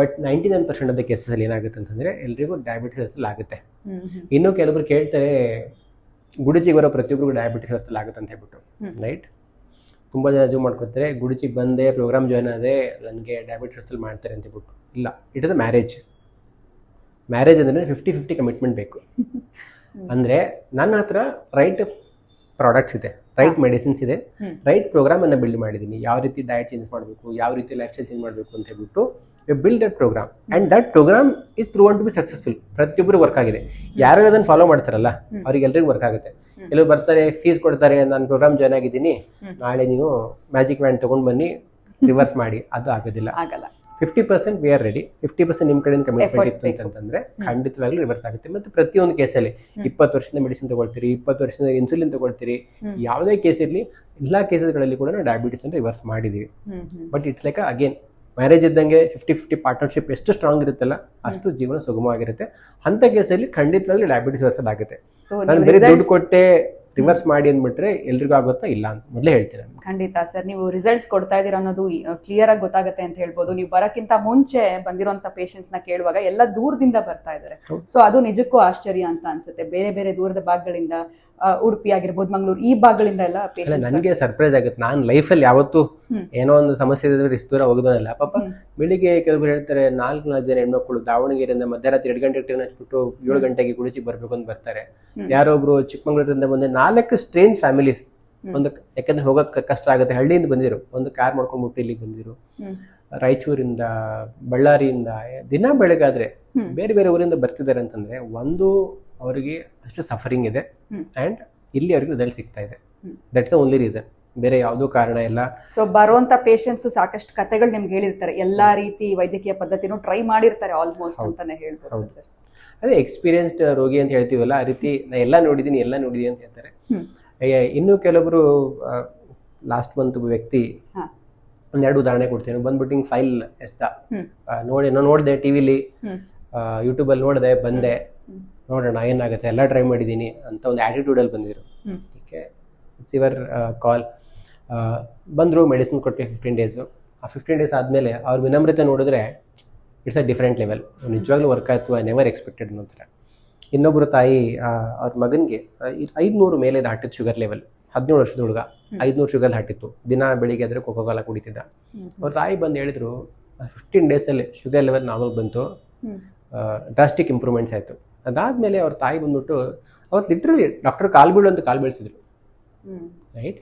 B: ಬಟ್ 99% ಆಫ್ ದ ಕೇಸಸ್ಸಲ್ಲಿ ಏನಾಗುತ್ತೆ ಅಂತಂದ್ರೆ ಎಲ್ರಿಗೂ ಡಯಾಬಿಟಿಸ್ ಆಗುತ್ತೆ. ಇನ್ನು ಕೆಲವರು ಕೇಳ್ತಾರೆ, ಗುಡಿಚಿಗೆ ಬರೋ ಪ್ರತಿಯೊಬ್ಬರಿಗೂ ಡಯಾಬಿಟಿಸ್ ಆಗುತ್ತೆ ಅಂತ ಹೇಳ್ಬಿಟ್ಟು, ರೈಟ್. ತುಂಬ ಜನ ಜೂಮ್ ಮಾಡ್ಕೊತಾರೆ, ಗುಡಿಚಿಗೆ ಬಂದೆ ಪ್ರೋಗ್ರಾಮ್ ಜಾಯ್ನ್ ಆದೆ ನನಗೆ ಡಯಾಬಿಟಿಸ್ ಮಾಡ್ತಾರೆ ಅಂತ ಹೇಳ್ಬಿಟ್ಟು. ಇಲ್ಲ, ಇಟ್ ಇಸ್ ಅ ಮ್ಯಾರೇಜ್ ಅಂದರೆ 50-50 ಕಮಿಟ್ಮೆಂಟ್ ಬೇಕು. ಅಂದರೆ ನನ್ನ ಹತ್ರ ರೈಟ್ ಪ್ರಾಡಕ್ಟ್ಸ್ ಇದೆ, ರೈಟ್ ಮೆಡಿಸಿನ್ಸ್ ಇದೆ, ರೈಟ್ ಪ್ರೋಗ್ರಾಮನ್ನು ಬಿಲ್ಡ್ ಮಾಡಿದ್ದೀನಿ. ಯಾವ ರೀತಿ ಡಯಟ್ ಚೇಂಜ್ ಮಾಡಬೇಕು, ಯಾವ ರೀತಿ ಲೈಫ್ ಸ್ಟೈಲ್ ಚೇಂಜ್ ಮಾಡಬೇಕು ಅಂತ ಹೇಳ್ಬಿಟ್ಟು you build that programme, and that programme is proven to be successful. ಪ್ರತಿಯೊಬ್ಬರು ವರ್ಕ್ ಆಗಿದೆ. ಯಾರು ಅದನ್ನು ಫಾಲೋ ಮಾಡ್ತಾರಲ್ಲ ಅವ್ರಿಗೆ ಎಲ್ರಿಗೂ ವರ್ಕ್ ಆಗುತ್ತೆ. ಎಲ್ಲರೂ ಬರ್ತಾರೆ, ಫೀಸ್ ಕೊಡ್ತಾರೆ, ನಾನು ಪ್ರೋಗ್ರಾಮ್ ಜಾಯ್ನ್ ಆಗಿದ್ದೀನಿ, ನಾಳೆ ನೀವು ಮ್ಯಾಜಿಕ್ ವ್ಯಾಂಡ್ ತೊಗೊಂಡು ಬನ್ನಿ ರಿವರ್ಸ್ ಮಾಡಿ, ಅದು ಆಗೋದಿಲ್ಲ. 50% ವಿ ಆರ್ ರೆಡಿ, 50% ನಿಮ್ಮ ಕಡೆಯಿಂದ ಕಮಿಟ್ಮೆಂಟ್ ಇತ್ತು ಅಂತಂದ್ರೆ ಖಂಡಿತವಾಗ್ಲೂ ರಿವರ್ಸ್ ಆಗುತ್ತೆ. ಮತ್ತೆ ಪ್ರತಿಯೊಂದು ಕೇಸಲ್ಲಿ 20 ವರ್ಷದಿಂದ ಮೆಡಿಸಿನ್ ತಗೊಳ್ತೀರಿ, 20 ವರ್ಷದಿಂದ ಇನ್ಸುಲಿನ್ ತಗೊಳ್ತೀರಿ, ಯಾವುದೇ ಕೇಸ್ ಇರಲಿ ಎಲ್ಲ ಕೇಸಸ್ಗಳಲ್ಲಿ ಕೂಡ ನಾವು ಡಯಾಬಿಟಿಸ್ ಅನ್ನು ರಿವರ್ಸ್ ಮಾಡಿದೀವಿ. But it's like again marriage ಇದ್ದಂಗೆ 50-50 ಪಾರ್ಟ್ನರ್ಶಿಪ್ ಎಷ್ಟು ಸ್ಟ್ರಾಂಗ್ ಇರುತ್ತಲ್ಲ ಅಷ್ಟು ಜೀವನ ಸುಗಮವಾಗಿರುತ್ತೆ. ಅಂತ ಕೇಸಲ್ಲಿ ಖಂಡಿತವಾಗ್ಲೂ ಡಯಾಬಿಟಿಸ್ ರಿವರ್ಸಲ್ ಆಗುತ್ತೆ. ನಾನು ಬೇರೆ ದುಡ್ಡು ಕೊಟ್ಟೆ ರಿವರ್ಸ್ ಮಾಡಿ ಅಂದ್ಬಿಟ್ರೆ ಎಲ್ರಿಗೂ ಆಗುತ್ತಾ ಇಲ್ಲ ಅಂತ ಮೊದಲೇ ಹೇಳ್ತೀನಿ.
A: ಖಂಡಿತ ಸರ್, ನೀವು ರಿಸಲ್ಟ್ಸ್ ಕೊಡ್ತಾ ಇದ್ದೀರಾ ಅನ್ನೋದು ಕ್ಲಿಯರ್ ಆಗಿ ಗೊತ್ತಾಗುತ್ತೆ ಅಂತ ಹೇಳ್ಬೋದು. ನೀವು ಬರೋಕ್ಕಿಂತ ಮುಂಚೆ ಬಂದಿರುವಂತ ಪೇಷಂಟ್ಸ್ ನ ಕೇಳುವಾಗ ಎಲ್ಲ ದೂರದಿಂದ ಬರ್ತಾ ಇದ್ದಾರೆ. ಸೊ ಅದು ನಿಜಕ್ಕೂ ಆಶ್ಚರ್ಯ ಅಂತ ಅನ್ಸುತ್ತೆ. ಬೇರೆ ಬೇರೆ ದೂರದ ಭಾಗಗಳಿಂದ ಉಡುಪಿ ಆಗಿರ್ಬೋದು, ಮಂಗಳೂರು, ಈ ಭಾಗಗಳಿಂದ ಎಲ್ಲ
B: ಅಲ್ಲ,
A: ಪೇಷಂಟ್ಸ್.
B: ನನಗೆ ಸರ್ಪ್ರೈಸ್ ಆಗುತ್ತೆ. ನಾನು ಲೈಫಲ್ಲಿ ಯಾವತ್ತೂ ಏನೋ ಒಂದು ಸಮಸ್ಯೆ ಇದ್ರೆ ಇಷ್ಟು ದೂರ ಹೋಗೋದಲ್ಲ ಪಾಪ. ಬೆಳಿಗ್ಗೆ ಕೆಲವರು ಹೇಳ್ತಾರೆ 4 ಜನ ಹೆಣ್ಮಕ್ಳು ದಾವಣಗೆರೆಯಿಂದ ಮಧ್ಯರಾತ್ರಿ 2 ಗಂಟೆಗೆ ಟ್ರೈನ್ ಹಚ್ಬಿಟ್ಟು 7 ಗಂಟೆಗೆ ಗುಡಿಚಿಗೆ ಬರ್ಬೇಕು ಅಂತ ಬರ್ತಾರೆ. ಯಾರೊಬ್ರು ಚಿಕ್ಕಮಂಗ್ಳೂರಿಂದ ಬಂದೆ 4 ಸ್ಟ್ರೇಂಜ್ ಫ್ಯಾಮಿಲೀಸ್. ಒಂದು ಯಾಕಂದ್ರೆ ಹೋಗಕ್ಕೆ ಕಷ್ಟ ಆಗುತ್ತೆ, ಹಳ್ಳಿಯಿಂದ ಬಂದಿರು, ಒಂದು ಕಾರ್ ಮಾಡ್ಕೊಂಡ್ಬಿಟ್ಟು ಇಲ್ಲಿಗೆ ಬಂದಿರು, ರಾಯಚೂರಿಂದ, ಬಳ್ಳಾರಿಯಿಂದ, ದಿನ ಬೆಳಗಾದ್ರೆ ಬೇರೆ ಬೇರೆ ಊರಿಂದ ಬರ್ತಿದ್ದಾರೆ ಅಂತಂದ್ರೆ ಒಂದು ಅವರಿಗೆ ಅಷ್ಟು ಸಫರಿಂಗ್ ಇದೆ ಅಂಡ್ ಇಲ್ಲಿ ಅವ್ರಿಗೆ ರಿಸಲ್ಟ್ ಸಿಗ್ತಾ ಇದೆ. ದಟ್ಸ್ ಓನ್ಲಿ ರೀಸನ್, ಬೇರೆ ಯಾವುದೋ ಕಾರಣ ಇಲ್ಲ.
A: ಸೊ ಬರುವಂತ ಪೇಷಂಟ್ಸ್ ಸಾಕಷ್ಟು ಕಥೆಗಳು ನಿಮ್ಗೆ ಹೇಳಿರ್ತಾರೆ, ಎಲ್ಲಾ ರೀತಿ ವೈದ್ಯಕೀಯ ಪದ್ಧತಿನೂ ಟ್ರೈ ಮಾಡಿರ್ತಾರೆ ಆಲ್ಮೋಸ್ಟ್ ಅಂತಾನೆ ಹೇಳ್ಬೋದು ಸರ್.
B: ಅದೇ ಎಕ್ಸ್ಪೀರಿಯನ್ಸ್ಡ್ ರೋಗಿ ಅಂತ ಹೇಳ್ತೀವಲ್ಲ, ಆ ರೀತಿ ನಾ ಎಲ್ಲ ನೋಡಿದೀನಿ ಅಂತ ಹೇಳ್ತಾರೆ. ಇನ್ನು ಕೆಲವೊಬ್ರು ಲಾಸ್ಟ್ ಮಂತ್ ವ್ಯಕ್ತಿ, ಒಂದೆರಡು ಉದಾಹರಣೆ ಕೊಡ್ತೀನಿ. ಬಂದ್ಬಿಟ್ಟು ಹಿಂಗೆ ಫೈಲ್ ಎಸ್ತ ನೋಡಿದೆ ಟಿವಿಲಿ, ಯೂಟ್ಯೂಬಲ್ಲಿ ನೋಡಿದೆ, ಬಂದೆ ನೋಡೋಣ ಏನಾಗುತ್ತೆ, ಎಲ್ಲ ಟ್ರೈ ಮಾಡಿದ್ದೀನಿ ಅಂತ ಒಂದು ಆ್ಯಟಿಟ್ಯೂಡಲ್ಲಿ ಬಂದಿದ್ರು. Okay, it's your call. ಬಂದರು, ಮೆಡಿಸಿನ್ ಕೊಟ್ಟು 15 ಡೇಸು. ಆ 15 ಡೇಸ್ ಆದಮೇಲೆ ಅವ್ರ ವಿನಮ್ರತೆ ನೋಡಿದ್ರೆ ಇಟ್ಸ್ ಅ ಡಿಫ್ರೆಂಟ್ ಲೆವೆಲ್. ನಿಜವಾಗ್ಲೂ ವರ್ಕ್ ಆಯಿತು, ಐ ನೆವರ್ ಎಕ್ಸ್ಪೆಕ್ಟೆಡ್ ಅನ್ನೋ ಥರ. ಇನ್ನೊಬ್ಬರು ತಾಯಿ ಅವ್ರ ಮಗನಿಗೆ 500 ಮೇಲೆ ದಾಟಿತ್ತು ಶುಗರ್ ಲೆವೆಲ್. 17 ವರ್ಷದ ಹುಡುಗ 500 ಶುಗರ್ ದಾಟಿತ್ತು. ದಿನ ಬೆಳಿಗ್ಗೆ ಆದರೆ ಕೋಕೋಕಾಲ ಕುಡಿತಿದ್ದ. ಅವ್ರ ತಾಯಿ ಬಂದು ಹೇಳಿದ್ರು 15 ಡೇಸಲ್ಲಿ ಶುಗರ್ ಲೆವೆಲ್ ನಾರ್ಮಲ್ ಬಂತು, ಡ್ರಾಸ್ಟಿಕ್ ಇಂಪ್ರೂವ್ಮೆಂಟ್ಸ್ ಆಯಿತು. ಅದಾದಮೇಲೆ ಅವ್ರ ತಾಯಿ ಬಂದ್ಬಿಟ್ಟು ಅವತ್ತು ಲಿಟ್ರಲಿ ಡಾಕ್ಟರ್ ಕಾಲು ಬೀಳಿಸಿದ್ರು. ರೈಟ್,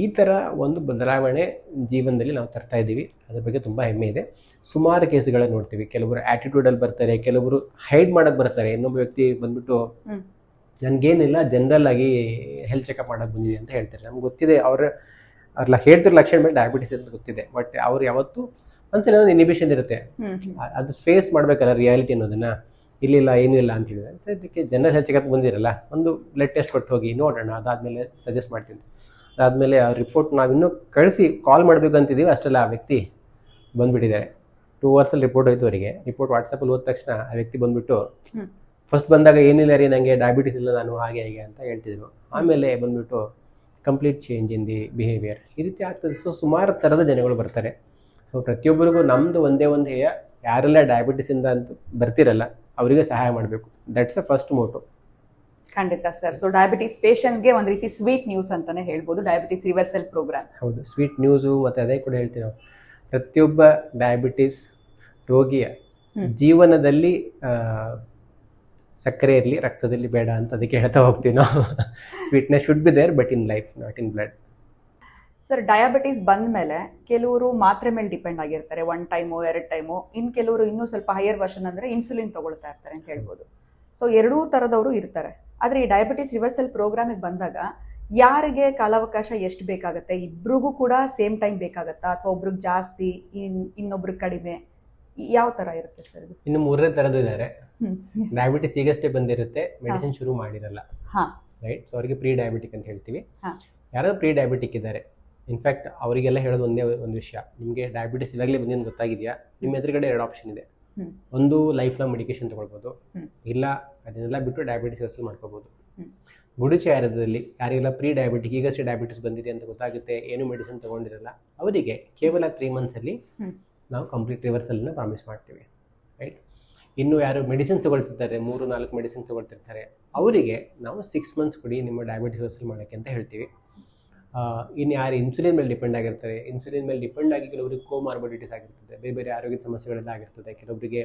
B: ಈ ಥರ ಒಂದು ಬದಲಾವಣೆ ಜೀವನದಲ್ಲಿ ನಾವು ತರ್ತಾ ಇದ್ದೀವಿ. ಅದ್ರ ಬಗ್ಗೆ ತುಂಬ ಹೆಮ್ಮೆ ಇದೆ. ಸುಮಾರು ಕೇಸ್ಗಳನ್ನ ನೋಡ್ತೀವಿ. ಕೆಲವರು ಆ್ಯಟಿಟ್ಯೂಡಲ್ಲಿ ಬರ್ತಾರೆ, ಕೆಲವರು ಹೈಡ್ ಮಾಡೋಕ್ಕೆ ಬರ್ತಾರೆ. ಇನ್ನೊಬ್ಬ ವ್ಯಕ್ತಿ ಬಂದ್ಬಿಟ್ಟು ನನಗೇನಿಲ್ಲ, ಜನರಲ್ ಆಗಿ ಹೆಲ್ತ್ ಚೆಕಪ್ ಮಾಡೋಕ್ಕೆ ಬಂದಿದೆ ಅಂತ ಹೇಳ್ತಾರೆ. ನಮ್ಗೆ ಗೊತ್ತಿದೆ ಅವ್ರೆಲ್ಲ ಹೇಳ್ತಿರೋ ಲಕ್ಷಣ ಮೇಲೆ ಡಯಾಬಿಟಿಸ್ ಅಂತ ಗೊತ್ತಿದೆ. ಬಟ್ ಅವ್ರು ಯಾವತ್ತೂ ಒಂದ್ಸಲ ಒಂದು ಇನಿಬಿಷನ್ ಇರುತ್ತೆ, ಅದು ಫೇಸ್ ಮಾಡಬೇಕಲ್ಲ ರಿಯಾಲಿಟಿ ಅನ್ನೋದನ್ನ. ಇಲ್ಲಿಲ್ಲ, ಏನೂ ಇಲ್ಲ ಅಂತ ಹೇಳಿದ್ರೆ ಸದ್ಯಕ್ಕೆ ಜನರಲ್ ಹೆಲ್ತ್ ಚೆಕಪ್ ಬಂದಿರಲ್ಲ, ಒಂದು ಬ್ಲಡ್ ಟೆಸ್ಟ್ ಕೊಟ್ಟು ಹೋಗಿ ನೋಡೋಣ, ಅದಾದಮೇಲೆ ಸಜೆಸ್ಟ್ ಮಾಡ್ತೀನಿ. ಅದಾದಮೇಲೆ ಆ ರಿಪೋರ್ಟ್ ನಾವಿನ್ನೂ ಕಳಿಸಿ ಕಾಲ್ ಮಾಡಬೇಕು ಅಂತಿದ್ದೀವಿ, ಅಷ್ಟೆಲ್ಲ ಆ ವ್ಯಕ್ತಿ ಬಂದುಬಿಟ್ಟಿದ್ದಾರೆ. 2 ಅವರ್ಸಲ್ಲಿ ರಿಪೋರ್ಟ್ ಹೋಯ್ತು ಅವರಿಗೆ. ರಿಪೋರ್ಟ್ ವಾಟ್ಸಪ್ಪಲ್ಲಿ ಹೋದ ತಕ್ಷಣ ಆ ವ್ಯಕ್ತಿ ಬಂದುಬಿಟ್ಟು ಫಸ್ಟ್ ಬಂದಾಗ ಏನಿಲ್ಲ ರೀ, ನನಗೆ ಡಯಾಬಿಟಿಸ್ ಇಲ್ಲ, ನಾನು ಹಾಗೆ ಅಂತ ಹೇಳ್ತಿದ್ರು. ಆಮೇಲೆ ಬಂದುಬಿಟ್ಟು complete change in the behaviour, ಈ ರೀತಿ ಆಗ್ತದೆ. ಸೊ ಸುಮಾರು ಥರದ ಜನಗಳು ಬರ್ತಾರೆ. ಸೊ ಪ್ರತಿಯೊಬ್ಬರಿಗೂ ನಮ್ಮದು ಒಂದೇ ಒಂದು ಹೇಯ, ಯಾರೆಲ್ಲ ಡಯಾಬಿಟಿಸಿಂದ ಅಂತ ಬರ್ತಿರಲ್ಲ ಅವರಿಗೆ ಸಹಾಯ ಮಾಡಬೇಕು. That's a first motto.
A: ಖಂಡಿತ ಸರ್. ಸೊ ಡಯಾಬಿಟಿಸ್ ಪೇಷಂಟ್ಸ್ಗೆ ಒಂದು ರೀತಿ ಸ್ವೀಟ್ ನ್ಯೂಸ್ ಅಂತಾನೆ ಹೇಳ್ಬೋದು ಡಯಾಬಿಟಿಸ್ ರಿವರ್ಸಲ್ ಪ್ರೋಗ್ರಾಮ್.
B: ಹೌದು, ಸ್ವೀಟ್ ನ್ಯೂಸು. ಮತ್ತು ಅದೇ ಕೂಡ ಹೇಳ್ತೀವಿ ನಾವು, ಪ್ರತಿಯೊಬ್ಬ ಡಯಾಬಿಟಿಸ್ ರೋಗಿಯ ಜೀವನದಲ್ಲಿ ಸಕ್ಕರೆ ಇರಲಿ, ರಕ್ತದಲ್ಲಿ ಬೇಡ ಅಂತ ಅದಕ್ಕೆ ಹೇಳ್ತಾ ಹೋಗ್ತೀವಿ ನಾವು. Sweetness should be there, but in life, not in blood.
A: Sir, diabetes ಬಂದ ಮೇಲೆ ಕೆಲವರು ಮಾತ್ರೆ ಮೇಲೆ ಡಿಪೆಂಡ್ ಆಗಿರ್ತಾರೆ, 1 ಟೈಮು 2 ಟೈಮು. ಇನ್ನು ಕೆಲವರು ಇನ್ನೂ ಸ್ವಲ್ಪ ಹೈಯರ್ ವರ್ಷನ್ ಅಂದರೆ ಇನ್ಸುಲಿನ್ ತಗೊಳ್ತಾ ಇರ್ತಾರೆ ಅಂತ ಹೇಳ್ಬೋದು. ಸೊ ಎರಡೂ ಥರದವರು ಇರ್ತಾರೆ. ಆದರೆ ಈ ಡಯಾಬಿಟಿಸ್ ರಿವರ್ಸಲ್ ಪ್ರೋಗ್ರಾಮಿಗೆ ಬಂದಾಗ ಯಾರಿಗೆ ಕಾಲಾವಕಾಶ ಎಷ್ಟು ಬೇಕಾಗುತ್ತೆ? ಇಬ್ರಿಗೂ ಕೂಡ ಸೇಮ್ ಟೈಮ್ ಬೇಕಾಗತ್ತಾ, ಅಥವಾ ಒಬ್ರಿಗೆ ಜಾಸ್ತಿ ಇನ್ನೊಬ್ರಿಗೆ ಕಡಿಮೆ? ಯಾವ ಥರ ಇರುತ್ತೆ ಸರ್ ಇದು?
B: ಇನ್ನು 3ನೇ ಥರದ್ದು ಇದ್ದಾರೆ. ಡಯಾಬಿಟಿಸ್ ಈಗಷ್ಟೇ ಬಂದಿರುತ್ತೆ, ಮೆಡಿಸಿನ್ ಶುರು ಮಾಡಿರಲ್ಲ. ರೈಟ್, ಸೊ ಅವರಿಗೆ ಪ್ರೀ ಡಯಾಬಿಟಿಕ್ ಅಂತ ಹೇಳ್ತೀವಿ. ಯಾರಾದ್ರೂ ಪ್ರೀ ಡಯಾಬಿಟಿಕ್ ಇದ್ದಾರೆ, ಇನ್ಫ್ಯಾಕ್ಟ್ ಅವರಿಗೆಲ್ಲ ಹೇಳೋದು ಒಂದೇ ಒಂದು ವಿಷಯ, ನಿಮಗೆ ಡಯಾಬಿಟಿಸ್ ಇವಾಗಲೇ ಬಂದಿದ್ದು ಗೊತ್ತಾಗಿದೆಯಾ, ನಿಮ್ಮ ಎದುರುಗಡೆ 2 ಆಪ್ಷನ್ ಇದೆ. ಒಂದು ಲೈಫ್ ಲಾಂಗ್ ಮೆಡಿಕೇಶನ್ ತಗೊಳ್ಬೋದು, ಇಲ್ಲ ಅದನ್ನೆಲ್ಲ ಬಿಟ್ಟು ಡಯಾಬಿಟಿಸ್ ರಿವರ್ಸಲ್ ಮಾಡ್ಕೋಬೋದು. ಗುಡಿಚೆ ಆಯುರ್ವೇದದಲ್ಲಿ ಯಾರಿಗೆಲ್ಲ ಪ್ರೀ ಡಯಾಬಿಟಿಕ್, ಈಗಷ್ಟೇ ಡಯಾಬಿಟಿಸ್ ಬಂದಿದೆ ಅಂತ ಗೊತ್ತಾಗುತ್ತೆ, ಏನು ಮೆಡಿಸಿನ್ ತೊಗೊಂಡಿರಲ್ಲ, ಅವರಿಗೆ ಕೇವಲ 3 ಮಂತ್ಸಲ್ಲಿ ನಾವು ಕಂಪ್ಲೀಟ್ ರಿವರ್ಸಲ್ನ ಪ್ರಾಮಿಸ್ ಮಾಡ್ತೀವಿ. ರೈಟ್, ಇನ್ನು ಯಾರು ಮೆಡಿಸಿನ್ ತೊಗೊಳ್ತಿರ್ತಾರೆ, 3-4 ಮೆಡಿಸಿನ್ ತೊಗೊಳ್ತಿರ್ತಾರೆ, ಅವರಿಗೆ ನಾವು 6 ಮಂತ್ಸ್ ಕೊಡಿ ನಿಮ್ಮ ಡಯಾಬಿಟಿಸ್ ರಿವರ್ಸಲ್ ಮಾಡೋಕ್ಕೆ ಅಂತ ಹೇಳ್ತೀವಿ. ಇನ್ನು ಯಾರು ಇನ್ಸುಲಿನ್ ಮೇಲೆ ಡಿಪೆಂಡ್ ಆಗಿರ್ತಾರೆ, ಇನ್ಸುಲಿನ್ ಮೇಲೆ ಡಿಪೆಂಡ್ ಆಗಿ ಕೆಲವರಿಗೆ ಕೋಮಾರ್ಬಿಡಿಟೀಸ್ ಆಗಿರ್ತದೆ, ಬೇರೆ ಬೇರೆ ಆರೋಗ್ಯದ ಸಮಸ್ಯೆಗಳೆಲ್ಲ ಆಗಿರ್ತದೆ. ಕೆಲವರಿಗೆ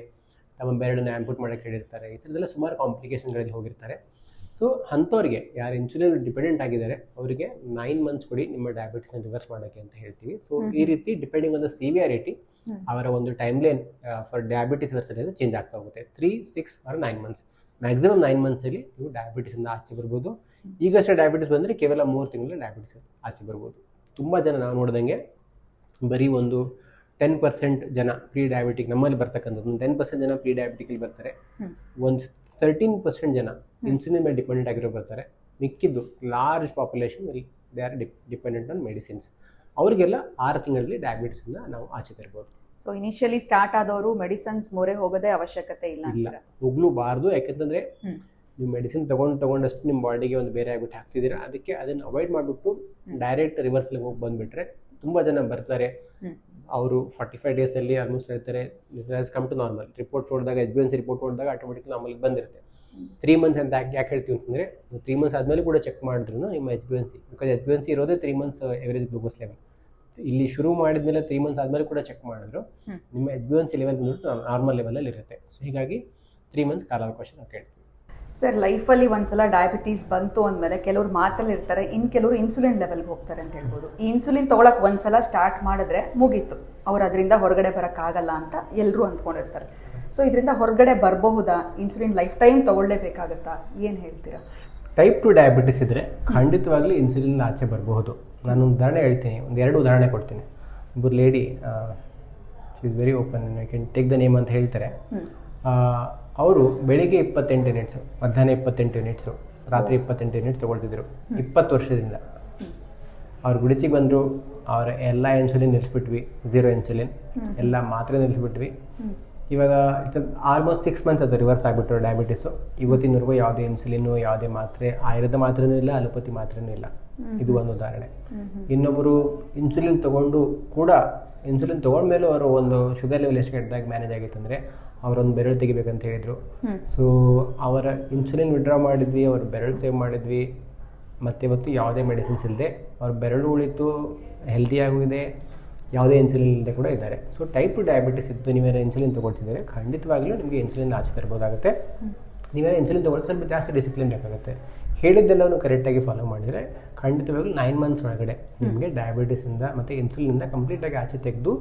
B: ತಮ್ಮ ಬೆರಳನ್ನ ಆಂಪುಟ್ ಮಾಡೋಕ್ಕೆ ಹೇಳಿರ್ತಾರೆ, ಈ ಥರದ್ದೆಲ್ಲ ಸುಮಾರು ಕಾಂಪ್ಲಿಕೇಶನ್ಗಳಲ್ಲಿ ಹೋಗಿರ್ತಾರೆ. ಸೊ ಅಂಥವ್ರಿಗೆ ಯಾರು ಇನ್ಸುಲಿನ್ ಡಿಪೆಂಡೆಂಟ್ ಆಗಿದ್ದಾರೆ ಅವರಿಗೆ 9 ಮಂತ್ಸ್ ಕೊಡಿ ನಿಮ್ಮ ಡಯಾಬಿಟಿಸ್ನ ರಿವರ್ಸ್ ಮಾಡೋಕ್ಕೆ ಅಂತ ಹೇಳ್ತೀವಿ. ಸೊ ಈ ರೀತಿ ಡಿಪೆಂಡಿಂಗ್ ಆನ್ ದ ಸಿವಿಯಾರಿಟಿ ಅವರ ಒಂದು time line for diabetes reversal ಅದು ಚೇಂಜ್ ಆಗ್ತಾ ಹೋಗುತ್ತೆ. 3, 6 or 9 ಮಂತ್ಸ್, ಮ್ಯಾಕ್ಸಿಮಮ್ 9 ಮಂತ್ಸಲ್ಲಿ ನೀವು ಡಯಾಬಿಟಿಸಿಂದ ಆಚೆ ಬರ್ಬೋದು. ಈಗಷ್ಟೇ ಡಯಾಬಿಟಿಸ್ ಬಂದರೆ ಕೇವಲ 3 ತಿಂಗಳು ಡಯಾಬಿಟಿಸ್ ಆಚೆ ಬರ್ಬೋದು. ತುಂಬ ಜನ ನಾವು ನೋಡ್ದಂಗೆ ಬರೀ ಒಂದು 10% ಜನ ಪ್ರೀ ಡಯಾಬಿಟಿಕ್ ನಮ್ಮಲ್ಲಿ ಬರ್ತಕ್ಕಂಥದ್ದು, ಒಂದು 10% ಜನ ಪ್ರೀ ಡಯಾಬಿಟಿಕಲ್ಲಿ ಬರ್ತಾರೆ, ಒಂದು 13% ಜನ ಇನ್ಸುಲಿನ್ ಮೇಲೆ ಡಿಪೆಂಡೆಂಟ್ ಆಗಿರೋ ಬರ್ತಾರೆ. ಮಿಕ್ಕಿದ್ದು large population they are dependent on medicines. ಅವರಿಗೆಲ್ಲ 6 ತಿಂಗಳಲ್ಲಿ ಡಯಾಬಿಟಿಸಿಂದ ನಾವು ಆಚೆ ತರ್ಬೋದು.
A: ಸೊ ಇನಿಷಿಯಲಿ ಸ್ಟಾರ್ಟ್ ಆದವರು ಮೆಡಿಸಿನ್ಸ್ ಮೊರೆ ಹೋಗೋದೇ ಅವಶ್ಯಕತೆ ಇಲ್ಲ,
B: ಹೋಗ್ಲೂಬಾರ್ದು. ಯಾಕಂತಂದ್ರೆ ನೀವು ಮೆಡಿಸಿನ್ ತಗೊಂಡಷ್ಟು ನಿಮ್ಮ ಬಾಡಿಗೆ ಒಂದು ಬೇರೆ ಆಗ್ಬಿಟ್ಟು ಹಾಕ್ತಿದ್ದೀರಾ, ಅದಕ್ಕೆ ಅದನ್ನು ಅವಾಯ್ಡ್ ಮಾಡಿಬಿಟ್ಟು ಡೈರೆಕ್ಟ್ ರಿವರ್ಸಲ್ಗೆ ಹೋಗಿ ಬಂದುಬಿಟ್ರೆ ತುಂಬ ಜನ ಬರ್ತಾರೆ. ಅವರು 45 ಡೇಸಲ್ಲಿ ಆಲ್ಮೋಸ್ಟ್ ಹೇಳ್ತಾರೆ ಕಮ್ ಟು ನಾರ್ಮಲ್. ರಿಪೋರ್ಟ್ ನೋಡಿದಾಗ HbA1c ರಿಪೋರ್ಟ್ ನೋಡಿದಾಗ ಆಟೋಮೆಟಿಕ್ ನಾರ್ಮಲ್ಗೆ ಬಂದಿರುತ್ತೆ. 3 ಮಂತ್ಸ್ ಅಂತ ಯಾಕೆ ಹೇಳ್ತೀವಿ ಅಂತಂದರೆ 3 ಮಂತ್ಸ್ ಆದಮೇಲೆ ಕೂಡ ಚೆಕ್ ಮಾಡಿದ್ರು ನಿಮ್ಮ HbA1c, ಬಿಕಾಸ್ HbA1c ಇರೋದೇ 3 ಮಂತ್ಸ್ ಎವರೇಜ್ ಗ್ಲೂಕೋಸ್ ಲೆವೆಲ್. ಇಲ್ಲಿ ಶುರು ಮಾಡಿದ್ಮೇಲೆ 3 ಮಂತ್ಸ್ ಆದಮೇಲೆ ಕೂಡ ಚೆಕ್ ಮಾಡಿದ್ರು ನಿಮ್ಮ HbA1c ಲೆವೆಲ್ ಬಂದ್ಬಿಟ್ಟು ನಾರ್ಮಲ್ ಲೆವೆಲಲ್ಲಿ ಇರುತ್ತೆ. ಸೊ ಹೀಗಾಗಿ 3 ಮಂತ್ಸ್ ಕಾಲಾವಕಾಶ ನಾವು ಕೇಳ್ತೀವಿ.
A: ಸರ್, ಲೈಫಲ್ಲಿ ಒಂದ್ಸಲ ಡಯಾಬಿಟೀಸ್ ಬಂತು ಅಂದಮೇಲೆ ಕೆಲವ್ರು ಮಾತಲ್ಲಿ ಇರ್ತಾರೆ, ಇನ್ನು ಕೆಲವರು ಇನ್ಸುಲಿನ್ ಲೆವೆಲ್ಗೆ ಹೋಗ್ತಾರೆ ಅಂತ ಹೇಳ್ಬೋದು. ಈ ಇನ್ಸುಲಿನ್ ತೊಗೊಳಕ್ಕೆ ಒಂದ್ಸಲ ಸ್ಟಾರ್ಟ್ ಮಾಡಿದ್ರೆ ಮುಗೀತು, ಅವ್ರು ಅದರಿಂದ ಹೊರಗಡೆ ಬರೋಕ್ಕಾಗಲ್ಲ ಅಂತ ಎಲ್ಲರೂ ಅಂದ್ಕೊಂಡಿರ್ತಾರೆ. ಸೊ ಇದರಿಂದ ಹೊರಗಡೆ ಬರಬಹುದಾ? ಇನ್ಸುಲಿನ್ ಲೈಫ್ ಟೈಮ್ ತೊಗೊಳ್ಳೇಬೇಕಾಗತ್ತಾ? ಏನು ಹೇಳ್ತೀರಾ?
B: ಟೈಪ್ 2 ಡಯಾಬಿಟಿಸ್ ಇದ್ದರೆ ಖಂಡಿತವಾಗ್ಲೂ ಇನ್ಸುಲಿನ್ ಆಚೆ ಬರಬಹುದು. ನಾನು ಒಂದು ಉದಾಹರಣೆ ಹೇಳ್ತೀನಿ, 2 ಉದಾಹರಣೆ ಕೊಡ್ತೀನಿ. ಒಬ್ಬರು lady, she is very open, I can take the name ಅಂತ ಹೇಳ್ತಾರೆ. ಅವರು ಬೆಳಿಗ್ಗೆ 28 ಯೂನಿಟ್ಸು, ಮಧ್ಯಾಹ್ನ 28 ಯೂನಿಟ್ಸು, ರಾತ್ರಿ 28 ಯೂನಿಟ್ಸ್ ತೊಗೊಳ್ತಿದ್ರು 20 ವರ್ಷದಿಂದ. ಅವ್ರು ಗುಡಿಚಿಗೆ ಬಂದರು, ಅವರ ಎಲ್ಲ ಇನ್ಸುಲಿನ್ ನಿಲ್ಲಿಸ್ಬಿಟ್ವಿ, 0 ಇನ್ಸುಲಿನ್, ಎಲ್ಲ ಮಾತ್ರೆ ನಿಲ್ಲಿಸ್ಬಿಟ್ವಿ. ಇವಾಗ ಆಲ್ಮೋಸ್ಟ್ 6 ಮಂತ್ಸ್ ಅದು ರಿವರ್ಸ್ ಆಗಿಬಿಟ್ರು ಡಯಾಬಿಟಿಸು. ಇವತ್ತಿನವರೆಗೂ ಯಾವುದೇ ಇನ್ಸುಲಿನ್ನು, ಯಾವುದೇ ಮಾತ್ರೆ, ಆಯುರ್ವೇದ ಮಾತ್ರೆನೂ ಇಲ್ಲ, ಅಲೋಪತಿ ಮಾತ್ರೆನೂ ಇಲ್ಲ. ಇದು ಒಂದು ಉದಾಹರಣೆ. ಇನ್ನೊಬ್ಬರು ಇನ್ಸುಲಿನ್ ತೊಗೊಂಡು ಕೂಡ, ಇನ್ಸುಲಿನ್ ತೊಗೊಂಡ್ಮೇಲೂ ಅವರು ಒಂದು ಶುಗರ್ ಲೆವೆಲ್ ಎಷ್ಟು ಕೆಟ್ಟದಾಗಿ ಮ್ಯಾನೇಜ್ ಆಗಿತ್ತು ಅಂದರೆ ಅವರೊಂದು ಬೆರಳು ತೆಗಿಬೇಕಂತ ಹೇಳಿದರು. ಸೊ ಅವರ ಇನ್ಸುಲಿನ್ ವಿಡ್ರಾ ಮಾಡಿದ್ವಿ, ಅವ್ರ ಬೆರಳು ಸೇವ್ ಮಾಡಿದ್ವಿ, ಮತ್ತು ಇವತ್ತು ಯಾವುದೇ ಮೆಡಿಸಿನ್ಸ್ ಇಲ್ಲದೆ ಅವ್ರ ಬೆರಳು ಉಳಿತು, ಹೆಲ್ದಿಯಾಗಿದೆ, ಯಾವುದೇ ಇನ್ಸುಲಿನ್ ಇಲ್ಲದೆ ಕೂಡ ಇದ್ದಾರೆ. ಸೊ ಟೈಪ್ 2 ಡಯಾಬಿಟಿಸ್ ಇದ್ದು ನೀವೇನೋ ಇನ್ಸುಲಿನ್ ತೊಗೊಳ್ತಿದ್ದಾರೆ, ಖಂಡಿತವಾಗ್ಲೂ ನಿಮಗೆ ಇನ್ಸುಲಿನ್ ಆಚೆ ತರ್ಬೋದಾಗುತ್ತೆ. ನೀವೇನೋ ಇನ್ಸುಲಿನ್ ತೊಗೊಳ್ಳೋದು ಸ್ವಲ್ಪ ಜಾಸ್ತಿ ಡಿಸಿಪ್ಲಿನ್ ಬೇಕಾಗುತ್ತೆ. ಹೇಳಿದ್ದೆಲ್ಲವೂ ಕರೆಕ್ಟಾಗಿ ಫಾಲೋ ಮಾಡಿದರೆ ಖಂಡಿತವಾಗ್ಲೂ 9 ಮಂತ್ಸ್ ಒಳಗಡೆ ನಿಮಗೆ ಡಯಾಬಿಟಿಸಿಂದ ಮತ್ತು ಇನ್ಸುಲಿನಿಂದ ಕಂಪ್ಲೀಟಾಗಿ ಆಚೆ ತೆಗೆದು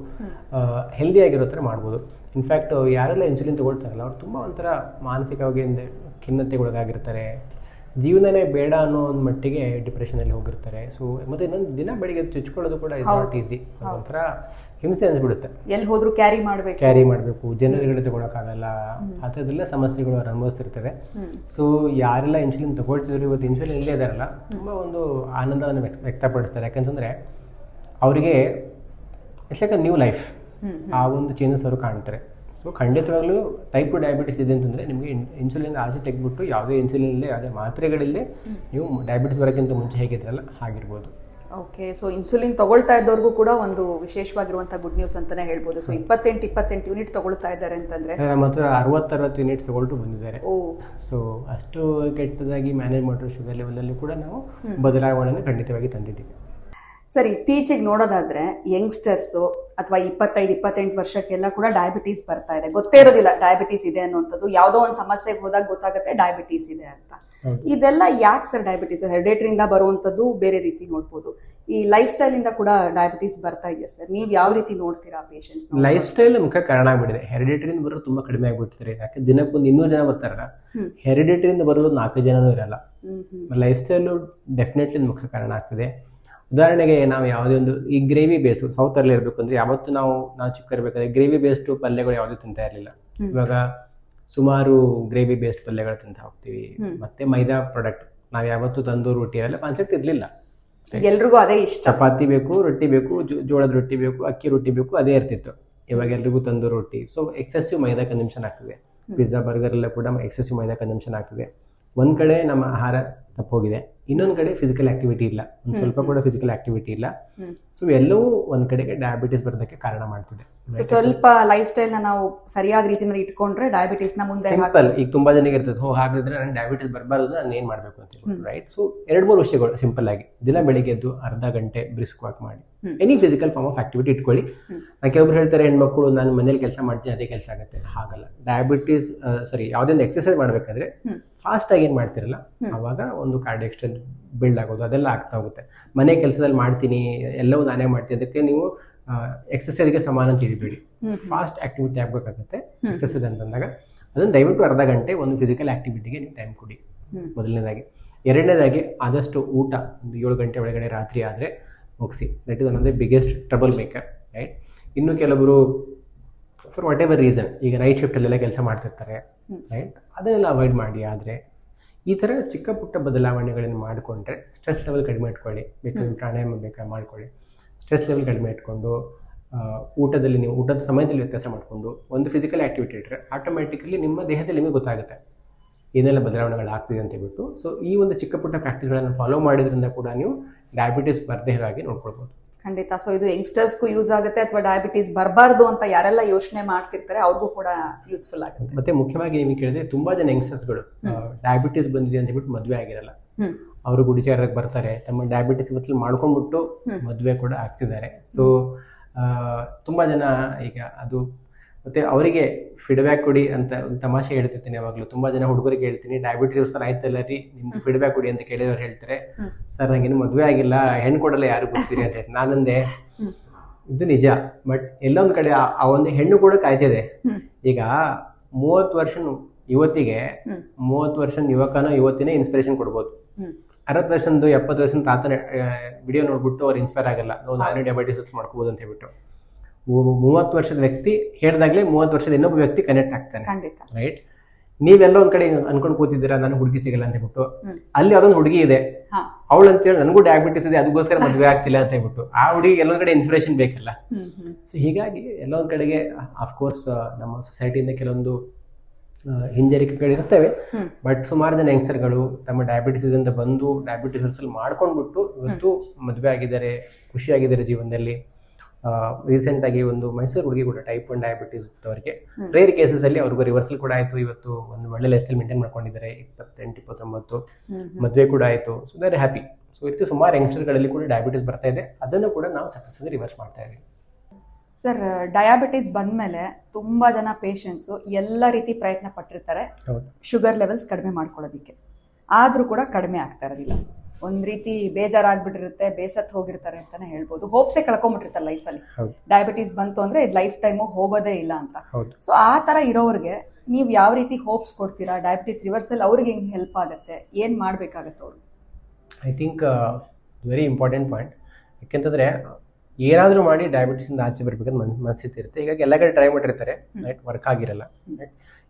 B: ಹೆಲ್ದಿಯಾಗಿರೋ ಥರ ಮಾಡ್ಬೋದು. ಇನ್ಫ್ಯಾಕ್ಟ್ ಯಾರೆಲ್ಲ ಇನ್ಸುಲಿನ್ ತೊಗೊಳ್ತಾರಲ್ಲ ಅವ್ರು ತುಂಬ ಒಂಥರ ಮಾನಸಿಕವಾಗಿ ಖಿನ್ನತೆಗೊಳಗಾಗಿರ್ತಾರೆ, ಜೀವನನೇ ಬೇಡ ಅನ್ನೋ ಒಂದು ಮಟ್ಟಿಗೆ ಡಿಪ್ರೆಷನಲ್ಲಿ ಹೋಗಿರ್ತಾರೆ. ಸೊ ಮತ್ತು ಇನ್ನೊಂದು ದಿನ ಬೆಳಿಗ್ಗೆ ಚುಚ್ಕೊಳ್ಳೋದು ಕೂಡ ಇಸ್ ನಾಟ್ ಈಸಿ, ಒಂಥರ ಹಿಂಸೆ ಅನ್ಸ್ಬಿಡುತ್ತೆ.
A: ಎಲ್ಲಿ ಹೋದ್ರು ಕ್ಯಾರಿ ಮಾಡಬೇಕು,
B: ಜನರುಗಳು ತಗೊಳಕ್ಕಾಗಲ್ಲ, ಆ ಥರದ್ದೆಲ್ಲ ಸಮಸ್ಯೆಗಳು ಅವ್ರು ಅನುಭವಿಸ್ತಿರ್ತಾರೆ. ಸೊ ಯಾರೆಲ್ಲ ಇನ್ಸುಲಿನ್ ತಗೊಳ್ತಿದ್ರು, ಇವತ್ತು ಇನ್ಸುಲಿನ್ ಇಲ್ಲೇ ಇದಾರಲ್ಲ, ತುಂಬ ಒಂದು ಆನಂದವನ್ನು ವ್ಯಕ್ತಪಡಿಸ್ತಾರೆ. ಯಾಕಂತಂದರೆ ಅವರಿಗೆ it's like a new life, ಆ ಒಂದು ಚೇಂಜಸ್ ಅವರು ಕಾಣ್ತಾರೆ. ಸೊ ಖಂಡಿತವಾಗ್ಲೂ ಟೈಪ್ 2 ಡಯಾಬಿಟಿಸ್ ಇದೆ ಅಂತಂದರೆ ನಿಮಗೆ ಇನ್ಸುಲಿನ್ ಆಚೆ ತೆಗೆದ್ಬಿಟ್ಟು ಯಾವುದೇ ಇನ್ಸುಲಿನ್ ಇಲ್ಲದೆ, ಯಾವುದೇ ಮಾತ್ರೆಗಳಿಲ್ಲದೆ ನೀವು ಡಯಾಬಿಟಿಸ್ ಬರೋಕ್ಕಿಂತ ಮುಂಚೆ ಹೇಗಿದ್ರಲ್ಲ ಹಾಗಿರ್ಬೋದು.
A: ಓಕೆ, ಸೊ ಇನ್ಸುಲಿನ್ ತಗೊಳ್ತಾ ಇದ್ದವ್ರಿಗೂ ಕೂಡ ಒಂದು ವಿಶೇಷವಾಗಿರುವಂಥ ಗುಡ್ ನ್ಯೂಸ್ ಅಂತಾನೆ ಹೇಳ್ಬೋದು. ಸೊ 28 ಯೂನಿಟ್ ತಗೊಳ್ತಾ ಇದ್ದಾರೆ ಅಂತಂದ್ರೆ
B: ನಮ್ಮ ಹತ್ರ 60 ಯೂನಿಟ್ಸ್ ತಗೊಳ್ಟು ಬಂದಿದ್ದಾರೆ. ಸೊ ಅಷ್ಟು ಕೆಟ್ಟದಾಗಿ ಮ್ಯಾನೇಜ್ ಮಾಡಿರೋ ಶುಗರ್ ಲೆವೆಲಲ್ಲಿ ಕೂಡ ನಾವು ಬದಲಾವಣೆಯನ್ನು ಖಂಡಿತವಾಗಿ ತಂದಿದ್ದೀವಿ.
A: ಸರ್, ಇತ್ತೀಚೆಗೆ ನೋಡೋದಾದ್ರೆ ಯಂಗ್ಸ್ಟರ್ಸು ಅಥವಾ 25-28 ವರ್ಷಕ್ಕೆಲ್ಲ ಕೂಡ ಡಯಾಬಿಟೀಸ್ ಬರ್ತಾ ಇದೆ. ಗೊತ್ತೇ ಇರೋದಿಲ್ಲ ಡಯಾಬಿಟೀಸ್ ಇದೆ ಅನ್ನುವಂಥದ್ದು. ಯಾವುದೋ ಒಂದು ಸಮಸ್ಯೆಗೆ ಹೋದಾಗ ಗೊತ್ತಾಗುತ್ತೆ ಡಯಾಬಿಟೀಸ್ ಇದೆ ಅಂತ. ಇದೆಲ್ಲ ಯಾಕೆ ಸರ್ ಡಯಾಬಿಟೀಸ್? ಹೆರಿಡೇಟರಿಯಿಂದ ಬರುವಂಥದ್ದು ಬೇರೆ ರೀತಿ ನೋಡ್ಬೋದು, ಈ ಲೈಫ್ ಸ್ಟೈಲ್ ಇಂದ ಕೂಡ ಡಯಾಬಿಟೀಸ್ ಬರ್ತಾ ಇದೆಯಾ ಸರ್? ನೀವು ಯಾವ ರೀತಿ ನೋಡ್ತೀರಾ ಪೇಷಂಟ್ಸ್?
B: ಲೈಫ್ ಸ್ಟೈಲ್ ಮುಖ್ಯ ಕಾರಣ ಆಗ್ಬಿಟ್ಟಿದೆ. ಹೆರಿಡೇಟರಿಯಿಂದ ಬರೋದು ತುಂಬಾ ಕಡಿಮೆ ಆಗ್ಬಿಡ್ತಿದ್ದಾರೆ. ಯಾಕೆ ದಿನಕ್ಕೊಂದು 200 ಜನ ಬರ್ತಾರಲ್ಲ, ಹೆರಿಡೇಟರಿಯಿಂದ ಬರೋದು 4 ಜನನೂ ಇರಲ್ಲ. ಲೈಫ್ ಸ್ಟೈಲು ಡೆಫಿನೆಟ್ಲಿ ಮುಖ್ಯ ಕಾರಣ ಆಗ್ತಿದೆ. ಉದಾಹರಣೆಗೆ ನಾವು ಯಾವುದೇ ಒಂದು ಈ ಗ್ರೇವಿ ಬೇಸ್ಡ್ ಸೌತಲ್ಲಿ ಇರಬೇಕು ಅಂದರೆ ಯಾವತ್ತು ನಾವು ಚಿಕ್ಕ ಇರಬೇಕಾದ್ರೆ ಗ್ರೇವಿ ಬೇಸ್ಡ್ ಪಲ್ಯಗಳು ಯಾವುದೂ ತಿಂತಾ ಇರಲಿಲ್ಲ. ಇವಾಗ ಸುಮಾರು ಗ್ರೇವಿ ಬೇಸ್ಡ್ ಪಲ್ಯಗಳು ತಿಂತಾ ಹೋಗ್ತೀವಿ. ಮತ್ತೆ ಮೈದಾ ಪ್ರಾಡಕ್ಟ್ ನಾವು ಯಾವತ್ತು ತಂದೂರು ರೊಟ್ಟಿ ಅವೆಲ್ಲ ಕಾನ್ಸೆಪ್ಟ್ ಇರಲಿಲ್ಲ.
A: ಎಲ್ರಿಗೂ ಅದೇ ಇಷ್ಟ,
B: ಚಪಾತಿ ಬೇಕು, ರೊಟ್ಟಿ ಬೇಕು, ಜೋಳದ ರೊಟ್ಟಿ ಬೇಕು, ಅಕ್ಕಿ ರೊಟ್ಟಿ ಬೇಕು, ಅದೇ ಇರ್ತಿತ್ತು. ಇವಾಗ ಎಲ್ರಿಗೂ ತಂದೂರು ರೊಟ್ಟಿ. ಸೊ ಎಕ್ಸೆಸಿವ್ ಮೈದಾ ಕನ್ಸಂಪ್ಷನ್ ಆಗ್ತಿದೆ. ಪಿಜ್ಜಾ ಬರ್ಗರ್ ಎಲ್ಲ ಕೂಡ ಎಕ್ಸೆಸಿವ್ ಮೈದಾ ಕನ್ಸಂಪ್ಷನ್ ಆಗ್ತಿದೆ. ಒಂದು ಕಡೆ ನಮ್ಮ ಆಹಾರ ತಪ್ಪೋಗಿದೆ, ಇನ್ನೊಂದು ಕಡೆ ಫಿಸಿಕಲ್ ಆಕ್ಟಿವಿಟಿ ಇಲ್ಲ, ಒಂದು ಸ್ವಲ್ಪ ಕೂಡ ಫಿಸಿಕಲ್ ಆಕ್ಟಿವಿಟಿ ಇಲ್ಲ. ಸೊ ಎಲ್ಲವೂ ಒಂದ್ ಕಡೆಗೆ ಡಯಾಬಿಟಿಸ್ ಬರೋದಕ್ಕೆ ಕಾರಣ ಮಾಡ್ತಿದೆ.
A: ಸ್ವಲ್ಪ ಲೈಫ್ ಸ್ಟೈಲ್ ನ ನಾವು ಸರಿಯಾದ ರೀತಿಯಲ್ಲಿ ಇಟ್ಕೊಂಡ್ರೆ ಡಯಾಬಿಟಿಸ್ ನ ಮುಂದೆ
B: ಸಿಂಪಲ್. ಈಗ ತುಂಬಾ ಜನಕ್ಕೆ ಇರ್ತದೆ, ಹಾಗಾದ್ರೆ ನನಗೆ ಡಯಾಬಿಟಿಸ್ ಬರಬಾರ್ದು, ನಾನು ಏನ್ ಮಾಡ್ಬೇಕು ಅಂತ ರೈಟ್. ಸೊ 2-3 ವಿಷಯಗಳು ಸಿಂಪಲ್ ಆಗಿ. ದಿನ ಬೆಳಿಗ್ಗೆ ಎದ್ದು ಅರ್ಧ ಗಂಟೆ ಬ್ರಿಸ್ಕ್ ವಾಕ್ ಮಾಡಿ, any physical form of activity ಇಟ್ಕೊಳ್ಳಿ. ಕೆಲವೊಬ್ರು ಹೇಳ್ತಾರೆ ಹೆಣ್ಮಕ್ಳು ನಾನು ಮನೇಲಿ ಕೆಲಸ ಮಾಡ್ತೀನಿ ಅದೇ ಕೆಲಸ ಆಗುತ್ತೆ. ಹಾಗಲ್ಲ. ಡಯಾಬಿಟಿಸ್ ಯಾವುದೇ ಒಂದು ಎಕ್ಸರ್ಸೈಸ್ ಮಾಡ್ಬೇಕಾದ್ರೆ ಫಾಸ್ಟ್ ಆಗಿ ಏನ್ ಮಾಡ್ತಿರಲ್ಲ, ಅವಾಗ ಒಂದು ಕಾರ್ಡಿಯಾಕ್ ಸ್ಟ್ರೆಂತ್ ಬಿಲ್ಡ್ ಆಗೋದು ಅದೆಲ್ಲ ಆಗ್ತಾ ಹೋಗುತ್ತೆ. ಮನೆ ಕೆಲಸದಲ್ಲಿ ಮಾಡ್ತೀನಿ, ಎಲ್ಲವೂ ನಾನೇ ಮಾಡ್ತೀನಿ, ಅದಕ್ಕೆ ನೀವು ಎಕ್ಸರ್ಸೈಸ್ಗೆ ಸಮಾನ ಅಂತ ತಿಳಿಬೇಡಿ. ಫಾಸ್ಟ್ ಆಕ್ಟಿವಿಟಿ ಆಗಬೇಕಾಗುತ್ತೆ ಎಕ್ಸರ್ಸೈಸ್ ಅಂತಂದಾಗ. ಅದನ್ನು ದಯವಿಟ್ಟು ಅರ್ಧ ಗಂಟೆ ಒಂದು ಫಿಸಿಕಲ್ ಆಕ್ಟಿವಿಟಿಗೆ ನೀವು ಟೈಮ್ ಕೊಡಿ, ಮೊದಲನೇದಾಗಿ. ಎರಡನೇದಾಗಿ ಆದಷ್ಟು ಊಟ ಒಂದು 7 ಗಂಟೆ ಒಳಗಡೆ ರಾತ್ರಿ ಆದರೆ ಮುಗಿಸಿ. That is one of the biggest trouble maker, right. ಇನ್ನು ಕೆಲವರು ಫಾರ್ ವಾಟ್ ಎವರ್ ರೀಸನ್ ಈಗ ನೈಟ್ ಶಿಫ್ಟಲ್ಲೆಲ್ಲ ಕೆಲಸ ಮಾಡ್ತಿರ್ತಾರೆ, ರೈಟ್. ಅದನ್ನೆಲ್ಲ ಅವಾಯ್ಡ್ ಮಾಡಿ. ಆದರೆ ಈ ಥರ ಚಿಕ್ಕ ಪುಟ್ಟ ಬದಲಾವಣೆಗಳನ್ನು ಮಾಡಿಕೊಂಡ್ರೆ ಸ್ಟ್ರೆಸ್ ಲೆವೆಲ್ ಕಡಿಮೆ ಇಟ್ಕೊಳ್ಳಿ. ಬೇಕಾದ್ರೆ ಪ್ರಾಣಾಯಾಮ ಮಾಡ್ಕೊಳ್ಳಿ. ಸ್ಟ್ರೆಸ್ ಲೆವೆಲ್ ಕಡಿಮೆ ಇಟ್ಕೊಂಡು ಊಟದಲ್ಲಿ ನೀವು ಊಟದ ಸಮಯದಲ್ಲಿ ವ್ಯತ್ಯಾಸ ಮಾಡಿಕೊಂಡು ಒಂದು ಫಿಸಿಕಲ್ ಆ್ಯಕ್ಟಿವಿಟಿ ಇಟ್ಟರೆ ಆಟೋಮ್ಯಾಟಿಕಲಿ ನಿಮ್ಮ ದೇಹದಲ್ಲಿ ನಿಮಗೆ ಗೊತ್ತಾಗುತ್ತೆ ಏನೆಲ್ಲ ಬದಲಾವಣೆಗಳು ಆಗ್ತಿದೆ ಅಂತ ಹೇಳ್ಬಿಟ್ಟು. ಸೊ ಈ ಒಂದು ಚಿಕ್ಕ ಪುಟ್ಟ ಪ್ರಾಕ್ಟೀಸ್ಗಳನ್ನು ಫಾಲೋ ಮಾಡಿದ್ರಿಂದ ಕೂಡ ನೀವು ಡಯಾಬಿಟಿಸ್ ಬರದೇ ಇರೋ ಹಾಗೆ ನೋಡ್ಕೊಳ್ಬೋದು.
A: ಖಂಡಿತ. ಸೊ ಇದು ಯಂಗ್ಸ್ಟರ್ಸ್ಗೂ ಯೂಸ್ ಆಗುತ್ತೆ, ಅಥವಾ ಡಯಾಬಿಟೀಸ್ ಬರಬಾರ್ದು ಅಂತ ಯಾರೆಲ್ಲ ಯೋಚನೆ ಮಾಡ್ತಿರ್ತಾರೆ ಅವ್ರಿಗೂ ಕೂಡ ಯೂಸ್ಫುಲ್ ಆಗುತ್ತೆ.
B: ಮತ್ತೆ ಮುಖ್ಯವಾಗಿ ನಿಮಗೆ ಕೇಳಿದ್ರೆ ತುಂಬಾ ಜನ ಯಂಗ್ಸ್ಟರ್ಸ್ಗಳು ಡಯಾಬಿಟೀಸ್ ಬಂದಿದೆ ಅಂತ ಹೇಳ್ಬಿಟ್ಟು ಮದುವೆ ಆಗಿರಲ್ಲ. ಅವರು ಗುಡಿಚಾರಕ್ಕೆ ಬರ್ತಾರೆ, ತಮ್ಮ ಡಯಾಬಿಟಿಸ್ ಮಾಡ್ಕೊಂಡ್ಬಿಟ್ಟು ಮದುವೆ ಕೂಡ ಆಗ್ತಿದ್ದಾರೆ. ಸೊ ತುಂಬಾ ಜನ ಈಗ ಅದು ಮತ್ತೆ ಅವರಿಗೆ ಫೀಡ್ಬ್ಯಾಕ್ ಕೊಡಿ ಅಂತ ಒಂದು ತಮಾಷೆ ಹೇಳ್ತಿರ್ತೀನಿ ಯಾವಾಗಲೂ. ತುಂಬಾ ಜನ ಹುಡುಗರಿಗೆ ಹೇಳ್ತೀನಿ, ಡಯಾಬಿಟಿಸ್ ಸರ್ ಆಯ್ತಲ್ಲ ರೀ ನಿಮ್ಗೆ ಫೀಡ್ಬ್ಯಾಕ್ ಕೊಡಿ ಅಂತ ಕೇಳಿದವ್ರು ಹೇಳ್ತಾರೆ, ಸರ್ ನಂಗೇನು ಮದುವೆ ಆಗಿಲ್ಲ, ಹೆಣ್ಣು ಕೊಡಲ್ಲ, ಯಾರು ಗೊತ್ತೀರಿ ಅಂತ. ನಾನಂದೆ ಇದು ನಿಜ, ಬಟ್ ಎಲ್ಲೊಂದ್ ಕಡೆ ಆ ಒಂದು ಹೆಣ್ಣು ಕೂಡ ಕಾಯ್ತಿದೆ. ಈಗ 30 ವರ್ಷ ಯುವತಿಗೆ 30 ವರ್ಷದ ಯುವಕನೋ ಯುವತಿನೇ ಇನ್ಸ್ಪಿರೇಷನ್ ಕೊಡ್ಬೋದು. 60 ವರ್ಷದ 70 ವರ್ಷದ ತಾತನ ವಿಡಿಯೋ ನೋಡ್ಬಿಟ್ಟು ಅವ್ರು ಇನ್ಸ್ಪೈರ್ ಆಗಲ್ಲ, ನಾನು ಡಯಾಬಿಟಿಸ್ ಮಾಡ್ಕೋಬಹುದು ಅಂತ ಹೇಳ್ಬಿಟ್ಟು. 30 ವರ್ಷದ ವ್ಯಕ್ತಿ ಹೇಳ್ದಾಗ್ಲೇ 30 ವರ್ಷದ ಇನ್ನೊಬ್ಬ ವ್ಯಕ್ತಿ ಕನೆಕ್ಟ್ ಆಗ್ತಾನೆ, ರೈಟ್? ನೀವೆಲ್ಲ ಒಂದ್ ಕಡೆ ಅನ್ಕೊಂಡ್ ಕೂತಿದ್ದೀರಾ ನಾನು ಹುಡುಗಿ ಸಿಗಲ್ಲ ಅಂತ ಹೇಳ್ಬಿಟ್ಟು, ಅಲ್ಲಿ ಅದೊಂದು ಹುಡುಗಿ ಇದೆ, ಅವಳು ಅಂತೇಳಿ ನನಗೂ ಡಯಾಬಿಟಿಸ್ ಇದೆ ಅದಕ್ಕೋಸ್ಕರ ಮದುವೆ ಆಗ್ತಿಲ್ಲ ಅಂತ ಹೇಳ್ಬಿಟ್ಟು ಆ ಹುಡುಗಿ ಎಲ್ಲೊಂದ್ ಕಡೆ ಇನ್ಸ್ಪಿರೇಷನ್ ಬೇಕಲ್ಲ. ಸೊ ಹೀಗಾಗಿ ಎಲ್ಲೊಂದ್ ಕಡೆಗೆ ಅಫ್ಕೋರ್ಸ್ ನಮ್ಮ ಸೊಸೈಟಿಯಿಂದ ಕೆಲವೊಂದು ಹಿಂಜರಿಕೆಗಳಿರ್ತವೆ, ಬಟ್ ಸುಮಾರು ಜನ ಯಂಗ್ಸ್ಟರ್ಗಳು ತಮ್ಮ ಡಯಾಬಿಟಿಸ್ ಅಂತ ಬಂದು ಡಯಾಬಿಟಿಸ್ ಮಾಡ್ಕೊಂಡ್ಬಿಟ್ಟು ಇವತ್ತು ಮದುವೆ ಆಗಿದ್ದಾರೆ, ಖುಷಿಯಾಗಿದ್ದಾರೆ ಜೀವನದಲ್ಲಿ. ರೀಸೆಂಟ್ ಆಗಿ ಒಂದು ಮೈಸೂರು ಹುಡುಗಿ ಕೂಡ ಟೈಪ್ 1 ಡಯಾಬಿಟಿಸ್ ಅವರಿಗೆ ರೇರ್ ಕೇಸಸ್ ಅಲ್ಲಿ ಅವ್ರಿಗೂ ರಿವರ್ಸಲ್ ಕೂಡ ಆಯ್ತು. ಇವತ್ತು ಒಂದು ಒಳ್ಳೆ ಲೈಫ್ ಸ್ಟೈಲ್ ಮೇಂಟೈನ್ ಮಾಡ್ಕೊಂಡಿದ್ದಾರೆ. 28-29 ಮದುವೆ ಕೂಡ ಆಯ್ತು. So they are happy. So ಇತ್ತು ಸುಮಾರು ಯಂಗ್ಸ್ಟರ್ಗಳಲ್ಲಿ ಕೂಡ ಡಯಾಬಿಟಿಸ್ ಬರ್ತಾ ಇದೆ, ಅದನ್ನು ಕೂಡ ನಾವು ಸಕ್ಸಸ್ಫುಲಿ ರಿವರ್ಸ್ ಮಾಡ್ತಾ ಇದ್ದೀವಿ.
A: ಸರ್, ಡಯಾಬಿಟಿಸ್ ಬಂದ್ಮೇಲೆ ತುಂಬಾ ಜನ ಪೇಷಂಟ್ಸ್ ಎಲ್ಲ ರೀತಿ ಪ್ರಯತ್ನ ಪಟ್ಟಿರ್ತಾರೆ ಶುಗರ್ ಲೆವೆಲ್ಸ್ ಕಡಿಮೆ ಮಾಡ್ಕೊಳ್ಳೋದಿಕ್ಕೆ, ಆದ್ರೂ ಕೂಡ ಕಡಿಮೆ ಆಗ್ತಾ ಇರೋದಿಲ್ಲ. ಒಂದ್ ರೀತಿ ಬೇಜಾರಾಗ್ಬಿಟ್ಟಿರುತ್ತೆ, ಬೇಸತ್ ಹೋಗಿರ್ತಾರೆ ಅಂತಾನೆ ಹೇಳ್ಬೋದು. ಹೋಪ್ಸೆ ಕಳ್ಕೊಂಡ್ಬಿಟ್ಟಿರ್ತಾರೆ ಲೈಫಲ್ಲಿ. ಡಯಾಬಿಟೀಸ್ ಬಂತು ಅಂದ್ರೆ ಇದು ಲೈಫ್ ಟೈಮು ಹೋಗೋದೇ ಇಲ್ಲ ಅಂತ. ಸೊ ಆ ತರ ಇರೋರ್ಗೆ ನೀವು ಯಾವ ರೀತಿ ಹೋಪ್ಸ್ ಕೊಡ್ತೀರಾ? ಡಯಾಬಿಟೀಸ್ ರಿವರ್ಸಲ್ ಅವ್ರಿಗೆ ಹೆಂಗ್ ಹೆಲ್ಪ್ ಆಗುತ್ತೆ, ಏನ್ ಮಾಡ್ಬೇಕಾಗತ್ತೆ ಅವರು?
B: I think very important point. ಯಾಕೆಂತಂದ್ರೆ ಏನಾದರೂ ಮಾಡಿ ಡಯಾಬಿಟಿಸ್ ಇಂದ ಆಚೆ ಬರ್ಬೇಕಂತ ಮನಸ್ಥಿತಿ ಇರುತ್ತೆ. ಹೀಗಾಗಿ ಎಲ್ಲ ಕಡೆ ಟ್ರೈ ಮಾಡಿರ್ತಾರೆ, ರೈಟ್? ವರ್ಕ್ ಆಗಿರಲ್ಲ.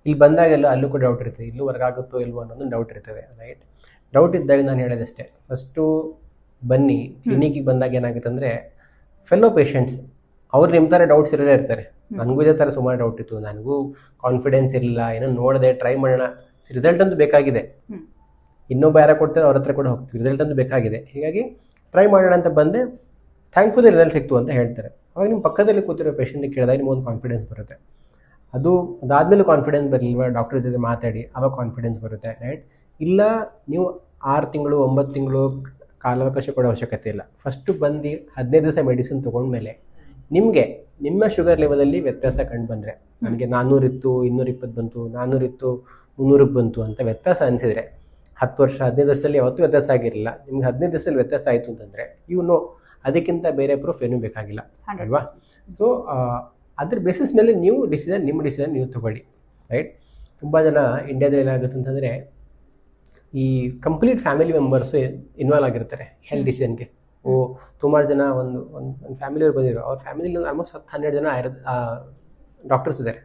B: ಇಲ್ಲಿ ಬಂದಾಗೆಲ್ಲ ಅಲ್ಲೂ ಕೂಡ ಡೌಟ್ ಇರ್ತದೆ, ಇಲ್ಲೂ ವರ್ಕ್ ಆಗುತ್ತೋ ಇಲ್ವೋ ಅನ್ನೋದು ಡೌಟ್ ಇರ್ತದೆ, ರೈಟ್? ಡೌಟ್ ಇದ್ದಾಗ ನಾನು ಹೇಳೋದಷ್ಟೇ, ಫಸ್ಟು ಬನ್ನಿ ಕ್ಲಿನಿಕ್ಗೆ ಬಂದಾಗ ಏನಾಗುತ್ತೆ ಅಂದರೆ ಫೆಲ್ಲೋ ಪೇಷಂಟ್ಸ್ ಅವ್ರು ನಿಮ್ಮ ಥರ ಡೌಟ್ಸ್ ಇರೋದೇ ಇರ್ತಾರೆ. ನನಗೂ ಇದೇ ಥರ ಸುಮಾರು ಡೌಟ್ ಇತ್ತು, ನನಗೂ ಕಾನ್ಫಿಡೆನ್ಸ್ ಇರಲಿಲ್ಲ, ಏನೋ ನೋಡಿದೆ, ಟ್ರೈ ಮಾಡೋಣ, ರಿಸಲ್ಟ್ ಅಂತೂ ಬೇಕಾಗಿದೆ, ಇನ್ನೊಬ್ಬ ಯಾರ ಕೊಡ್ತಾರೆ ಅವ್ರ ಹತ್ರ ಕೂಡ ಹೋಗ್ತೀವಿ, ರಿಸಲ್ಟ್ ಅಂತೂ ಬೇಕಾಗಿದೆ, ಹೀಗಾಗಿ ಟ್ರೈ ಮಾಡೋಣ ಅಂತ ಬಂದೆ, ಥ್ಯಾಂಕ್ಫುಲಿ ರಿಸಲ್ಟ್ ಸಿಕ್ತು ಅಂತ ಹೇಳ್ತಾರೆ. ಅವಾಗ ನಿಮ್ಮ ಪಕ್ಕದಲ್ಲಿ ಕೂತಿರೋ ಪೇಷಂಟ್ಗೆ ಕೇಳಿದಾಗ ನಿಮಗೊಂದು ಕಾನ್ಫಿಡೆನ್ಸ್ ಬರುತ್ತೆ. ಅದಾದ್ಮೇಲೆ ಕಾನ್ಫಿಡೆನ್ಸ್ ಬರಲಿಲ್ವ, ಡಾಕ್ಟರ್ ಜೊತೆ ಮಾತಾಡಿ ಅವಾಗ ಕಾನ್ಫಿಡೆನ್ಸ್ ಬರುತ್ತೆ, ರೈಟ್? ಇಲ್ಲ ನೀವು 6 ತಿಂಗಳು 9 ತಿಂಗಳು ಕಾಲಾವಕಾಶ ಕೊಡೋ ಅವಶ್ಯಕತೆ ಇಲ್ಲ. ಫಸ್ಟು ಬಂದು 15 ದಿವಸ ಮೆಡಿಸಿನ್ ತೊಗೊಂಡ್ಮೇಲೆ ನಿಮಗೆ ನಿಮ್ಮ ಶುಗರ್ ಲೆವೆಲಲ್ಲಿ ವ್ಯತ್ಯಾಸ ಕಂಡು ಬಂದರೆ, ನನಗೆ 400 ಇತ್ತು 220 ಬಂತು, 400 ಇತ್ತು 300ಕ್ಕೆ ಬಂತು ಅಂತ ವ್ಯತ್ಯಾಸ ಅನಿಸಿದರೆ, 10 ವರ್ಷ 15 ವರ್ಷದಲ್ಲಿ ಯಾವತ್ತೂ ವ್ಯತ್ಯಾಸ ಆಗಿರಲಿಲ್ಲ, ನಿಮ್ಗೆ 15 ದಿವಸದಲ್ಲಿ ವ್ಯತ್ಯಾಸ ಆಯಿತು ಅಂತಂದರೆ ಅದಕ್ಕಿಂತ ಬೇರೆ ಪ್ರೂಫ್ ಏನೂ ಬೇಕಾಗಿಲ್ಲ, ಅಲ್ವಾ? ಸೊ ಅದ್ರ ಬೇಸಿಸ್ ಮೇಲೆ ನೀವು ನಿಮ್ಮ ಡಿಸಿಷನ್ ನೀವು ತಗೊಳ್ಳಿ, ರೈಟ್? ತುಂಬ ಜನ ಇಂಡಿಯಾದಲ್ಲಿ ಏನಾಗುತ್ತೆ ಅಂತಂದರೆ ಈ ಕಂಪ್ಲೀಟ್ ಫ್ಯಾಮಿಲಿ ಮೆಂಬರ್ಸು ಇನ್ವಾಲ್ವ್ ಆಗಿರ್ತಾರೆ ಹೆಲ್ತ್ ಡಿಸಿಷನ್ಗೆ. ಸುಮಾರು ಜನ ಒಂದು ಫ್ಯಾಮಿಲಿಯವ್ರು ಬಂದಿದ್ರು, ಅವ್ರ ಫ್ಯಾಮಿಲಿಲಿ ಆಲ್ಮೋಸ್ಟ್ 10-12 ಜನ ಡಾಕ್ಟರ್ಸ್ ಇದ್ದಾರೆ,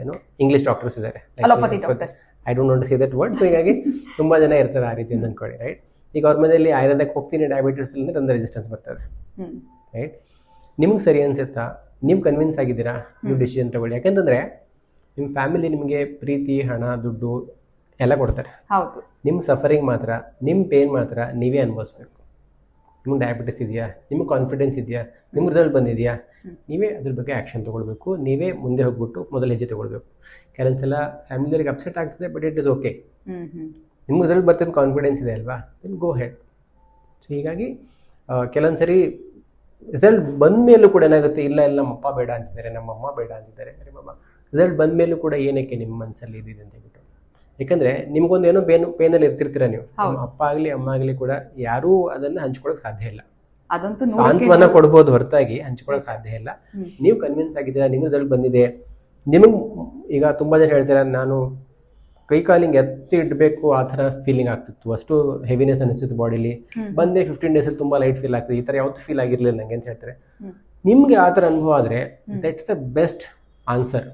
B: ಏನೋ ಇಂಗ್ಲೀಷ್ ಡಾಕ್ಟರ್ಸ್ ಇದ್ದಾರೆ, I don't want to say that word. So ಹೀಗಾಗಿ ತುಂಬ ಜನ ಇರ್ತಾರೆ ಆ ರೀತಿ ಅಂದ್ಕೊಳ್ಳಿ, ರೈಟ್? ಈಗ ಅವ್ರ ಮನೆಯಲ್ಲಿ ಆಯುರ್ವೇದಕ್ಕೆ ಹೋಗ್ತೀನಿ ಡಯಾಬಿಟಿಸ್ ಅಂದರೆ ಒಂದು ರೆಸಿಸ್ಟೆನ್ಸ್ ಬರ್ತದೆ, ರೈಟ್? ನಿಮ್ಗೆ ಸರಿ ಅನ್ಸುತ್ತಾ, ನೀವು ಕನ್ವಿನ್ಸ್ ಆಗಿದ್ದೀರಾ, ನೀವು ಡಿಸಿಷನ್ ತಗೊಳ್ಳಿ. ಯಾಕಂತಂದರೆ ನಿಮ್ಮ ಫ್ಯಾಮಿಲಿ ನಿಮಗೆ ಪ್ರೀತಿ, ಹಣ, ದುಡ್ಡು ಎಲ್ಲ ಕೊಡ್ತಾರೆ. ನಿಮ್ಮ ಸಫರಿಂಗ್ ಮಾತ್ರ, ನಿಮ್ಮ ಪೇನ್ ಮಾತ್ರ ನೀವೇ ಅನುಭವಿಸ್ಬೇಕು. ನಿಮ್ಗೆ ಡಯಾಬಿಟಿಸ್ ಇದೆಯಾ, ನಿಮ್ಗೆ ಕಾನ್ಫಿಡೆನ್ಸ್ ಇದೆಯಾ, ನಿಮ್ಗೆ ರಿಸಲ್ಟ್ ಬಂದಿದೆಯಾ, ನೀವೇ ಅದ್ರ ಬಗ್ಗೆ ಆ್ಯಕ್ಷನ್ ತೊಗೊಳ್ಬೇಕು, ನೀವೇ ಮುಂದೆ ಹೋಗ್ಬಿಟ್ಟು ಮೊದಲ ಹೆಜ್ಜೆ ತೊಗೊಳ್ಬೇಕು. ಕೆಲವೊಂದ್ಸಲ ಫ್ಯಾಮಿಲಿಯವ್ರಿಗೆ ಅಪ್ಸೆಟ್ ಆಗ್ತದೆ, ಬಟ್ ಇಟ್ ಇಸ್ ಓಕೆ. ನಿಮ್ಗೆ ರಿಸಲ್ಟ್ ಬರ್ತದೆ, ಕಾನ್ಫಿಡೆನ್ಸ್ ಇದೆ ಅಲ್ವಾ, ದೆನ್ ಗೋ ಹೆಡ್. ಸೊ ಹೀಗಾಗಿ ಕೆಲವೊಂದ್ಸರಿ ರಿಸಲ್ಟ್ ಬಂದ ಮೇಲೂ ಕೂಡ ಏನಾಗುತ್ತೆ, ಇಲ್ಲ ನಮ್ಮ ಅಪ್ಪ ಬೇಡ ಅಂತಿದ್ದಾರೆ, ನಮ್ಮ ಅಮ್ಮ ಬೇಡ ಅಂತಿದ್ದಾರೆ, ರಿಸಲ್ಟ್ ಬಂದ ಮೇಲೂ ಕೂಡ ಏನಕ್ಕೆ ನಿಮ್ಮ ಮನಸ್ಸಲ್ಲಿ ಇದಿದೆ ಅಂತ ಹೇಳ್ಬಿಟ್ಟು. ಯಾಕಂದ್ರೆ ನಿಮ್ಗೊಂದು ಏನೋ ಪೇನಲ್ಲಿ ಇರ್ತಿರ್ತೀರ ನೀವು, ಅಪ್ಪ ಆಗಲಿ ಅಮ್ಮ ಆಗಲಿ ಕೂಡ ಯಾರೂ ಅದನ್ನ ಹಂಚ್ಕೊಳಕ್ ಸಾಧ್ಯ ಇಲ್ಲ. ಸಾಂತ್ವನ ಕೊಡ್ಬೋದು ಹೊರತಾಗಿ ಹಂಚ್ಕೊಳಕ್ ಸಾಧ್ಯ ಇಲ್ಲ. ನೀವು ಕನ್ವಿನ್ಸ್ ಆಗಿದ್ದೀರಾ, ನಿಮ್ಗೆ ರಿಸಲ್ಟ್ ಬಂದಿದೆ. ನಿಮಗೆ ಈಗ ತುಂಬಾ ಜನ ಹೇಳ್ತಾರೆ, ನಾನು ಕೈ ಕಾಲಿಂಗ್ ಎತ್ತಿ ಇಡಬೇಕು ಆ ಥರ ಫೀಲಿಂಗ್ ಆಗ್ತಿತ್ತು, ಅಷ್ಟು ಹೆವಿನೆಸ್ ಅನಿಸ್ತಿತ್ತು ಬಾಡಿಲಿ, ಬಂದೆ 15 ಡೇಸಲ್ಲಿ ತುಂಬಾ ಲೈಟ್ ಫೀಲ್ ಆಗ್ತದೆ, ಈ ಥರ ಯಾವತ್ತೂ ಫೀಲ್ ಆಗಿರ್ಲಿಲ್ಲ ನಂಗೆ ಅಂತ ಹೇಳ್ತಾರೆ. ನಿಮ್ಗೆ ಆ ಥರ ಅನುಭವ ಆದ್ರೆ ದಟ್ಸ್ ದ ಬೆಸ್ಟ್ ಆನ್ಸರ್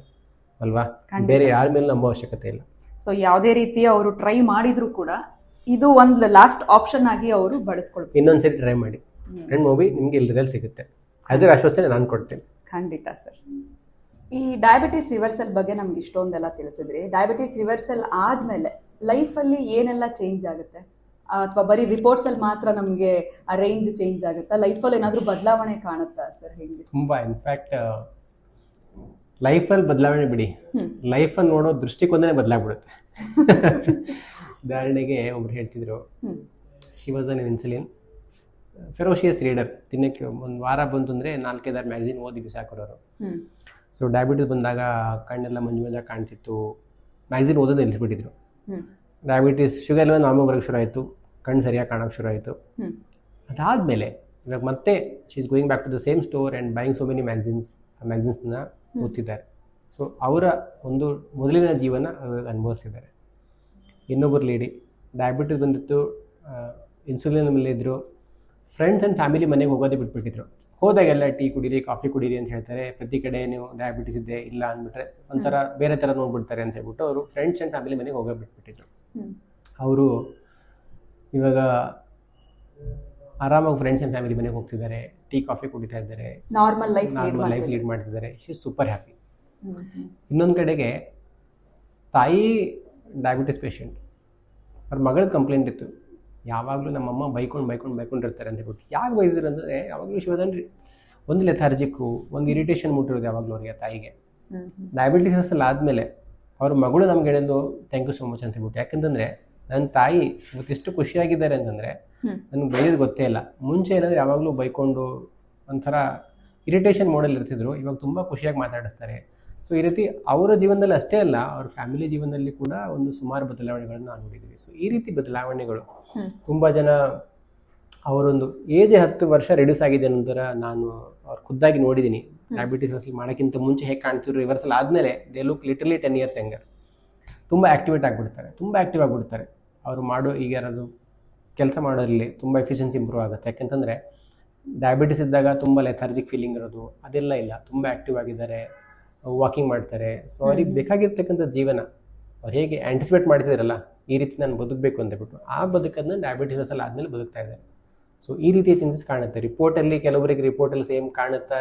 B: ಅಲ್ವಾ? ಬೇರೆ ಯಾರ ಮೇಲೆ ನಂಬೋ ಅವಶ್ಯಕತೆ ಇಲ್ಲ.
A: ಸೊ ಯಾವುದೇ ರೀತಿಯ ಅವರು ಟ್ರೈ ಮಾಡಿದ್ರು ಕೂಡ ಇದು ಒಂದು ಲಾಸ್ಟ್ ಆಪ್ಷನ್ ಆಗಿ ಅವರು ಬಳಸ್ಕೊಳ್ಬೇಕು.
B: ಇನ್ನೊಂದ್ಸರಿ ಟ್ರೈ ಮಾಡಿ, ಅಂಡ್ ಮೂವಿ ನಿಮ್ಗೆ ಇಲ್ಲಿ ರಿಸಲ್ಟ್ ಸಿಗುತ್ತೆ, ಅದರ ಆಶ್ವಾಸನೆ ನಾನು ಕೊಡ್ತೀನಿ.
A: ಖಂಡಿತ ಸರ್. ಈ ಡಯಾಬಿಟಿಸ್ ರಿವರ್ಸಲ್ ಬಗ್ಗೆ ನಮ್ಗೆ ಇಷ್ಟೊಂದೆಲ್ಲ ತಿಳಿಸಿದ್ರಿ. ಡಯಾಬಿಟಿಸ್ ರಿವರ್ಸಲ್ ಆದ್ಮೇಲೆ ಲೈಫಲ್ಲಿ ಏನೆಲ್ಲ ಚೇಂಜ್ ಆಗುತ್ತೆ? ಅಥವಾ ಬರೀ ರಿಪೋರ್ಟ್ಸ್ ಅಲ್ಲಿ ಮಾತ್ರ ನಮಗೆ ಆ ರೇಂಜ್ ಚೇಂಜ್ ಆಗುತ್ತಾ? ಲೈಫಲ್ಲಿ ಏನಾದರೂ ಬದಲಾವಣೆ ಕಾಣುತ್ತಾ ಸರ್? ಹೇಗೆ?
B: ತುಂಬಾ ಇನ್ಫ್ಯಾಕ್ಟ್ ಲೈಫಲ್ಲಿ ಬದಲಾವಣೆ ಬಿಡಿ, ಲೈಫಲ್ಲಿ ನೋಡೋ ದೃಷ್ಟಿಕೋನನೇ ಬದಲಾಗ್ಬಿಡುತ್ತೆ. ಉದಾಹರಣೆಗೆ ಒಬ್ರು ಹೇಳ್ತಿದ್ರು, she was an insulin ferocious reader. ದಿನಕ್ಕೆ ಒಂದು ವಾರ ಬಂತು ಅಂದರೆ 4-5 ಮ್ಯಾಗಝಿನ್ ಓದಿ ಬಿಸಾಕೋರು. ಸೊ ಡಯಾಬಿಟಿಸ್ ಬಂದಾಗ ಕಣ್ಣೆಲ್ಲ ಮಂಜು ಮಂಜ ಕಾಣ್ತಿತ್ತು, ಮ್ಯಾಗಝಿನ್ ಓದೋದು ನಿಲ್ಲಿಸ್ಬಿಟ್ಟಿದ್ರು. ಡಯಾಬಿಟಿಸ್ ಶುಗರ್ ಲೆವೆಲ್ ನಾರ್ಮಲ್ ಬರೋಕ್ಕೆ ಶುರು ಆಯಿತು, ಕಣ್ಣು ಸರಿಯಾಗಿ ಕಾಣೋಕ್ಕೆ ಶುರು ಆಯಿತು. ಅದಾದಮೇಲೆ ಇವಾಗ ಮತ್ತೆ she is going back to the same store and buying so many ಮ್ಯಾಗಝಿನ್ಸ್ನ ಓದ್ತಿದ್ದಾರೆ. ಸೊ ಅವರ ಒಂದು ಮೊದಲಿನ ಜೀವನ ಅನುಭವಿಸಿದ್ದಾರೆ. ಇನ್ನೊಬ್ಬರು ಲೇಡಿ ಡಯಾಬಿಟಿಸ್ ಬಂದಿತ್ತು, ಇನ್ಸುಲಿನ್ ಮೇಲೆ ಇದ್ದರು, ಫ್ರೆಂಡ್ಸ್ ಆ್ಯಂಡ್ ಫ್ಯಾಮಿಲಿ ಮನೆಗೆ ಹೋಗೋದೇ ಬಿಟ್ಬಿಟ್ಟಿದ್ರು. ಹೋದಾಗೆಲ್ಲ ಟೀ ಕುಡೀರಿ, ಕಾಫಿ ಕುಡೀರಿ ಅಂತ ಹೇಳ್ತಾರೆ. ಪ್ರತಿ ಕಡೆ ನೀವು ಡಯಾಬಿಟಿಸ್ ಇದೆ ಇಲ್ಲ ಅಂದ್ಬಿಟ್ರೆ ಒಂಥರ ಬೇರೆ ಥರ ನೋಡ್ಬಿಡ್ತಾರೆ ಅಂತ ಹೇಳ್ಬಿಟ್ಟು ಅವರು ಫ್ರೆಂಡ್ಸ್ ಆ್ಯಂಡ್ ಫ್ಯಾಮಿಲಿ ಮನೆಗೆ ಹೋಗೋ ಬಿಟ್ಬಿಟ್ಟಿದ್ರು. ಅವರು ಇವಾಗ ಆರಾಮಾಗಿ ಫ್ರೆಂಡ್ಸ್ ಆ್ಯಂಡ್ ಫ್ಯಾಮಿಲಿ ಮನೆಗೆ ಹೋಗ್ತಿದ್ದಾರೆ, ಟೀ ಕಾಫಿ ಕುಡಿತಾ ಇದ್ದಾರೆ,
A: ನಾರ್ಮಲ್ ಲೈಫ್
B: ಲೀಡ್ ಮಾಡ್ತಿದ್ದಾರೆ. She is super happy. ಇನ್ನೊಂದು ಕಡೆಗೆ ತಾಯಿ ಡಯಾಬಿಟಿಸ್ ಪೇಷಂಟ್, ಅವ್ರ ಮಗಳ ಕಂಪ್ಲೇಂಟ್ ಇತ್ತು, ಯಾವಾಗಲೂ ನಮ್ಮಮ್ಮ ಬೈಕೊಂಡಿರ್ತಾರೆ ಅಂತ ಹೇಳ್ಬಿಟ್ಟು. ಯಾಕೆ ಬೈದಿದ್ರು ಅಂದರೆ ಯಾವಾಗಲೂ ಶಿವದನ್ರಿ ಒಂದು ಲೆಥಾರ್ಜಿಕ್ಕು, ಒಂದು ಇರಿಟೇಷನ್ ಮುಟ್ಟಿರೋದು ಯಾವಾಗಲೂ ಅವರಿಗೆ ತಾಯಿಗೆ. ಡಯಾಬಿಟಿಸ್ ಎಲ್ಲ ಆದಮೇಲೆ ಅವ್ರ ಮಗಳು ನಮ್ಗೆ ಹೇಳಿದ್ದು ಥ್ಯಾಂಕ್ ಯು ಸೋ ಮಚ್ ಅಂತ ಹೇಳ್ಬಿಟ್ಟು. ಯಾಕಂತಂದರೆ ನನ್ನ ತಾಯಿ ಇವತ್ತಿಷ್ಟು ಖುಷಿಯಾಗಿದ್ದಾರೆ ಅಂತಂದರೆ ನನಗೆ ಬೈಯೋದು ಗೊತ್ತೇ ಇಲ್ಲ. ಮುಂಚೆ ಏನಂದರೆ ಯಾವಾಗಲೂ ಬೈಕೊಂಡು ಒಂಥರ ಇರಿಟೇಷನ್ ಮೋಡಲ್ಲಿ ಇರ್ತಿದ್ರು, ಇವಾಗ ತುಂಬ ಖುಷಿಯಾಗಿ ಮಾತಾಡಿಸ್ತಾರೆ. ಸೊ ಈ ರೀತಿ ಅವರ ಜೀವನದಲ್ಲಿ ಅಷ್ಟೇ ಅಲ್ಲ, ಅವ್ರ ಫ್ಯಾಮಿಲಿ ಜೀವನದಲ್ಲಿ ಕೂಡ ಒಂದು ಸುಮಾರು ಬದಲಾವಣೆಗಳನ್ನು ನಾವು ನೋಡಿದ್ದೀವಿ. ಸೊ ಈ ರೀತಿ ಬದಲಾವಣೆಗಳು ತುಂಬ ಜನ ಅವರೊಂದು ಏಜ್ 10 ವರ್ಷ ರೆಡ್ಯೂಸ್ ಆಗಿದೆ ನಂತರ ನಾನು ಅವ್ರು ಖುದ್ದಾಗಿ ನೋಡಿದ್ದೀನಿ. ಡಯಾಬಿಟಿಸ್ ರಿವರ್ಸಲ್ ಮಾಡೋಕ್ಕಿಂತ ಮುಂಚೆ ಹೇಗೆ ಕಾಣ್ತಿದ್ರು, ರಿವರ್ಸಲ್ ಆದಮೇಲೆ they look literally 10 years younger. ತುಂಬ ಆ್ಯಕ್ಟಿವೇಟ್ ಆಗಿಬಿಡ್ತಾರೆ, ತುಂಬ ಆ್ಯಕ್ಟಿವ್ ಆಗಿಬಿಡ್ತಾರೆ. ಅವರು ಮಾಡೋ ಈಗ ಯಾರಾದ್ರು ಕೆಲಸ ಮಾಡೋರಲ್ಲಿ ತುಂಬ ಎಫಿಷಿಯನ್ಸಿ ಇಂಪ್ರೂವ್ ಆಗುತ್ತೆ. ಯಾಕೆಂತಂದರೆ ಡಯಾಬಿಟಿಸ್ ಇದ್ದಾಗ ತುಂಬ ಲೆಥಾರ್ಜಿಕ್ ಫೀಲಿಂಗ್ ಇರೋದು ಅದೆಲ್ಲ ಇಲ್ಲ, ತುಂಬ ಆ್ಯಕ್ಟಿವ್ ಆಗಿದ್ದಾರೆ, ವಾಕಿಂಗ್ ಮಾಡ್ತಾರೆ. ಸೊ ಅವ್ರಿಗೆ ಬೇಕಾಗಿರ್ತಕ್ಕಂಥ ಜೀವನ ಅವ್ರು ಹೇಗೆ ಆ್ಯಂಟಿಸಿಪೇಟ್ ಮಾಡ್ತಿದ್ದಾರಲ್ಲ, ಈ ರೀತಿ ನಾನು ಬದುಕಬೇಕು ಅಂತಬಿಟ್ಟು ಆ ಬದುಕನ್ನು ಡಯಾಬಿಟಿಸ್ ಎಲ್ಲ ಆದಮೇಲೆ ಬದುಕ್ತಾ ಇದ್ದಾರೆ. ಸೊ ಈ ರೀತಿಯ ಚೇಂಜಸ್ ಕಾಣುತ್ತೆ. ರಿಪೋರ್ಟಲ್ಲಿ ಕೆಲವರಿಗೆ ರಿಪೋರ್ಟಲ್ಲಿ ಸೇಮ್ ಕಾಣುತ್ತಾ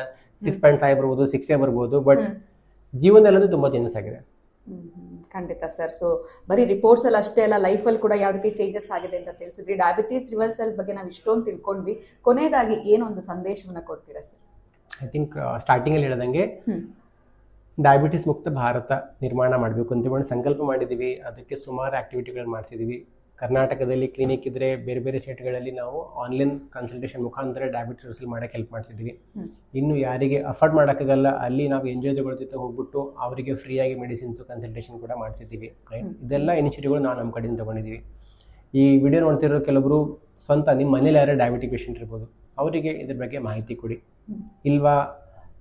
B: 6.5 ಬರ್ಬೋದು, 6 ಬರ್ಬೋದು, ಬಟ್ ಜೀವನದಲ್ಲಂತೂ ತುಂಬ ಚೇಂಜಸ್ ಆಗಿದೆ.
A: ಖಂಡಿತ ಸರ್. ಸೊ ಬರೀ ರಿಪೋರ್ಟ್ಸ್ ಅಲ್ಲಿ ಅಷ್ಟೇ ಅಲ್ಲ, ಲೈಫಲ್ಲಿ ಕೂಡ ಯಾವ ರೀತಿ ಚೇಂಜಸ್ ಆಗಿದೆ ಅಂತ ತಿಳಿಸಿದ್ರಿ. ಡಯಾಬಿಟಿಸ್ ರಿವರ್ಸಲ್ ಬಗ್ಗೆ ನಾವು ಇಷ್ಟೊಂದು ತಿಳ್ಕೊಂಡ್ವಿ. ಕೊನೆಯದಾಗಿ ಏನೊಂದು ಸಂದೇಶವನ್ನ ಕೊಡ್ತೀರಾ ಸರ್?
B: ಐ ಥಿಂಕ್ ಸ್ಟಾರ್ಟಿಂಗಲ್ಲಿ ಹೇಳ್ದಂಗೆ ಡಯಾಬಿಟಿಸ್ ಮುಕ್ತ ಭಾರತ ನಿರ್ಮಾಣ ಮಾಡಬೇಕು ಅಂತೇಳಿ ಸಂಕಲ್ಪ ಮಾಡಿದ್ದೀವಿ. ಅದಕ್ಕೆ ಸುಮಾರು ಆ್ಯಕ್ಟಿವಿಟಿಗಳು ಮಾಡ್ತಿದ್ದೀವಿ. ಕರ್ನಾಟಕದಲ್ಲಿ ಕ್ಲಿನಿಕ್ ಇದ್ದರೆ ಬೇರೆ ಬೇರೆ ಸ್ಟೇಟ್ಗಳಲ್ಲಿ ನಾವು ಆನ್ಲೈನ್ ಕನ್ಸಲ್ಟೇಷನ್ ಮುಖಾಂತರ ಡಯಾಬಿಟಿಸ್ ರಿವರ್ಸಲ್ ಮಾಡೋಕ್ಕೆ ಹೆಲ್ಪ್ ಮಾಡ್ತಿದ್ದೀವಿ. ಇನ್ನು ಯಾರಿಗೆ ಅಫೋರ್ಡ್ ಮಾಡೋಕ್ಕಾಗಲ್ಲ ಅಲ್ಲಿ ನಾವು NGO ಜೊತೆ ಹೋಗ್ಬಿಟ್ಟು ಅವರಿಗೆ ಫ್ರೀಯಾಗಿ ಮೆಡಿಸಿನ್ಸು ಕನ್ಸಲ್ಟೇಷನ್ ಕೂಡ ಮಾಡ್ತಿದ್ದೀವಿ. ರೈಟ್, ಇದೆಲ್ಲ ಇನಿಷಿಯೇಟಿವ್ಗಳು ನಾವು ನಮ್ಮ ಕಡೆಯಿಂದ ತೊಗೊಂಡಿದ್ದೀವಿ. ಈ ವಿಡಿಯೋ ನೋಡ್ತಿರೋ ಕೆಲವರು ಸ್ವಂತ ನಿಮ್ಮ ಮನೇಲಿ ಯಾರೋ ಡಯಾಬಿಟಿಕ್ ಪೇಷಂಟ್ ಇರ್ಬೋದು, ಅವರಿಗೆ ಇದ್ರ ಬಗ್ಗೆ ಮಾಹಿತಿ ಕೊಡಿ. ಇಲ್ವಾ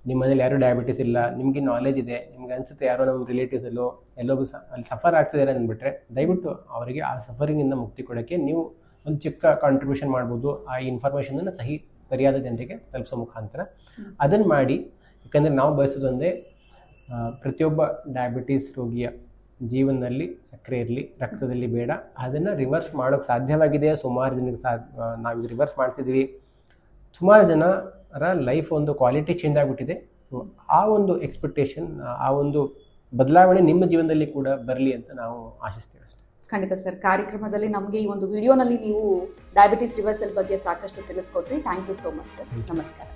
B: ನಿಮ್ಮ ಮನೇಲಿ ಯಾರೂ ಡಯಾಬಿಟಿಸ್ ಇಲ್ಲ, ನಿಮಗೆ ನಾಲೆಜ್ ಇದೆ, ನಿಮ್ಗೆ ಅನಿಸುತ್ತೆ ಯಾರೋ ನಮ್ಮ ರಿಲೇಟಿವ್ಸಲ್ಲೋ ಎಲ್ಲೋ ಅಲ್ಲಿ ಸಫರ್ ಆಗ್ತಿದ್ದಾರೆ ಅಂದ್ಬಿಟ್ರೆ ದಯವಿಟ್ಟು ಅವರಿಗೆ ಆ ಸಫರಿಂಗಿಂದ ಮುಕ್ತಿ ಕೊಡೋಕ್ಕೆ ನೀವು ಒಂದು ಚಿಕ್ಕ ಕಾಂಟ್ರಿಬ್ಯೂಷನ್ ಮಾಡ್ಬೋದು. ಆ ಇನ್ಫಾರ್ಮೇಷನನ್ನು ಸರಿಯಾದ ಜನರಿಗೆ ತಲುಪಿಸೋ ಮುಖಾಂತರ ಅದನ್ನು ಮಾಡಿ. ಯಾಕಂದರೆ ನಾವು ಬಯಸೋದು ಒಂದೇ, ಪ್ರತಿಯೊಬ್ಬ ಡಯಾಬಿಟಿಸ್ ರೋಗಿಯ ಜೀವನದಲ್ಲಿ ಸಕ್ಕರೆ ಇರಲಿ, ರಕ್ತದಲ್ಲಿ ಬೇಡ. ಅದನ್ನು ರಿವರ್ಸ್ ಮಾಡೋಕ್ಕೆ ಸಾಧ್ಯವಾಗಿದೆ. ಸುಮಾರು ಜನಕ್ಕೆ ನಾವೀಗ ರಿವರ್ಸ್ ಮಾಡ್ತಿದ್ದೀವಿ. ಸುಮಾರು ಜನರ ಲೈಫ್ ಒಂದು ಕ್ವಾಲಿಟಿ ಚೇಂಜ್ ಆಗಿಬಿಟ್ಟಿದೆ. ಸೊ ಆ ಒಂದು ಎಕ್ಸ್ಪೆಕ್ಟೇಷನ್, ಆ ಒಂದು ಬದಲಾವಣೆ ನಿಮ್ಮ ಜೀವನದಲ್ಲಿ ಕೂಡ ಬರಲಿ ಅಂತ ನಾವು ಆಶಿಸ್ತೀವಿ ಅಷ್ಟೇ.
A: ಖಂಡಿತ ಸರ್. ಕಾರ್ಯಕ್ರಮದಲ್ಲಿ ನಮಗೆ ಈ ಒಂದು ವಿಡಿಯೋನಲ್ಲಿ ನೀವು ಡಯಾಬಿಟಿಸ್ ರಿವರ್ಸಲ್ ಬಗ್ಗೆ ಸಾಕಷ್ಟು ತಿಳಿಸ್ಕೊಟ್ರಿ. Thank you so much sir. ನಮಸ್ಕಾರ.